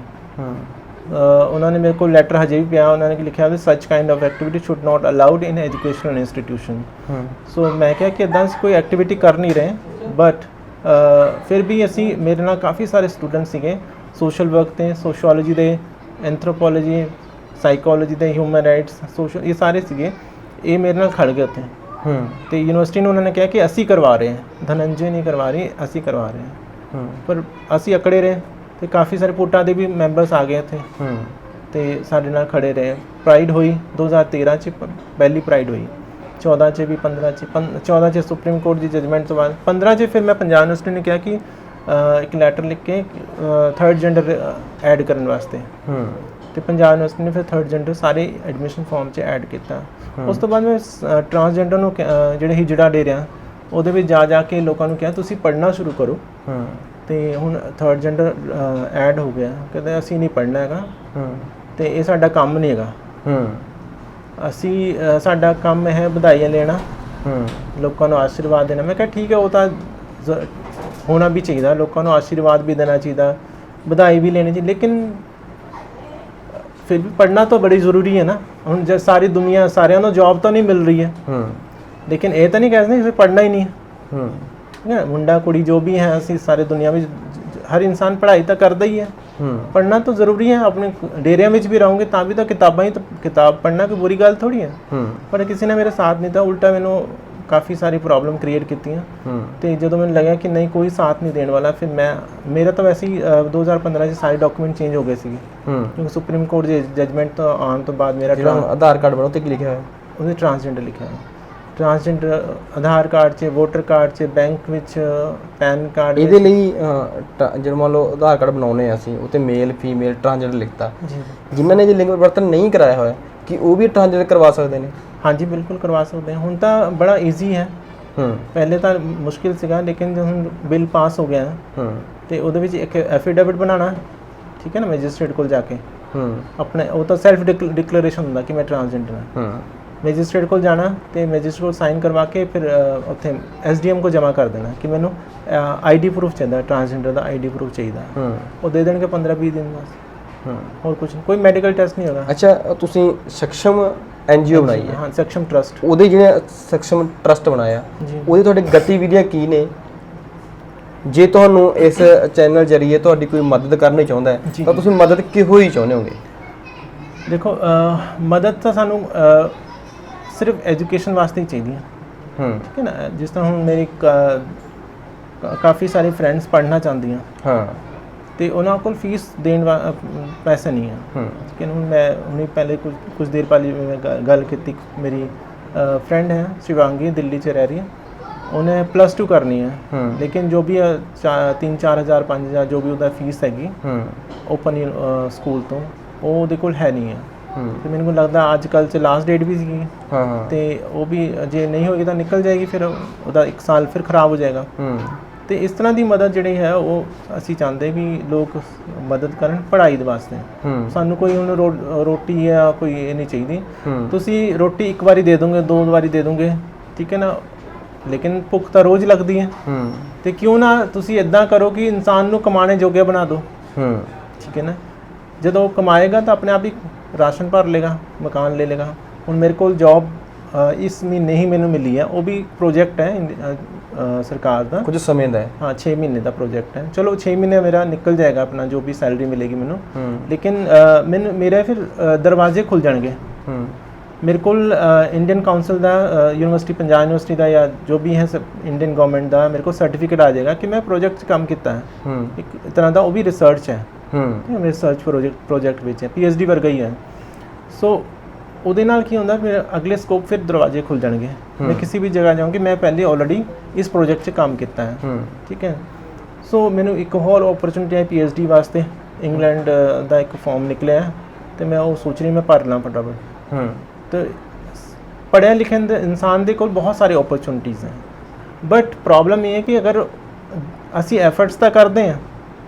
ਉਹਨਾਂ ਨੇ ਮੇਰੇ ਕੋਲ ਲੈਟਰ ਹਜੇ ਵੀ ਪਿਆ, ਉਹਨਾਂ ਨੇ ਲਿਖਿਆ ਵੀ such kind of activity should not allowed in educational institution. So ਮੈਂ ਕਿਹਾ ਕਿ ਇੱਦਾਂ ਕੋਈ ਐਕਟੀਵਿਟੀ ਕਰ ਨਹੀਂ ਰਹੇ, ਬਟ ਫਿਰ ਵੀ ਅਸੀਂ ਮੇਰੇ ਨਾਲ ਕਾਫੀ ਸਾਰੇ ਸਟੂਡੈਂਟ ਸੀਗੇ ਸੋਸ਼ਲ ਵਰਕ ਤੇ, ਸੋਸ਼ੀਓਲੋਜੀ ਦੇ, ਐਂਥਰੋਪੋਲੋਜੀ, ਸਾਈਕੋਲੋਜੀ ਦੇ, ਹਿਊਮਨ ਰਾਈਟਸ, ਸੋਸ਼ਲ, ਇਹ ਸਾਰੇ ਸੀਗੇ। ਇਹ ਮੇਰੇ ਨਾਲ ਖੜ ਗਏ ਉੱਥੇ। ਤੇ ਯੂਨੀਵਰਸਿਟੀ ਨੂੰ ਉਹਨਾਂ ਨੇ ਕਿਹਾ ਕਿ ਅਸੀਂ ਕਰਵਾ ਰਹੇ ਹਾਂ, ਧਨੰਜੇ ਨਹੀਂ ਕਰਵਾ ਰਹੀ, ਅਸੀਂ ਕਰਵਾ ਰਹੇ ਹਾਂ। ਪਰ ਅਸੀਂ ਅਕੜੇ ਰਹੇ ਤੇ ਕਾਫੀ ਸਾਰੇ ਪੋਟਾਂ ਦੇ ਵੀ ਮੈਂਬਰਸ ਆ ਗਏ ਇੱਥੇ ਤੇ ਸਾਡੇ ਨਾਲ ਖੜੇ ਰਹੇ। ਪ੍ਰਾਈਡ ਹੋਈ 2013 'ਚ, ਪਹਿਲੀ ਪ੍ਰਾਈਡ ਹੋਈ 14 'ਚ ਵੀ, 15 'ਚ 14 'ਚ ਸੁਪਰੀਮ ਕੋਰਟ ਦੀ ਜਜਮੈਂਟ ਤੋਂ ਬਾਅਦ 15 'ਚ ਫਿਰ ਮੈਂ ਪੰਜਾਬ ਯੂਨੀਵਰਸਿਟੀ ਨੇ ਕਿਹਾ ਕਿ ਇੱਕ ਲੈਟਰ ਲਿਖ ਕੇ ਥਰਡ ਜੈਂਡਰ ਐਡ ਕਰਨ ਵਾਸਤੇ, ਤੇ ਪੰਜਾਬ ਯੂਨੀਵਰਸਿਟੀ ਨੇ ਫਿਰ ਥਰਡ ਜੈਂਡਰ ਸਾਰੇ ਐਡਮਿਸ਼ਨ ਫਾਰਮ 'ਚ ਐਡ ਕੀਤਾ। ਉਸ ਤੋਂ ਬਾਅਦ ਮੈਂ ਟਰਾਂਸਜੈਂਡਰ ਨੂੰ ਜਿਹੜੇ ਹਿਜੜਾ ਡੇਰਿਆਂ ਉਹਦੇ ਵਿੱਚ ਜਾ ਕੇ ਲੋਕਾਂ ਨੂੰ ਕਿਹਾ ਤੁਸੀਂ ਪੜ੍ਹਨਾ ਸ਼ੁਰੂ ਕਰੋ। ਤੇ ਹੁਣ ਥਰਡ ਜੈਂਡਰ ਐਡ ਹੋ ਗਿਆ, ਕਹਿੰਦੇ ਅਸੀਂ ਨਹੀਂ ਪੜ੍ਹਨਾ ਹੈਗਾ ਤੇ ਇਹ ਸਾਡਾ ਕੰਮ ਨਹੀਂ ਹੈਗਾ। ਸਾਡਾ ਕੰਮ ਹੈ ਵਧਾਈਆਂ ਲੈਣਾ, ਲੋਕਾਂ ਨੂੰ ਆਸ਼ੀਰਵਾਦ ਦੇਣਾ। ਮੈਂ ਕਿਹਾ ਠੀਕ ਹੈ, ਉਹ ਤਾਂ ਹੋਣਾ ਵੀ ਚਾਹੀਦਾ, ਲੋਕਾਂ ਨੂੰ ਆਸ਼ੀਰਵਾਦ ਵੀ ਦੇਣਾ ਚਾਹੀਦਾ, ਵਧਾਈ ਵੀ ਲੈਣੀ ਚਾਹੀਦੀ, ਲੇਕਿਨ ਫਿਰ ਵੀ ਪੜ੍ਹਨਾ ਤਾਂ ਬੜੀ ਜ਼ਰੂਰੀ ਹੈ ਨਾ। ਹੁਣ ਜੇ ਸਾਰੀ ਦੁਨੀਆ ਸਾਰਿਆਂ ਨੂੰ ਜੌਬ ਤਾਂ ਨਹੀਂ ਮਿਲ ਰਹੀ ਹੈ, ਲੇਕਿਨ ਇਹ ਤਾਂ ਨਹੀਂ ਕਹਿ ਸਕਦੇ ਕਿ ਪੜ੍ਹਨਾ ਹੀ ਨਹੀਂ ਹੈ। ਠੀਕ ਹੈ, ਮੁੰਡਾ ਕੁੜੀ ਜੋ ਵੀ ਹੈ, ਅਸੀਂ ਸਾਰੇ ਦੁਨੀਆ ਵਿੱਚ ਹਰ ਇਨਸਾਨ ਪੜ੍ਹਾਈ ਤਾਂ ਕਰਦਾ ਹੀ ਹੈ। ਪੜ੍ਹਨਾ ਤਾਂ ਜ਼ਰੂਰੀ ਹੈ। ਆਪਣੇ ਡੇਰਿਆਂ ਵਿੱਚ ਵੀ ਰਹੋਗੇ ਤਾਂ ਵੀ ਤਾਂ ਕਿਤਾਬਾਂ ਹੀ, ਕਿਤਾਬ ਪੜ੍ਹਨਾ ਕੋਈ ਬੁਰੀ ਗੱਲ ਥੋੜ੍ਹੀ ਹੈ। ਪਰ ਕਿਸੇ ਨੇ ਮੇਰੇ ਸਾਥ ਨਹੀਂ ਦਿੱਤਾ, ਉਲਟਾ ਮੈਨੂੰ ਕਾਫੀ ਸਾਰੀ ਪ੍ਰੋਬਲਮ ਕ੍ਰੀਏਟ ਕੀਤੀਆਂ। ਤੇ ਜਦੋਂ ਮੈਨੂੰ ਲੱਗਿਆ ਕਿ ਨਹੀਂ ਕੋਈ ਸਾਥ ਨਹੀਂ ਦੇਣ ਵਾਲਾ, ਫਿਰ ਮੇਰਾ ਤਾਂ ਵੈਸੇ ਹੀ 2015 'ਚ ਸਾਰੇ ਡਾਕੂਮੈਂਟ ਚੇਂਜ ਹੋ ਗਏ ਸੀਗੇ, ਕਿਉਂਕਿ ਸੁਪਰੀਮ ਕੋਰਟ ਦੀ ਜਜਮੈਂਟ ਤੋਂ ਆਉਣ ਤੋਂ ਬਾਅਦ ਮੇਰਾ ਆਧਾਰ ਕਾਰਡ ਬਣਾਓ ਤੇ ਕੀ ਲਿਖਿਆ ਹੋਇਆ? ਉਹਦੇ ਟਰਾਂਸਜੈਂਡਰ ਲਿਖਿਆ ਹੋਇਆ। ਟਰਾਂਸਜੈਂਡਰ ਆਧਾਰ ਕਾਰਡ 'ਚ, ਵੋਟਰ ਕਾਰਡ 'ਚ, ਬੈਂਕ ਵਿੱਚ, ਪੈਨ ਕਾਰਡ। ਇਹਦੇ ਲਈ ਜਦੋਂ ਮੰਨ ਲਓ ਆਧਾਰ ਕਾਰਡ ਬਣਾਉਣੇ ਅਸੀਂ, ਉਹ 'ਤੇ ਮੇਲ ਫੀਮੇਲ ਟਰਾਂਸਜੈਂਡਰ ਲਿਖਤਾ, ਜਿਨ੍ਹਾਂ ਨੇ ਜੇ ਲਿੰਗ ਪਰਿਵਰਤਨ ਨਹੀਂ ਕਰਾਇਆ ਹੋਇਆ ਕਿ ਉਹ ਵੀ ਟਰਾਂਸਜੈਂਡਰ ਕਰਵਾ ਸਕਦੇ ਨੇ? ਹਾਂਜੀ, ਬਿਲਕੁਲ ਕਰਵਾ ਸਕਦੇ ਹਾਂ। ਹੁਣ ਤਾਂ ਬੜਾ ਈਜ਼ੀ ਹੈ, ਪਹਿਲੇ ਤਾਂ ਮੁਸ਼ਕਿਲ ਸੀਗਾ, ਲੇਕਿਨ ਹੁਣ ਬਿੱਲ ਪਾਸ ਹੋ ਗਿਆ ਤੇ ਉਹਦੇ ਵਿੱਚ ਇੱਕ ਐਫੀਡੇਵਿਟ ਬਣਾਉਣਾ, ਠੀਕ ਹੈ ਨਾ, ਮੈਜਿਸਟ੍ਰੇਟ ਕੋਲ ਜਾ ਕੇ ਆਪਣੇ, ਉਹ ਤਾਂ ਸੈਲਫ ਡਿਕਲੇਰੇਸ਼ਨ ਹੁੰਦਾ ਕਿ ਮੈਂ ਟਰਾਂਸਜੈਂਡਰ ਹਾਂ। ਮੈਜਿਸਟ੍ਰੇਟ ਕੋਲ ਜਾਣਾ ਤੇ ਮੈਜਿਸਟ੍ਰੇਟ ਕੋਲ ਸਾਈਨ ਕਰਵਾ ਕੇ ਫਿਰ ਉੱਥੇ SDM ਕੋ ਜਮ੍ਹਾਂ ਕਰ ਦੇਣਾ ਕਿ ਮੈਨੂੰ ID ਪ੍ਰੂਫ ਚਾਹੀਦਾ, ਟਰਾਂਸਜੈਂਡਰ ਦਾ ID ਪ੍ਰੂਫ ਚਾਹੀਦਾ। ਉਹ ਦੇ ਦੇਣਗੇ 15-20 ਦਿਨ ਬਾਅਦ। ਹੋਰ ਕੁਝ ਨਹੀਂ, ਕੋਈ ਮੈਡੀਕਲ ਟੈਸਟ ਨਹੀਂ ਹੋਗਾ। ਅੱਛਾ, ਤੁਸੀਂ ਸક્ષਮ ਐਨਜੀਓ ਬਣਾਈ ਹੈ, ਹਾਂ ਸक्षम ਟਰਸਟ। ਉਹਦੇ ਜਿਹੜੇ ਸक्षम ਟਰਸਟ ਬਣਾਇਆ ਜੀ ਉਹਦੇ ਤੁਹਾਡੇ ਗਤੀਵਿਧੀਆਂ ਕੀ ਨੇ? ਜੇ ਤੁਹਾਨੂੰ ਇਸ ਚੈਨਲ ਜਰੀਏ ਤੁਹਾਡੀ ਕੋਈ ਮਦਦ ਕਰਨੀ ਚਾਹੁੰਦਾ ਹੈ ਜੀ, ਤਾਂ ਤੁਸੀਂ ਮਦਦ ਕਿਹੋ ਹੀ ਚਾਹੁੰਦੇ ਹੋਗੇ? ਦੇਖੋ ਮਦਦ ਤਾਂ ਸਾਨੂੰ ਸਿਰਫ ਐਜੂਕੇਸ਼ਨ ਵਾਸਤੇ ਹੀ ਚਾਹੀਦੀ ਹੈ, ਠੀਕ ਹੈ ਨਾ। ਜਿਸ ਤਰ੍ਹਾਂ ਹੁਣ ਮੇਰੀ ਕਾਫੀ ਸਾਰੇ ਫਰੈਂਡਸ ਪੜ੍ਹਨਾ ਚਾਹੁੰਦੀਆਂ, ਹਾਂ, ਤੇ ਉਹਨਾਂ ਕੋਲ ਫੀਸ ਦੇਣ ਪੈਸੇ ਨਹੀਂ ਹੈ, ਠੀਕ ਹੈ ਨਾ। ਹੁਣ ਮੈਂ ਹੁਣੇ ਪਹਿਲੇ ਕੁਝ ਦੇਰ ਪਹਿਲੇ ਮੈਂ ਗੱਲ ਕੀਤੀ, ਮੇਰੀ ਫਰੈਂਡ ਹੈ ਸ਼ਿਵਾਂਗੀ, ਦਿੱਲੀ 'ਚ ਰਹਿ ਰਹੀ ਹੈ, ਉਹਨੇ +2 ਕਰਨੀ ਹੈ, ਲੇਕਿਨ ਜੋ ਵੀ 3-4 ਹਜ਼ਾਰ 5 ਹਜ਼ਾਰ ਜੋ ਵੀ ਉਹਦਾ ਫੀਸ ਹੈਗੀ ਓਪਨ ਸਕੂਲ ਤੋਂ, ਉਹ ਉਹਦੇ ਕੋਲ ਹੈ ਨਹੀਂ ਹੈ। ਤੇ ਮੈਨੂੰ ਲੱਗਦਾ ਅੱਜ ਕੱਲ੍ਹ 'ਚ ਲਾਸਟ ਡੇਟ ਵੀ ਸੀਗੀ, ਤੇ ਉਹ ਵੀ ਜੇ ਨਹੀਂ ਹੋਏਗੀ ਤਾਂ ਨਿਕਲ ਜਾਏਗੀ, ਫਿਰ ਉਹਦਾ 1 ਸਾਲ ਫਿਰ ਖਰਾਬ ਹੋ ਜਾਏਗਾ। ਤੇ ਇਸ ਤਰ੍ਹਾਂ ਦੀ ਮਦਦ ਜਿਹੜੀ ਹੈ ਉਹ ਅਸੀਂ ਚਾਹੁੰਦੇ ਵੀ ਲੋਕ ਮਦਦ ਕਰਨ ਪੜ੍ਹਾਈ ਦੇ ਵਾਸਤੇ। ਸਾਨੂੰ ਕੋਈ ਹੁਣ ਰੋਟੀ ਜਾਂ ਕੋਈ ਇਹ ਨਹੀਂ ਚਾਹੀਦੀ। ਤੁਸੀਂ ਰੋਟੀ 1 ਵਾਰੀ ਦੇ ਦੋਗੇ, 2 ਵਾਰੀ ਦੇ ਦੋਗੇ, ਠੀਕ ਹੈ ਨਾ, ਲੇਕਿਨ ਭੁੱਖ ਤਾਂ ਰੋਜ਼ ਲੱਗਦੀ ਹੈ। ਤੇ ਕਿਉਂ ਨਾ ਤੁਸੀਂ ਇੱਦਾਂ ਕਰੋ ਕਿ ਇਨਸਾਨ ਨੂੰ ਕਮਾਣੇ ਜੋਗੇ ਬਣਾ ਦਿਓ, ਠੀਕ ਹੈ ਨਾ। ਜਦੋਂ ਉਹ ਕਮਾਏਗਾ ਤਾਂ ਆਪਣੇ ਆਪ ਹੀ ਰਾਸ਼ਨ ਭਰ ਲੇਗਾ, ਮਕਾਨ ਲੈ ਲੇਗਾ। ਹੁਣ ਮੇਰੇ ਕੋਲ ਜੌਬ ਇਸ ਮਹੀਨੇ ਹੀ ਮੈਨੂੰ ਮਿਲੀ ਹੈ, ਉਹ ਵੀ ਪ੍ਰੋਜੈਕਟ ਹੈ ਸਰਕਾਰ ਦਾ, ਕੁਝ ਸਮੇਂ ਦਾ ਹੈ। ਹਾਂ 6 ਮਹੀਨੇ ਦਾ ਪ੍ਰੋਜੈਕਟ ਹੈ। ਚਲੋ 6 ਮਹੀਨੇ ਮੇਰਾ ਨਿਕਲ ਜਾਏਗਾ ਆਪਣਾ ਜੋ ਵੀ ਸੈਲਰੀ ਮਿਲੇਗੀ ਮੈਨੂੰ, ਲੇਕਿਨ ਮੈਨੂੰ ਮੇਰੇ ਫਿਰ ਦਰਵਾਜ਼ੇ ਖੁੱਲ ਜਾਣਗੇ। ਮੇਰੇ ਕੋਲ ਇੰਡੀਅਨ ਕਾਉਂਸਲ ਦਾ, ਯੂਨੀਵਰਸਿਟੀ ਪੰਜਾਬ ਯੂਨੀਵਰਸਿਟੀ ਦਾ ਜਾਂ ਜੋ ਵੀ ਹੈ ਇੰਡੀਅਨ ਗਵਰਨਮੈਂਟ ਦਾ ਮੇਰੇ ਕੋਲ ਸਰਟੀਫਿਕੇਟ ਆ ਜਾਏਗਾ ਕਿ ਮੈਂ ਪ੍ਰੋਜੈਕਟ 'ਚ ਕੰਮ ਕੀਤਾ ਹੈ। ਇੱਕ ਤਰ੍ਹਾਂ ਦਾ ਉਹ ਵੀ ਰਿਸਰਚ ਹੈ, ਰਿਸਰਚ ਪ੍ਰੋਜੈਕਟ ਵਿੱਚ ਹੈ, PhD ਵਰਗਾ ਹੀ ਹੈ। ਸੋ ਉਹਦੇ ਨਾਲ ਕੀ ਹੁੰਦਾ, ਮੇਰੇ ਅਗਲੇ ਸਕੋਪ ਫਿਰ ਦਰਵਾਜ਼ੇ ਖੁੱਲ ਜਾਣਗੇ। ਮੈਂ ਕਿਸੇ ਵੀ ਜਗ੍ਹਾ ਜਾਊਂਗੀ, ਮੈਂ ਪਹਿਲੇ ਆਲਰੇਡੀ ਇਸ ਪ੍ਰੋਜੈਕਟ 'ਚ ਕੰਮ ਕੀਤਾ ਹੈ, ਠੀਕ ਹੈ। ਸੋ ਮੈਨੂੰ ਇੱਕ ਹੋਰ ਓਪਰਚੁਨਿਟੀ ਹੈ PhD ਵਾਸਤੇ, ਇੰਗਲੈਂਡ ਦਾ ਇੱਕ ਫਾਰਮ ਨਿਕਲਿਆ ਤੇ ਮੈਂ ਉਹ ਸੋਚ ਰਹੀ ਮੈਂ ਭਰ ਲਾਂ ਫਟਾਫਟ। ਤੇ ਪੜ੍ਹਿਆ ਲਿਖਿਆ ਇਨਸਾਨ ਦੇ ਕੋਲ ਬਹੁਤ ਸਾਰੇ ਓਪਰਚੁਨਿਟੀਜ਼ ਹੈ, ਬਟ ਪ੍ਰੋਬਲਮ ਇਹ ਹੈ ਕਿ ਅਗਰ ਅਸੀਂ ਐਫਰਟਸ ਤਾਂ ਕਰਦੇ ਹਾਂ,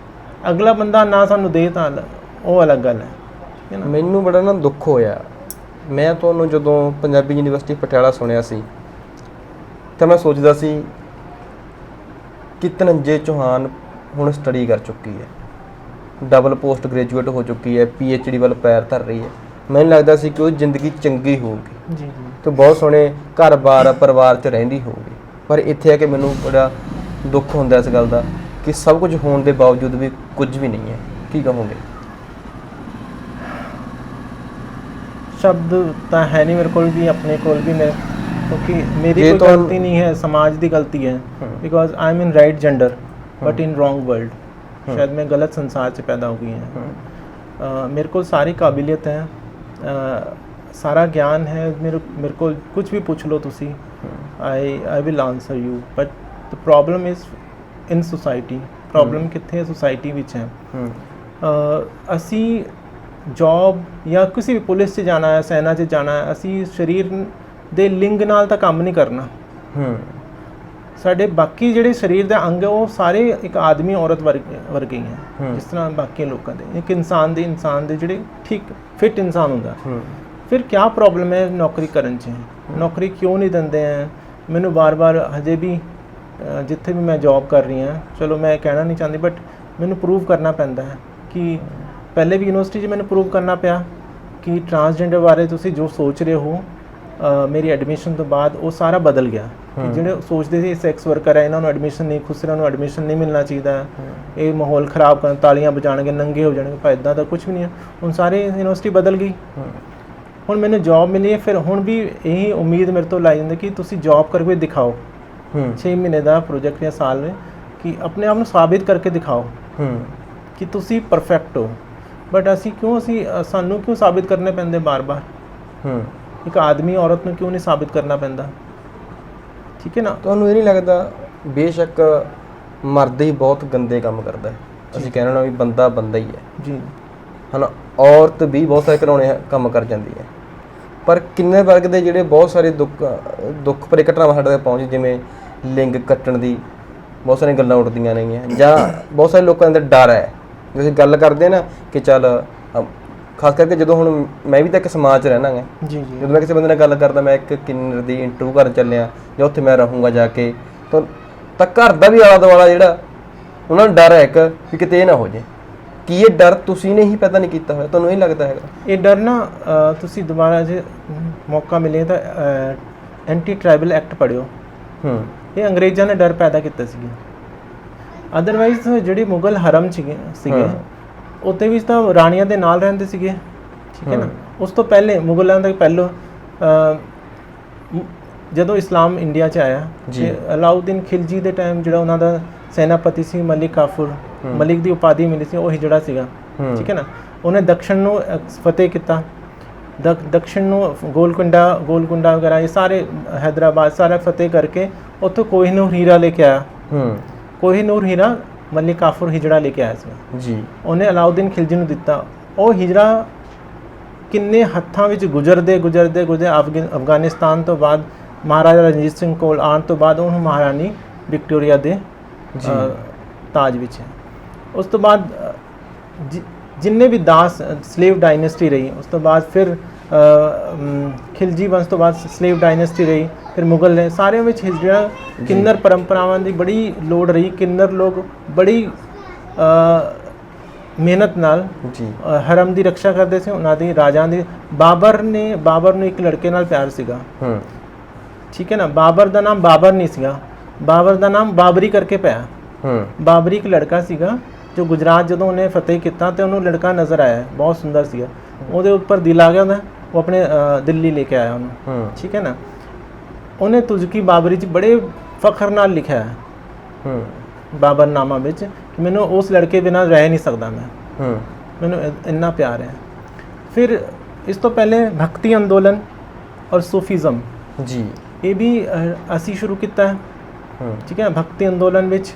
ਅਗਲਾ ਬੰਦਾ ਨਾ ਸਾਨੂੰ ਦੇ ਤਾਂ ਉਹ ਅਲੱਗ ਗੱਲ ਹੈ। ਮੈਨੂੰ ਬੜਾ ਨਾ ਦੁੱਖ ਹੋਇਆ, ਮੈਂ ਤੁਹਾਨੂੰ ਜਦੋਂ ਪੰਜਾਬੀ ਯੂਨੀਵਰਸਿਟੀ ਪਟਿਆਲਾ ਸੁਣਿਆ ਸੀ ਤਾਂ ਮੈਂ ਸੋਚਦਾ ਸੀ ਕਿ ਧਨੰਜੇ ਚੌਹਾਨ ਹੁਣ ਸਟੱਡੀ ਕਰ ਚੁੱਕੀ ਹੈ, ਡਬਲ ਪੋਸਟ ਗ੍ਰੈਜੂਏਟ ਹੋ ਚੁੱਕੀ ਹੈ, PhD ਵੱਲ ਪੈਰ ਧਰ ਰਹੀ ਹੈ। ਮੈਨੂੰ ਲੱਗਦਾ ਸੀ ਕਿ ਉਹ ਜ਼ਿੰਦਗੀ ਚੰਗੀ ਹੋਊਗੀ ਜੀ, ਤੇ ਬਹੁਤ ਸੋਹਣੇ ਘਰ-ਬਾਰ ਪਰਿਵਾਰ 'ਚ ਰਹਿੰਦੀ ਹੋਊਗੀ। ਪਰ ਇੱਥੇ ਆ ਕੇ ਮੈਨੂੰ ਬੜਾ ਦੁੱਖ ਹੁੰਦਾ ਇਸ ਗੱਲ ਦਾ ਕਿ ਸਭ ਕੁਝ ਹੋਣ ਦੇ ਬਾਵਜੂਦ ਵੀ ਕੁਝ ਵੀ ਨਹੀਂ ਹੈ। ਕੀ ਕਹੋਗੇ? ਸ਼ਬਦ ਤਾਂ ਹੈ ਨਹੀਂ ਮੇਰੇ ਕੋਲ ਵੀ, ਆਪਣੇ ਕੋਲ ਵੀ, ਮੈਂ ਕਿਉਂਕਿ ਮੇਰੀ ਕੋਈ ਗਲਤੀ ਨਹੀਂ ਹੈ, ਸਮਾਜ ਦੀ ਗਲਤੀ ਹੈ। Because I am in right gender but in wrong world. ਸ਼ਾਇਦ ਮੈਂ ਗਲਤ ਸੰਸਾਰ 'ਚ ਪੈਦਾ ਹੋ ਗਈ ਹਾਂ। ਮੇਰੇ ਕੋਲ ਸਾਰੀ ਕਾਬਲੀਅਤ ਹੈ, ਸਾਰਾ ਗਿਆਨ ਹੈ, ਮੇਰੇ ਕੋਲ ਕੁਝ ਵੀ ਪੁੱਛ ਲਓ ਤੁਸੀਂ, I will answer you. But the problem is in society. Problem ਕਿੱਥੇ ਹੈ? ਸੋਸਾਇਟੀ ਵਿੱਚ ਹੈ। ਅਸੀਂ ਜੌਬ ਜਾਂ ਕਿਸੇ ਵੀ ਪੁਲਿਸ 'ਚ ਜਾਣਾ ਹੈ, ਸੈਨਾ 'ਚ ਜਾਣਾ ਹੈ, ਅਸੀਂ ਸਰੀਰ ਦੇ ਲਿੰਗ ਨਾਲ ਤਾਂ ਕੰਮ ਨਹੀਂ ਕਰਨਾ। ਸਾਡੇ ਬਾਕੀ ਜਿਹੜੇ ਸਰੀਰ ਦੇ ਅੰਗ ਹੈ ਉਹ ਸਾਰੇ ਇੱਕ ਆਦਮੀ ਔਰਤ ਵਰਗੇ ਹੀ ਹੈ, ਜਿਸ ਤਰ੍ਹਾਂ ਬਾਕੀ ਲੋਕਾਂ ਦੇ। ਇੱਕ ਇਨਸਾਨ ਦੇ ਜਿਹੜੇ ਠੀਕ ਫਿੱਟ ਇਨਸਾਨ ਹੁੰਦਾ। ਫਿਰ ਕਿਆ ਪ੍ਰੋਬਲਮ ਹੈ ਨੌਕਰੀ ਕਰਨ 'ਚ? ਨੌਕਰੀ ਕਿਉਂ ਨਹੀਂ ਦਿੰਦੇ ਹੈ? ਮੈਨੂੰ ਵਾਰ-ਵਾਰ ਹਜੇ ਵੀ ਜਿੱਥੇ ਵੀ ਮੈਂ ਜੌਬ ਕਰ ਰਹੀ ਹਾਂ, ਚਲੋ ਮੈਂ ਕਹਿਣਾ ਨਹੀਂ ਚਾਹੁੰਦੀ, ਬਟ ਮੈਨੂੰ ਪ੍ਰੂਵ ਕਰਨਾ ਪੈਂਦਾ ਹੈ ਕਿ ਪਹਿਲੇ ਵੀ ਯੂਨੀਵਰਸਿਟੀ 'ਚ ਮੈਨੂੰ ਪ੍ਰੂਵ ਕਰਨਾ ਪਿਆ ਕਿ ਟਰਾਂਸਜੈਂਡਰ ਬਾਰੇ ਤੁਸੀਂ ਜੋ ਸੋਚ ਰਹੇ ਹੋ, ਮੇਰੀ ਐਡਮਿਸ਼ਨ ਤੋਂ ਬਾਅਦ ਉਹ ਸਾਰਾ ਬਦਲ ਗਿਆ। ਕਿ ਜਿਹੜੇ ਸੋਚਦੇ ਸੀ ਸੈਕਸ ਵਰਕਰ ਹੈ, ਇਹਨਾਂ ਨੂੰ ਐਡਮਿਸ਼ਨ ਨਹੀਂ, ਖੁਸਰਿਆਂ ਨੂੰ ਐਡਮਿਸ਼ਨ ਨਹੀਂ ਮਿਲਣਾ ਚਾਹੀਦਾ, ਇਹ ਮਾਹੌਲ ਖ਼ਰਾਬ ਕਰਨ, ਤਾਲੀਆਂ ਵਜਾਣਗੇ, ਨੰਗੇ ਹੋ ਜਾਣਗੇ, ਪਰ ਇੱਦਾਂ ਦਾ ਕੁਝ ਵੀ ਨਹੀਂ ਹੈ। ਹੁਣ ਸਾਰੇ ਯੂਨੀਵਰਸਿਟੀ ਬਦਲ ਗਈ। ਹੁਣ ਮੈਨੂੰ ਜੌਬ ਮਿਲੀ ਹੈ, ਫਿਰ ਹੁਣ ਵੀ ਇਹੀ ਉਮੀਦ ਮੇਰੇ ਤੋਂ ਲਾਈ ਜਾਂਦੀ ਕਿ ਤੁਸੀਂ ਜੌਬ ਕਰਕੇ ਦਿਖਾਓ। 6 ਮਹੀਨੇ ਦਾ ਪ੍ਰੋਜੈਕਟ ਜਾਂ ਸਾਲ ਵਿੱਚ ਕਿ ਆਪਣੇ ਆਪ ਨੂੰ ਸਾਬਿਤ ਕਰਕੇ ਦਿਖਾਓ ਕਿ ਤੁਸੀਂ ਪਰਫੈਕਟ ਹੋ। ਬਟ ਸਾਨੂੰ ਕਿਉਂ ਸਾਬਿਤ ਕਰਨੇ ਪੈਂਦੇ ਬਾਰ-ਬਾਰ? ਇੱਕ ਆਦਮੀ ਔਰਤ ਨੂੰ ਕਿਉਂ ਨਹੀਂ ਸਾਬਿਤ ਕਰਨਾ ਪੈਂਦਾ? ਠੀਕ ਹੈ ਨਾ। ਤੁਹਾਨੂੰ ਇਹ ਨਹੀਂ ਲੱਗਦਾ ਬੇਸ਼ੱਕ ਮਰਦ ਹੀ ਬਹੁਤ ਗੰਦੇ ਕੰਮ ਕਰਦਾ ਹੈ, ਅਸੀਂ ਕਹਿਣਾ ਵੀ ਬੰਦਾ ਬੰਦਾ ਹੀ ਹੈ ਜੀ, ਹਨਾ, ਔਰਤ ਵੀ ਬਹੁਤ ਸਾਰੇ ਘਿਨਾਉਣੇ ਕੰਮ ਕਰ ਜਾਂਦੀ ਹੈ, ਪਰ ਕਿੰਨੇ ਵਰਗ ਦੇ ਜਿਹੜੇ ਬਹੁਤ ਸਾਰੇ ਦੁੱਖ ਭਰੀ ਘਟਨਾਵਾਂ ਸਾਡੇ ਤੱਕ ਪਹੁੰਚ, ਜਿਵੇਂ ਲਿੰਗ ਕੱਟਣ ਦੀ ਬਹੁਤ ਸਾਰੀਆਂ ਗੱਲਾਂ ਉੱਠਦੀਆਂ ਨੇਗੀਆਂ, ਜਾਂ ਬਹੁਤ ਸਾਰੇ ਲੋਕਾਂ ਦੇ ਅੰਦਰ ਡਰ ਹੈ। ਤੁਸੀਂ ਗੱਲ ਕਰਦੇ ਨਾ ਕਿ ਚੱਲ, ਖਾਸ ਕਰਕੇ ਜਦੋਂ ਹੁਣ ਮੈਂ ਵੀ ਤਾਂ ਇੱਕ ਸਮਾਜ 'ਚ ਰਹਿਣਾ ਗਾ, ਜਦੋਂ ਮੈਂ ਕਿਸੇ ਬੰਦੇ ਨਾਲ ਗੱਲ ਕਰਦਾ, ਮੈਂ ਇੱਕ ਕਿੰਨਰ ਦੀ ਇੰਟਰਵਿਊ ਕਰਨ ਚੱਲਿਆ ਜਾਂ ਉੱਥੇ ਮੈਂ ਰਹੂੰਗਾ ਜਾ ਕੇ, ਤਾਂ ਘਰ ਦਾ ਵੀ ਆਲਾ ਦੁਆਲਾ ਜਿਹੜਾ ਉਹਨਾਂ ਨੂੰ ਡਰ ਹੈ ਇੱਕ ਵੀ ਕਿਤੇ ਇਹ ਨਾ ਹੋ ਜੇ, ਕੀ ਇਹ ਡਰ ਤੁਸੀਂ ਨੇ ਹੀ ਪੈਦਾ ਨਹੀਂ ਕੀਤਾ ਹੋਇਆ, ਤੁਹਾਨੂੰ ਇਹ ਲੱਗਦਾ ਹੈਗਾ? ਇਹ ਡਰ ਨਾ ਤੁਸੀਂ ਦੁਬਾਰਾ ਜੇ ਮੌਕਾ ਮਿਲੇ ਤਾਂ ਐਂਟੀ ਟ੍ਰਾਈਬਲ ਐਕਟ ਪੜ੍ਹਿਓ। ਇਹ ਅੰਗਰੇਜ਼ਾਂ ਨੇ ਡਰ ਪੈਦਾ ਕੀਤਾ ਸੀ। ਅਦਰਵਾਈਜ਼ ਜਿਹੜੇ ਮੁਗਲ ਹਰਮ ਸੀਗੇ ਉੱਤੇ ਵੀ ਤਾਂ ਰਾਣੀਆਂ ਦੇ ਨਾਲ ਰਹਿੰਦੇ ਸੀਗੇ, ਠੀਕ ਹੈ ਨਾ। ਉਸ ਤੋਂ ਪਹਿਲੇ ਮੁਗਲਾਂ ਦਾ ਪਹਿਲੋਂ ਜਦੋਂ ਇਸਲਾਮ ਇੰਡੀਆ 'ਚ ਆਇਆ ਤੇ ਅਲਾਉਦੀਨ ਖਿਲਜੀ ਦੇ ਟਾਈਮ ਜਿਹੜਾ ਉਹਨਾਂ ਦਾ ਸੈਨਾਪਤੀ ਸੀ ਮਲਿਕ ਕਾਫੂਰ, ਮਲਿਕ ਦੀ ਉਪਾਧੀ ਮਿਲੀ ਸੀ, ਉਹ ਹਿਜੜਾ ਸੀਗਾ, ਠੀਕ ਹੈ ਨਾ। ਉਹਨੇ ਦਕਸ਼ਣ ਨੂੰ ਫਤਿਹ ਕੀਤਾ, ਦਕਸ਼ਣ ਨੂੰ ਗੋਲਕੁੰਡਾ ਵਗੈਰਾ ਇਹ ਸਾਰੇ ਹੈਦਰਾਬਾਦ ਸਾਰਾ ਫਤਿਹ ਕਰਕੇ ਉੱਥੋਂ ਕੋਹੀਨੂਰ ਹੀਰਾ ਲੈ ਕੇ ਆਇਆ। ਕੋਹੀਨੂਰ ਹੀਰਾ ਮਲਿਕ ਕਾਫੂਰ ਹਿਜੜਾ ਲੈ ਕੇ ਆਇਆ ਸੀ ਜੀ, ਉਹਨੇ ਅਲਾਉਦੀਨ ਖਿਲਜੀ ਨੂੰ ਦਿੱਤਾ। ਉਹ ਹਿਜੜਾ ਕਿੰਨੇ ਹੱਥਾਂ ਵਿੱਚ ਗੁਜ਼ਰਦੇ ਅਫਗਾਨਿਸਤਾਨ ਤੋਂ ਬਾਅਦ ਮਹਾਰਾਜਾ ਰਣਜੀਤ ਸਿੰਘ ਕੋਲ ਆਉਣ ਤੋਂ ਬਾਅਦ ਉਹਨੂੰ ਮਹਾਰਾਣੀ ਵਿਕਟੋਰੀਆ ਦੇ ਤਾਜ ਵਿੱਚ ਹੈ। ਉਸ ਤੋਂ ਬਾਅਦ ਜਿੰਨੇ ਵੀ ਦਾਸ ਸਲੇਵ ਡਾਇਨੈਸਟੀ ਰਹੀ, ਉਸ ਤੋਂ ਬਾਅਦ ਫਿਰ ਖਿਲਜੀ ਵੰਸ਼ ਤੋਂ ਬਾਅਦ ਸਲੇਵ ਡਾਇਨੈਸਟੀ ਰਹੀ, ਫਿਰ ਮੁਗਲ ਨੇ, ਸਾਰਿਆਂ ਵਿੱਚ ਹਿਜੜਾ ਕਿੰਨਰ ਪਰੰਪਰਾਵਾਂ ਦੀ ਬੜੀ ਲੋੜ ਰਹੀ। ਕਿੰਨਰ ਲੋਕ ਬੜੀ ਮਿਹਨਤ ਨਾਲ ਹਰਮ ਦੀ ਰੱਖਿਆ ਕਰਦੇ ਸੀ, ਉਹਨਾਂ ਦੀ ਰਾਜਾਂ ਦੀ। ਬਾਬਰ ਨੂੰ ਇੱਕ ਲੜਕੇ ਨਾਲ ਪਿਆਰ ਸੀਗਾ, ਠੀਕ ਹੈ ਨਾ। ਬਾਬਰ ਦਾ ਨਾਮ ਬਾਬਰ ਨਹੀਂ ਸੀਗਾ, ਬਾਬਰ ਦਾ ਨਾਮ ਬਾਬਰੀ ਕਰਕੇ ਪਿਆ। ਬਾਬਰੀ ਇੱਕ ਲੜਕਾ ਸੀਗਾ ਜੋ ਗੁਜਰਾਤ ਜਦੋਂ ਉਹਨੇ ਫਤਿਹ ਕੀਤਾ ਤੇ ਉਹਨੂੰ ਲੜਕਾ ਨਜ਼ਰ ਆਇਆ, ਬਹੁਤ ਸੁੰਦਰ ਸੀਗਾ, ਉਹਦੇ ਉੱਪਰ ਦਿਲ ਆ ਗਿਆ ਉਹਦਾ, ਉਹ ਆਪਣੇ ਦਿੱਲੀ ਲੈ ਕੇ ਆਇਆ ਉਹਨੂੰ, ਠੀਕ ਹੈ ਨਾ। ਉਹਨੇ ਤੁਜ਼ਕੀ ਬਾਬਰੀ 'ਚ ਬੜੇ ਫਖਰ ਨਾਲ ਲਿਖਿਆ ਹੈ ਬਾਬਰਨਾਮਾ ਵਿੱਚ ਕਿ ਮੈਨੂੰ ਉਸ ਲੜਕੇ ਬਿਨਾਂ ਰਹਿ ਨਹੀਂ ਸਕਦਾ, ਮੈਨੂੰ ਇੰਨਾ ਪਿਆਰ ਹੈ। ਫਿਰ ਇਸ ਤੋਂ ਪਹਿਲੇ ਭਗਤੀ ਅੰਦੋਲਨ ਔਰ ਸੂਫੀਜ਼ਮ ਜੀ, ਇਹ ਵੀ ਅਸੀਂ ਸ਼ੁਰੂ ਕੀਤਾ ਹੈ, ਠੀਕ ਹੈ। ਭਗਤੀ ਅੰਦੋਲਨ ਵਿੱਚ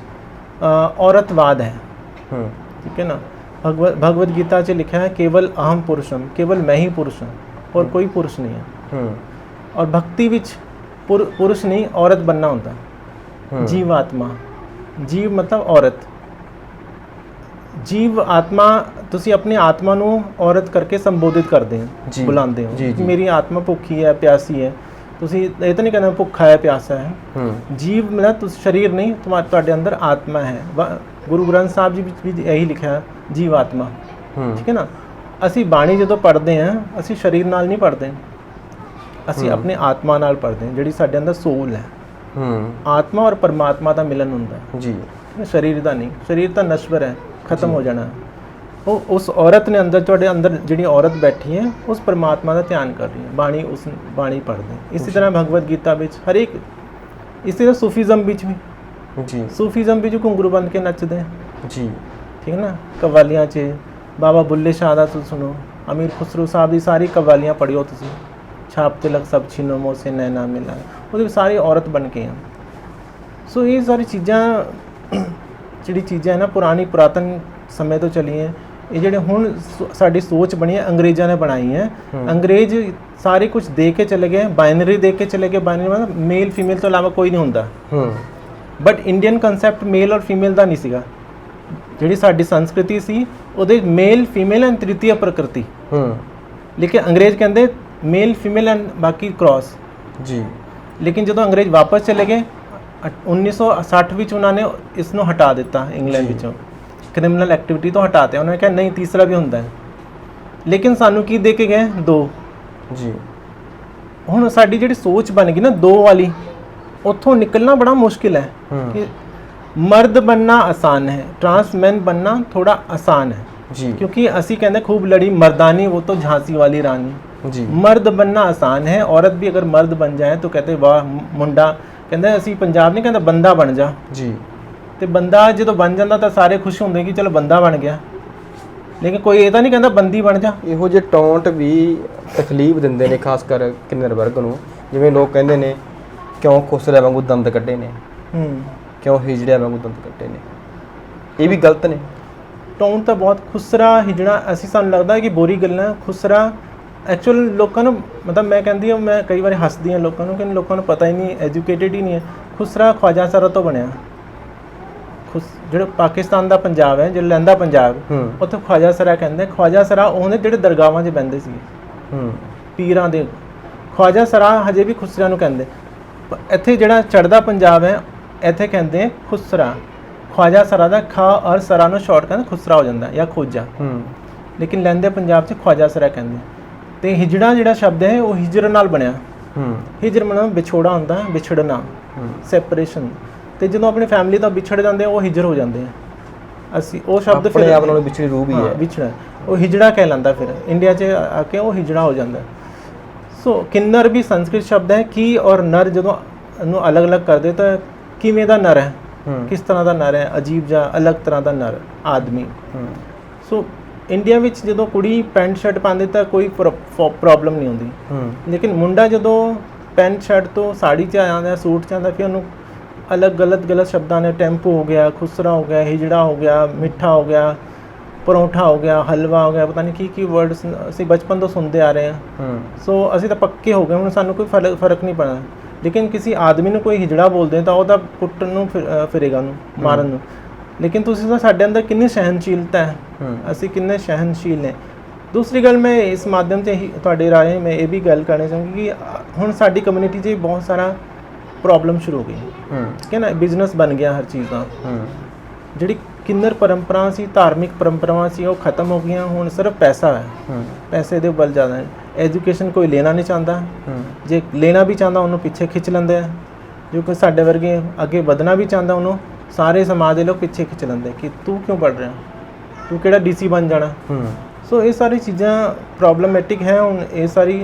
ਔਰਤਵਾਦ ਹੈ, ठीक है ना। भगवद गीता च लिखा है केवल अहम पुरुषम, केवल मैं ही पुरुष हूँ और कोई पुरुष नहीं है। और भक्ति विच पुरुष नहीं औरत बनना होता, जीव आत्मा, जीव मतलब औरत, जीव आत्मा तुसी अपनी आत्मा नू औरत करके संबोधित करते हैं, बुलाते हो। मेरी आत्मा भुखी है, प्यासी है, तुसी ये तो नहीं कहना भुखा है प्यासा है। जीव मतलब तुम शरीर नहीं, तुम्हारे अंदर आत्मा है। गुरु ग्रंथ साहब जी भी यही लिखा है, जीव आत्मा, ठीक है ना। असी बाणी जो पढ़ते हैं असी शरीर नाल नहीं पढ़ते, असी अपने आत्मा नाल पढ़ते हैं, जिहड़ी साडे अंदर सोल है। आत्मा और परमात्मा का मिलन हुंदा जी, शरीर का नहीं। शरीर तो नश्वर है, खत्म हो जाना। वो उस औरत ने अंदर तुहाडे अंदर जिहड़ी औरत बैठी है उस परमात्मा का ध्यान कर रही है, बाणी उस बाणी पढ़ते हैं। इसी तरह भगवद गीता विच हर एक, इसी तरह सूफीज़म विच भी जी, सूफीज़म भी जो घुंगरू बन के नचते हैं जी, ठीक है ना। कव्वालियाँ च बाबा बुल्ले शाह दा तुसीं सुनो, अमीर खुसरो साहब की सारी कव्वालियाँ पढ़ियो तुसीं, छाप तिलक सब छीनो मोह से नैना मिला, वो सारी औरत बन के हैं। सो ये सारी चीज़ां जिहड़ी चीज़ां है ना पुरानी पुरातन समय तो चली हैं, ये ਜਿਹੜੇ ਹੁਣ ਸਾਡੀ ਸੋਚ ਬਣੀ ਹੈ ਅੰਗਰੇਜ਼ਾਂ ਨੇ ਬਣਾਈ ਹੈ। ਅੰਗਰੇਜ਼ ਸਾਰੇ ਕੁਝ ਦੇ ਕੇ ਚਲੇ ਗਏ, ਬਾਈਨਰੀ ਦੇ ਕੇ ਚਲੇ ਗਏ। ਬਾਈਨਰੀ ਮਤਲਬ ਮੇਲ ਫੀਮੇਲ ਤੋਂ ਇਲਾਵਾ ਕੋਈ ਨਹੀਂ ਹੁੰਦਾ। ਬਟ ਇੰਡੀਅਨ ਕਨਸੈਪਟ ਮੇਲ ਔਰ ਫੀਮੇਲ ਦਾ ਨਹੀਂ ਸੀਗਾ। ਜਿਹੜੀ ਸਾਡੀ ਸੰਸਕ੍ਰਿਤੀ ਸੀ ਉਹਦੇ ਮੇਲ ਫੀਮੇਲ ਐਂਡ ਤ੍ਰਿਤੀय ਪ੍ਰਕਿਰਤੀ, ਲੇਕਿਨ ਅੰਗਰੇਜ਼ ਕਹਿੰਦੇ ਮੇਲ ਫੀਮੇਲ ਐਂਡ ਬਾਕੀ ਕ੍ਰਾਸ ਜੀ। ਲੇਕਿਨ ਜਦੋਂ ਅੰਗਰੇਜ਼ ਵਾਪਸ ਚਲੇ ਗਏ 1960 ਵਿੱਚ ਉਹਨਾਂ ਨੇ ਇਸ ਨੂੰ ਹਟਾ ਦਿੱਤਾ ਇੰਗਲੈਂਡ ਵਿੱਚੋਂ, ਕ੍ਰਿਮੀਨਲ ਐਕਟੀਵਿਟੀ ਤੋਂ ਹਟਾਤੇ। ਉਹਨਾਂ ਨੇ ਕਿਹਾ ਨਹੀਂ ਤੀਸਰਾ ਵੀ ਹੁੰਦਾ ਹੈ। ਲੇਕਿਨ ਸਾਨੂੰ ਕੀ ਦੇ ਕੇ ਗਏ? 2 ਜੀ। ਹੁਣ ਸਾਡੀ ਜਿਹੜੀ ਸੋਚ ਬਣ ਗਈ ਨਾ 2 ਵਾਲੀ, ਉੱਥੋਂ ਨਿਕਲਣਾ ਬੜਾ ਮੁਸ਼ਕਿਲ ਹੈ। ਕਿ ਮਰਦ बनना आसान है, ट्रांसमैन बनना थोड़ा आसान है जी, क्योंकि असी कहते खूब लड़ी मर्दानी, वो तो झांसी वाली रानी जी। मर्द बनना आसान है, औरत भी अगर मर्द बन जाए तो कहते वाह मुंडा, कहते असी पंजाब नहीं कहते बंदा बन जा जी। तो बंदा जो बन जाता तो सारे खुश होंगे कि चलो बंदा बन गया, लेकिन कोई ये तो नहीं कहता बंदी बन जा। ਇਹੋ ਜਿਹੇ ਟੌਂਟ ਵੀ ਤਕਲੀਫ ਦਿੰਦੇ ਨੇ, ਖਾਸ ਕਰ ਕਿੰਨਰ ਵਰਗ ਨੂੰ। ਜਿਵੇਂ ਲੋਕ ਕਹਿੰਦੇ ਨੇ ਕਿਉਂ ਖੁਸਰਿਆਂ ਵਾਂਗੂ ਦੰਦ ਕੱਢੇ ਨੇ, ਕਿਉਂ ਹਿਜੜਿਆਂ ਵਾਂਗੂ ਦੰਦ ਕੱਢੇ ਨੇ, ਇਹ ਵੀ ਗਲਤ ਨੇ। ਟੌਂਟ ਤਾਂ ਬਹੁਤ ਖੁਸਰਾ ਹਿਜੜਾ, ਅਸੀਂ ਸਾਨੂੰ ਲੱਗਦਾ ਕਿ ਬੋਰੀ ਗੱਲਾਂ। ਖੁਸਰਾ ਐਕਚੁਅਲ ਲੋਕਾਂ ਨੂੰ, ਮਤਲਬ ਮੈਂ ਕਹਿੰਦੀ ਹਾਂ, ਮੈਂ ਕਈ ਵਾਰੀ ਹੱਸਦੀ ਹਾਂ ਲੋਕਾਂ ਨੂੰ ਕਿ ਲੋਕਾਂ ਨੂੰ ਪਤਾ ਹੀ ਨਹੀਂ, ਐਜੂਕੇਟਿਡ ਹੀ ਨਹੀਂ ਹੈ। ਖੁਸਰਾ ਖਵਾਜਾ ਸਰਾ ਤੋਂ ਬਣਿਆ। ਜਿਹੜਾ ਪਾਕਿਸਤਾਨ ਦਾ ਪੰਜਾਬ ਹੈ, ਜਿਹੜਾ ਲਹਿੰਦਾ ਪੰਜਾਬ, ਉੱਥੇ ਖਵਾਜਾ ਸਰਾ ਕਹਿੰਦੇ। ਖਵਾਜਾ ਸਰਾ ਉਹਨੇ ਜਿਹੜੇ ਦਰਗਾਹਾਂ 'ਚ ਬਹਿੰਦੇ ਸੀ, ਪੀਰਾਂ ਦੇ। ਖਵਾਜਾ ਸਰਾ ਹਜੇ ਵੀ ਖੁਸਰਿਆਂ ਨੂੰ ਕਹਿੰਦੇ। ਇੱਥੇ ਜਿਹੜਾ ਚੜ੍ਹਦਾ ਪੰਜਾਬ ਹੈ ਇੱਥੇ ਕਹਿੰਦੇ ਖੁਸਰਾ। ख्वाजा सरा ਦਾ ਖਾ ਔਰ ਸਰਾ ਨੂੰ ਸ਼ਾਰਟ ਕਹਿੰਦੇ ਖੁਸਰਾ ਹੋ ਜਾਂਦਾ ਜਾਂ ਖੋਜਾ, ਲੇਕਿਨ ਲੈਂਦੇ ਪੰਜਾਬ 'ਚ ख्वाजा सरा ਕਹਿੰਦੇ। ਤੇ ਹਿਜੜਾ ਜਿਹੜਾ ਸ਼ਬਦ ਹੈ ਉਹ ਹਿਜਰ ਨਾਲ ਬਣਿਆ। ਹਿਜਰ ਮਤਲਬ ਵਿਛੋੜਾ ਹੁੰਦਾ, ਵਿਛੜਨਾ, ਸੈਪਰੇਸ਼ਨ। ਤੇ ਜਦੋਂ ਆਪਣੀ ਫੈਮਿਲੀ ਤੋਂ ਵਿਛੜ ਜਾਂਦੇ ਆ ਉਹ ਹਿਜਰ ਹੋ ਜਾਂਦੇ ਆ। ਅਸੀਂ ਉਹ ਸ਼ਬਦ ਫਿਰ ਆਪ ਨਾਲ ਵਿਛੜੀ ਰੂਹ ਵੀ ਹੈ, ਵਿਛੜਾ ਉਹ ਹਿਜੜਾ ਕਹਿਲਾਂਦਾ। ਫਿਰ ਇੰਡੀਆ 'ਚ ਆ ਕੇ ਉਹ ਹਿਜੜਾ ਹੋ ਜਾਂਦਾ। ਸੋ ਕਿੰਨਰ ਵੀ ਸੰਸਕ੍ਰਿਤ ਸ਼ਬਦ ਹੈ। ਕੀ ਔਰ ਨਰ ਜਦੋਂ ਇਹਨੂੰ ਅਲੱਗ-ਅਲੱਗ ਕਰਦੇ ਤਾਂ ਕਿਵੇਂ ਦਾ ਨਰ ਹੈ, ਕਿਸ ਤਰ੍ਹਾਂ ਦਾ ਨਰ ਹੈ, ਅਜੀਬ ਜਿਹਾ ਅਲੱਗ ਤਰ੍ਹਾਂ ਦਾ ਨਰ ਆਦਮੀ। ਸੋ ਇੰਡੀਆ ਵਿੱਚ ਜਦੋਂ ਕੁੜੀ ਪੈਂਟ ਸ਼ਰਟ ਪਾਉਂਦੀ ਤਾਂ ਕੋਈ ਪ੍ਰੋਬਲਮ ਨਹੀਂ ਹੁੰਦੀ, ਲੇਕਿਨ ਮੁੰਡਾ ਜਦੋਂ ਪੈਂਟ ਸ਼ਰਟ ਤੋਂ ਸਾੜੀ 'ਚ ਆ ਜਾਂਦਾ, ਸੂਟ 'ਚ ਆਉਂਦਾ, ਫਿਰ ਉਹਨੂੰ ਅਲੱਗ ਗਲਤ ਸ਼ਬਦਾਂ ਨੇ ਟੈਂਪੂ ਹੋ ਗਿਆ, ਖੁਸਰਾ ਹੋ ਗਿਆ, ਹਿਜੜਾ ਹੋ ਗਿਆ, ਮਿੱਠਾ ਹੋ ਗਿਆ, ਪਰੌਂਠਾ ਹੋ ਗਿਆ, ਹਲਵਾ ਹੋ ਗਿਆ, ਪਤਾ ਨਹੀਂ ਕੀ ਵਰਡਸ ਅਸੀਂ ਬਚਪਨ ਤੋਂ ਸੁਣਦੇ ਆ ਰਹੇ ਹਾਂ। ਸੋ ਅਸੀਂ ਤਾਂ ਪੱਕੇ ਹੋ ਗਏ, ਹੁਣ ਸਾਨੂੰ ਕੋਈ ਫਰਕ ਨਹੀਂ ਪੈਣਾ। ਲੇਕਿਨ ਕਿਸੇ ਆਦਮੀ ਨੂੰ ਕੋਈ ਹਿਜੜਾ ਬੋਲਦੇ ਤਾਂ ਉਹਦਾ ਕੁੱਟਣ ਨੂੰ ਫਿਰੇਗਾ, ਉਹਨੂੰ ਮਾਰਨ ਨੂੰ। ਲੇਕਿਨ ਤੁਸੀਂ ਤਾਂ ਸਾਡੇ ਅੰਦਰ ਕਿੰਨੀ ਸਹਿਨਸ਼ੀਲਤਾ ਹੈ, ਅਸੀਂ ਕਿੰਨੇ ਸਹਿਨਸ਼ੀਲ ਨੇ। ਦੂਸਰੀ ਗੱਲ ਮੈਂ ਇਸ ਮਾਧਿਅਮ 'ਤੇ ਤੁਹਾਡੇ ਰਾਹੀਂ ਮੈਂ ਇਹ ਵੀ ਗੱਲ ਕਰਨੀ ਚਾਹਾਂਗੀ ਕਿ ਹੁਣ ਸਾਡੀ ਕਮਿਊਨਿਟੀ 'ਚ ਬਹੁਤ ਸਾਰਾ ਪ੍ਰੋਬਲਮ ਸ਼ੁਰੂ ਹੋ ਗਈ, ਠੀਕ ਹੈ ਨਾ। ਬਿਜ਼ਨਸ ਬਣ ਗਿਆ ਹਰ ਚੀਜ਼ ਦਾ। ਜਿਹੜੀ ਕਿੰਨਰ ਪਰੰਪਰਾ ਸੀ, ਧਾਰਮਿਕ ਪਰੰਪਰਾਵਾਂ ਸੀ, ਉਹ ਖਤਮ ਹੋ ਗਈਆਂ। ਹੁਣ ਸਿਰਫ ਪੈਸਾ ਹੈ, ਪੈਸੇ ਦੇ ਬਲ ਜ਼ਿਆਦਾ ਹੈ। ਐਜੂਕੇਸ਼ਨ ਕੋਈ ਲੈਣਾ ਨਹੀਂ ਚਾਹੁੰਦਾ, ਜੇ ਲੈਣਾ ਵੀ ਚਾਹੁੰਦਾ ਉਹਨੂੰ ਪਿੱਛੇ ਖਿੱਚ ਲੈਂਦੇ ਆ। ਜੋ ਕਿ ਸਾਡੇ ਵਰਗੇ ਅੱਗੇ ਵਧਣਾ ਵੀ ਚਾਹੁੰਦਾ ਉਹਨੂੰ ਸਾਰੇ ਸਮਾਜ ਦੇ ਲੋਕ ਪਿੱਛੇ ਖਿੱਚ ਲੈਂਦੇ ਕਿ ਤੂੰ ਕਿਉਂ ਪੜ੍ਹ ਰਿਹਾ, ਤੂੰ ਕਿਹੜਾ DC ਬਣ ਜਾਣਾ। ਸੋ ਇਹ ਸਾਰੀ ਚੀਜ਼ਾਂ ਪ੍ਰੋਬਲਮੈਟਿਕ ਹੈ। ਹੁਣ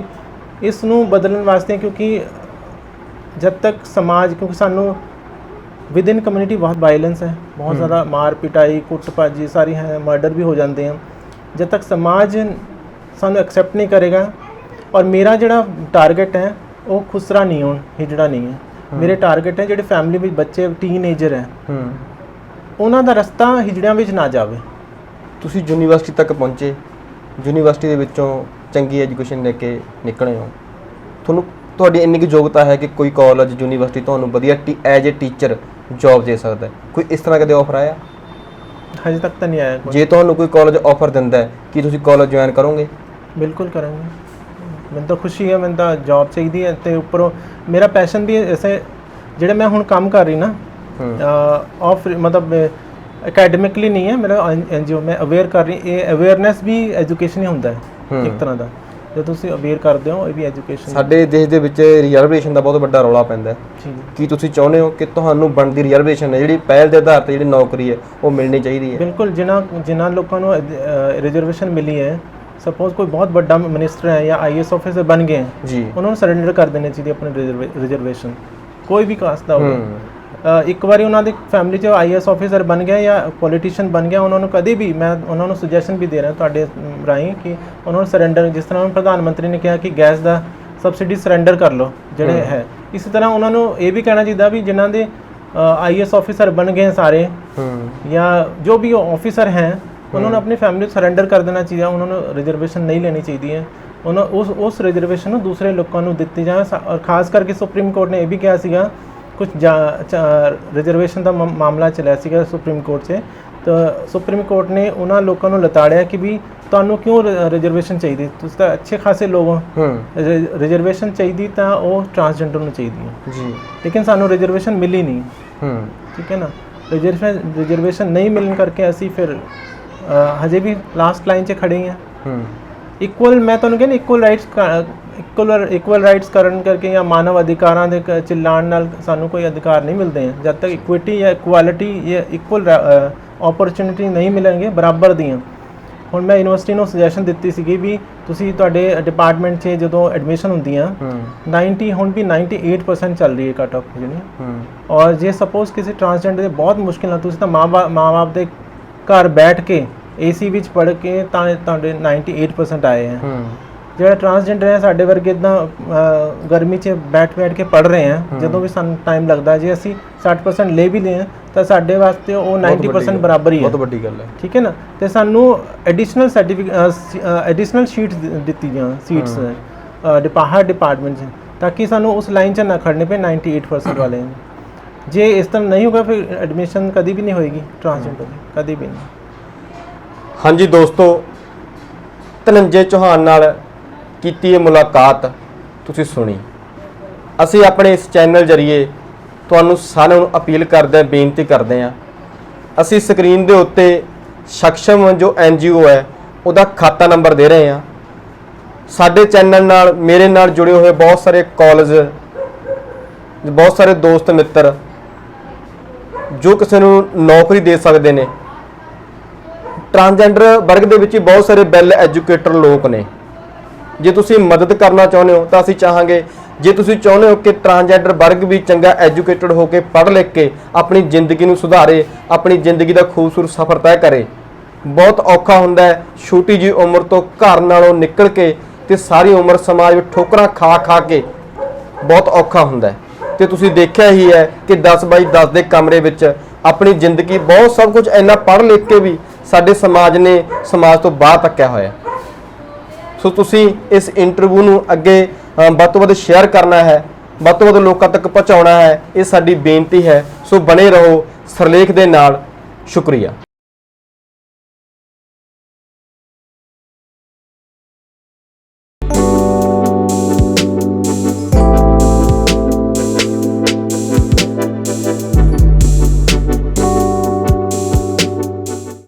ਇਸ ਨੂੰ ਬਦਲਣ ਵਾਸਤੇ, ਕਿਉਂਕਿ ਜਦ ਤੱਕ ਸਮਾਜ, ਕਿਉਂਕਿ ਸਾਨੂੰ ਵਿਦ ਇਨ ਕਮਿਊਨਿਟੀ ਬਹੁਤ ਵਾਇਲੈਂਸ ਹੈ, ਬਹੁਤ ਜ਼ਿਆਦਾ ਮਾਰ ਪਿਟਾਈ, ਕੁੱਟ ਭਾਜੀ ਸਾਰੀ ਹੈ, ਮਰਡਰ ਵੀ ਹੋ ਜਾਂਦੇ ਹਨ। ਜਦ ਤੱਕ ਸਮਾਜ ਸਾਨੂੰ ਐਕਸੈਪਟ ਨਹੀਂ ਕਰੇਗਾ। ਔਰ ਮੇਰਾ ਜਿਹੜਾ ਟਾਰਗੇਟ ਹੈ ਉਹ ਖੁਸਰਾ ਨਹੀਂ ਹੋਣ, ਹਿਜੜਾ ਨਹੀਂ ਹੈ। ਮੇਰੇ ਟਾਰਗੇਟ ਹੈ ਜਿਹੜੇ ਫੈਮਿਲੀ ਵਿੱਚ ਬੱਚੇ ਟੀਨਏਜਰ ਹੈ, ਉਹਨਾਂ ਦਾ ਰਸਤਾ ਹਿਜੜਿਆਂ ਵਿੱਚ ਨਾ ਜਾਵੇ। ਤੁਸੀਂ ਯੂਨੀਵਰਸਿਟੀ ਤੱਕ ਪਹੁੰਚੇ, ਯੂਨੀਵਰਸਿਟੀ ਦੇ ਵਿੱਚੋਂ ਚੰਗੀ ਐਜੂਕੇਸ਼ਨ ਲੈ ਕੇ ਨਿਕਲੇ ਹੋ। ਤੁਹਾਡੀ ਇੰਨੀ ਕੁ ਯੋਗਤਾ ਹੈ ਕਿ ਕੋਈ ਕਾਲਜ, ਯੂਨੀਵਰਸਿਟੀ ਤੁਹਾਨੂੰ ਵਧੀਆ ਐਜ ਏ ਟੀਚਰ ਜੌਬ ਦੇ ਸਕਦਾ ਹੈ। ਕੋਈ ਇਸ ਤਰ੍ਹਾਂ ਕਦੇ ਆਫਰ ਆਇਆ? ਹਜੇ ਤੱਕ ਤਾਂ ਨਹੀਂ ਆਇਆ। ਜੇ ਤੁਹਾਨੂੰ ਕੋਈ ਕਾਲਜ ਆਫਰ ਦਿੰਦਾ ਹੈ, ਕੀ ਤੁਸੀਂ ਕਾਲਜ ਜੁਆਇਨ ਕਰੋਗੇ? ਬਿਲਕੁਲ ਕਰਾਂਗੇ। ਮੈਨੂੰ ਤਾਂ ਖੁਸ਼ੀ ਹੈ, ਮੈਨੂੰ ਤਾਂ ਜੌਬ ਚਾਹੀਦੀ ਹੈ। ਅਤੇ ਉੱਪਰੋਂ ਮੇਰਾ ਪੈਸ਼ਨ ਵੀ ਐਸੇ ਜਿਹੜੇ ਮੈਂ ਹੁਣ ਕੰਮ ਕਰ ਰਹੀ ਨਾ, ਆਫ ਮਤਲਬ ਅਕੈਡਮਿਕਲੀ ਨਹੀਂ ਹੈ ਮੇਰਾ NGO, ਮੈਂ ਅਵੇਅਰ ਕਰ ਰਹੀ। ਇਹ ਅਵੇਅਰਨੈਸ ਵੀ ਐਜੂਕੇਸ਼ਨ ਹੀ ਹੁੰਦਾ ਹੈ ਇੱਕ ਤਰ੍ਹਾਂ ਦਾ। ਜੇ ਤੁਸੀਂ ਅਵੇਅਰ ਕਰਦੇ ਹੋ, ਇਹ ਵੀ ਐਜੂਕੇਸ਼ਨ। ਸਾਡੇ ਦੇਸ਼ ਦੇ ਵਿੱਚ ਰਿਜ਼ਰਵੇਸ਼ਨ ਦਾ ਬਹੁਤ ਵੱਡਾ ਰੌਲਾ ਪੈਂਦਾ ਹੈ। ਕੀ ਤੁਸੀਂ ਚਾਹੁੰਦੇ ਹੋ ਕਿ ਤੁਹਾਨੂੰ ਬਣਦੀ ਰਿਜ਼ਰਵੇਸ਼ਨ ਹੈ ਜਿਹੜੀ ਪਹਿਲ ਦੇ ਆਧਾਰ 'ਤੇ ਜਿਹੜੀ ਨੌਕਰੀ ਹੈ ਉਹ ਮਿਲਣੀ ਚਾਹੀਦੀ ਹੈ? ਬਿਲਕੁਲ। ਜਿਨ੍ਹਾਂ ਲੋਕਾਂ ਨੂੰ ਰਿਜ਼ਰਵੇਸ਼ਨ ਮਿਲੀ ਹੈ, ਸਪੋਜ਼ ਕੋਈ ਬਹੁਤ ਵੱਡਾ ਮਿਨਿਸਟਰ ਹੈ ਜਾਂ IAS ਆਫਿਸਰ ਬਣ ਗਏ ਹੈ ਜੀ, ਉਹਨਾਂ ਨੂੰ ਸਰੈਂਡਰ ਕਰ ਦੇਣੀ ਚਾਹੀਦੀ ਆਪਣੀ ਰਿਜ਼ਰਵੇਸ਼ਨ, ਕੋਈ ਵੀ ਕਾਸਟ ਦਾ ਹੋਵੇ। ਇੱਕ ਵਾਰੀ ਉਹਨਾਂ ਦੀ ਫੈਮਿਲੀ 'ਚ IAS ਆਫਿਸਰ ਬਣ ਗਿਆ ਜਾਂ ਪੋਲੀਟੀਸ਼ੀਅਨ ਬਣ ਗਿਆ, ਉਹਨਾਂ ਨੂੰ ਕਦੇ ਵੀ, ਮੈਂ ਉਹਨਾਂ ਨੂੰ ਸੁਜੈਸ਼ਨ ਵੀ ਦੇ ਰਿਹਾ ਤੁਹਾਡੇ ਰਾਹੀਂ ਕਿ ਉਹਨਾਂ ਨੂੰ ਸਰੈਂਡਰ, ਜਿਸ ਤਰ੍ਹਾਂ ਪ੍ਰਧਾਨ ਮੰਤਰੀ ਨੇ ਕਿਹਾ ਕਿ ਗੈਸ ਦਾ ਸਬਸਿਡੀ ਸਰੈਂਡਰ ਕਰ ਲਓ ਜਿਹੜੇ ਹੈ, ਇਸੇ ਤਰ੍ਹਾਂ ਉਹਨਾਂ ਨੂੰ ਇਹ ਵੀ ਕਹਿਣਾ ਚਾਹੀਦਾ ਵੀ ਜਿਨ੍ਹਾਂ ਦੇ IAS ਆਫਿਸਰ ਬਣ ਗਏ ਸਾਰੇ ਜਾਂ ਜੋ ਵੀ ਆਫਿਸਰ ਹੈ, ਉਹਨਾਂ ਨੂੰ ਆਪਣੀ ਫੈਮਿਲੀ ਨੂੰ ਸਰੈਂਡਰ ਕਰ ਦੇਣਾ ਚਾਹੀਦਾ। ਉਹਨਾਂ ਨੂੰ ਰਿਜ਼ਰਵੇਸ਼ਨ ਨਹੀਂ ਲੈਣੀ ਚਾਹੀਦੀ ਹੈ। ਉਹਨਾਂ ਉਸ ਰਿਜ਼ਰਵੇਸ਼ਨ ਨੂੰ ਦੂਸਰੇ ਲੋਕਾਂ ਨੂੰ ਦਿੱਤੀ ਜਾਵੇ। ਔਰ ਖਾਸ ਕਰਕੇ ਸੁਪਰੀਮ ਕੋਰਟ ਨੇ ਇਹ ਵੀ ਕਿਹਾ ਸੀਗਾ, ਕੁਝ ਰਿਜ਼ਰਵੇਸ਼ਨ ਦਾ ਮਾਮਲਾ ਚੱਲਿਆ ਸੀਗਾ ਸੁਪਰੀਮ ਕੋਰਟ 'ਚ, ਤਾਂ ਸੁਪਰੀਮ ਕੋਰਟ ਨੇ ਉਹਨਾਂ ਲੋਕਾਂ ਨੂੰ ਲਤਾੜਿਆ ਕਿ ਵੀ ਤੁਹਾਨੂੰ ਕਿਉਂ ਰਿਜ਼ਰਵੇਸ਼ਨ ਚਾਹੀਦੀ, ਤੁਸੀਂ ਤਾਂ ਅੱਛੇ ਖਾਸੇ ਲੋਕ ਹੋ, ਰਿਜ਼ਰਵੇਸ਼ਨ ਚਾਹੀਦੀ ਤਾਂ ਉਹ ਟਰਾਂਸਜੈਂਡਰ ਨੂੰ ਚਾਹੀਦੀ ਹੈ ਜੀ, ਲੇਕਿਨ ਸਾਨੂੰ ਰਿਜ਼ਰਵੇਸ਼ਨ ਮਿਲੀ ਨਹੀਂ। ਠੀਕ ਹੈ ਨਾ, ਰਿਜ਼ਰਵੇਸ਼ਨ ਨਹੀਂ ਮਿਲਣ ਕਰਕੇ ਅਸੀਂ ਫਿਰ ਹਜੇ ਵੀ ਲਾਸਟ ਲਾਈਨ 'ਚ ਖੜੇ ਹਾਂ। ਇਕੁਅਲ, ਮੈਂ ਤੁਹਾਨੂੰ ਕਹਿੰਦਾ ਇਕੁਅਲ ਰਾਈਟਸ ਕਰਨ ਕਰਕੇ ਜਾਂ ਮਾਨਵ ਅਧਿਕਾਰਾਂ ਦੇ ਚਿਲਾਉਣ ਨਾਲ ਸਾਨੂੰ ਕੋਈ ਅਧਿਕਾਰ ਨਹੀਂ ਮਿਲਦੇ ਹਨ। ਜਦ ਤੱਕ ਇਕੁਇਟੀ ਜਾਂ ਇਕੁਆਲਿਟੀ ਜਾਂ ਇਕੁਅਲ ਓਪਰਚੁਨਿਟੀ ਨਹੀਂ ਮਿਲਣਗੇ ਬਰਾਬਰ ਦੀਆਂ। ਹੁਣ ਮੈਂ ਯੂਨੀਵਰਸਿਟੀ ਨੂੰ ਸੁਜੈਸ਼ਨ ਦਿੱਤੀ ਸੀਗੀ ਵੀ ਤੁਸੀਂ ਤੁਹਾਡੇ ਡਿਪਾਰਟਮੈਂਟ 'ਚ ਜਦੋਂ ਐਡਮਿਸ਼ਨ ਹੁੰਦੀਆਂ 90 ਹੁਣ ਵੀ 98% ਚੱਲ ਰਹੀ ਹੈ ਕੱਟ ਆਫ ਜਿਹੜੀ। ਔਰ ਜੇ ਸਪੋਜ਼ ਕਿਸੇ ਟਰਾਂਸਜੈਂਡਰ ਦੇ ਬਹੁਤ ਮੁਸ਼ਕਿਲ ਨਾਲ, ਤੁਸੀਂ ਤਾਂ ਮਾਂ-ਬਾਪ ਦੇ ਘਰ ਬੈਠ ਕੇ AC ਵਿੱਚ ਪੜ੍ਹ ਕੇ ਤਾਂ ਤੁਹਾਡੇ 98% ਆਏ ਹੈ। ਜਿਹੜਾ ਟਰਾਂਸਜੈਂਡਰ ਹੈ ਸਾਡੇ ਵਰਗੇ ਇੱਦਾਂ ਗਰਮੀ 'ਚ ਬੈਠ ਕੇ ਪੜ੍ਹ ਰਹੇ ਹਾਂ, ਜਦੋਂ ਵੀ ਸਾਨੂੰ ਟਾਈਮ ਲੱਗਦਾ, ਜੇ ਅਸੀਂ 60% ਲੈ ਵੀ ਲਏ ਤਾਂ ਸਾਡੇ ਵਾਸਤੇ ਉਹ 90% ਬਰਾਬਰ ਹੀ ਹੈ। ਬਹੁਤ ਵੱਡੀ ਗੱਲ ਹੈ। ਠੀਕ ਹੈ ਨਾ, ਅਤੇ ਸਾਨੂੰ ਐਡੀਸ਼ਨਲ ਐਡੀਸ਼ਨਲ ਸ਼ੀਟਸ ਦਿੱਤੀ ਜਾਣ, ਸੀਟਸ ਹਰ ਡਿਪਾਰਟਮੈਂਟ 'ਚ, ਤਾਂ ਕਿ ਸਾਨੂੰ ਉਸ ਲਾਈਨ 'ਚ ਨਾ ਖੜਨੇ ਪਏ 98% ਵਾਲੇ। ਜੇ ਇਸ ਤਰ੍ਹਾਂ ਨਹੀਂ ਹੋਗਾ ਫਿਰ ਐਡਮਿਸ਼ਨ ਕਦੀ ਵੀ ਨਹੀਂ ਹੋਏਗੀ ਟਰਾਂਸਜੈਂਡਰ ਦੀ, ਕਦੀ ਵੀ ਨਹੀਂ। ਹਾਂਜੀ ਦੋਸਤੋ, ਧਨੰਜੇ ਚੌਹਾਨ ਨਾਲ ਕੀਤੀ ਇਹ ਮੁਲਾਕਾਤ ਤੁਸੀਂ ਸੁਣੀ। ਅਸੀਂ ਆਪਣੇ ਇਸ ਚੈਨਲ ਜ਼ਰੀਏ ਤੁਹਾਨੂੰ ਸਾਰਿਆਂ ਨੂੰ ਅਪੀਲ ਕਰਦੇ ਹਾਂ, ਬੇਨਤੀ ਕਰਦੇ ਹਾਂ ਅਸੀਂ ਸਕਰੀਨ ਦੇ ਉੱਤੇ ਸक्षम ਜੋ NGO ਹੈ ਉਹਦਾ ਖਾਤਾ ਨੰਬਰ ਦੇ ਰਹੇ ਹਾਂ। ਸਾਡੇ ਚੈਨਲ ਨਾਲ ਮੇਰੇ ਨਾਲ ਜੁੜੇ ਹੋਏ ਬਹੁਤ ਸਾਰੇ ਕਾਲਜ, ਬਹੁਤ ਸਾਰੇ ਦੋਸਤ ਮਿੱਤਰ ਜੋ ਕਿਸੇ ਨੂੰ ਨੌਕਰੀ ਦੇ ਸਕਦੇ ਨੇ। ਟਰਾਂਸਜੈਂਡਰ ਵਰਗ ਦੇ ਵਿੱਚ ਬਹੁਤ ਸਾਰੇ ਵੈਲ ਐਜੂਕੇਟਡ ਲੋਕ ਨੇ। ਜੇ ਤੁਸੀਂ ਮਦਦ ਕਰਨਾ ਚਾਹੁੰਦੇ ਹੋ ਤਾਂ ਅਸੀਂ ਚਾਹਾਂਗੇ, ਜੇ ਤੁਸੀਂ ਚਾਹੁੰਦੇ ਹੋ ਕਿ ਟਰਾਂਸਜੈਂਡਰ ਵਰਗ ਵੀ ਚੰਗਾ ਐਜੂਕੇਟਡ ਹੋ ਕੇ ਪੜ੍ਹ ਲਿਖ ਕੇ ਆਪਣੀ ਜ਼ਿੰਦਗੀ ਨੂੰ ਸੁਧਾਰੇ, ਆਪਣੀ ਜ਼ਿੰਦਗੀ ਦਾ ਖੂਬਸੂਰਤ ਸਫ਼ਰ ਤੈਅ ਕਰੇ। ਬਹੁਤ ਔਖਾ ਹੁੰਦਾ ਹੈ ਛੋਟੀ ਜਿਹੀ ਉਮਰ ਤੋਂ ਘਰ ਨਾਲੋਂ ਨਿਕਲ ਕੇ ਤੇ ਸਾਰੀ ਉਮਰ ਸਮਾਜ ਵਿੱਚ ਠੋਕਰਾਂ ਖਾ ਖਾ ਕੇ ਬਹੁਤ ਔਖਾ ਹੁੰਦਾ ਹੈ। ਤੇ ਤੁਸੀਂ ਦੇਖਿਆ ਹੀ ਹੈ ਕਿ 10 ਬਾਈ 10 ਦੇ ਕਮਰੇ ਵਿੱਚ ਆਪਣੀ ਜ਼ਿੰਦਗੀ ਬਹੁਤ ਸਭ ਕੁਝ ਇੰਨਾ ਪੜ੍ਹ ਲਿਖ ਕੇ ਵੀ ਸਾਡੇ ਸਮਾਜ ਨੇ ਸਮਾਜ ਤੋਂ ਬਾਹਰ ਧੱਕਿਆ ਹੋਇਆ। ਸੋ ਤੁਸੀਂ ਇਸ ਇੰਟਰਵਿਊ ਨੂੰ ਅੱਗੇ ਵੱਧ ਤੋਂ ਵੱਧ ਸ਼ੇਅਰ ਕਰਨਾ ਹੈ, ਵੱਧ ਤੋਂ ਵੱਧ ਲੋਕਾਂ ਤੱਕ ਪਹੁੰਚਾਉਣਾ ਹੈ। ਇਹ ਸਾਡੀ ਬੇਨਤੀ ਹੈ। ਸੋ ਬਣੇ ਰਹੋ ਸਿਰਲੇਖ ਦੇ ਨਾਲ। ਸ਼ੁਕਰੀਆ।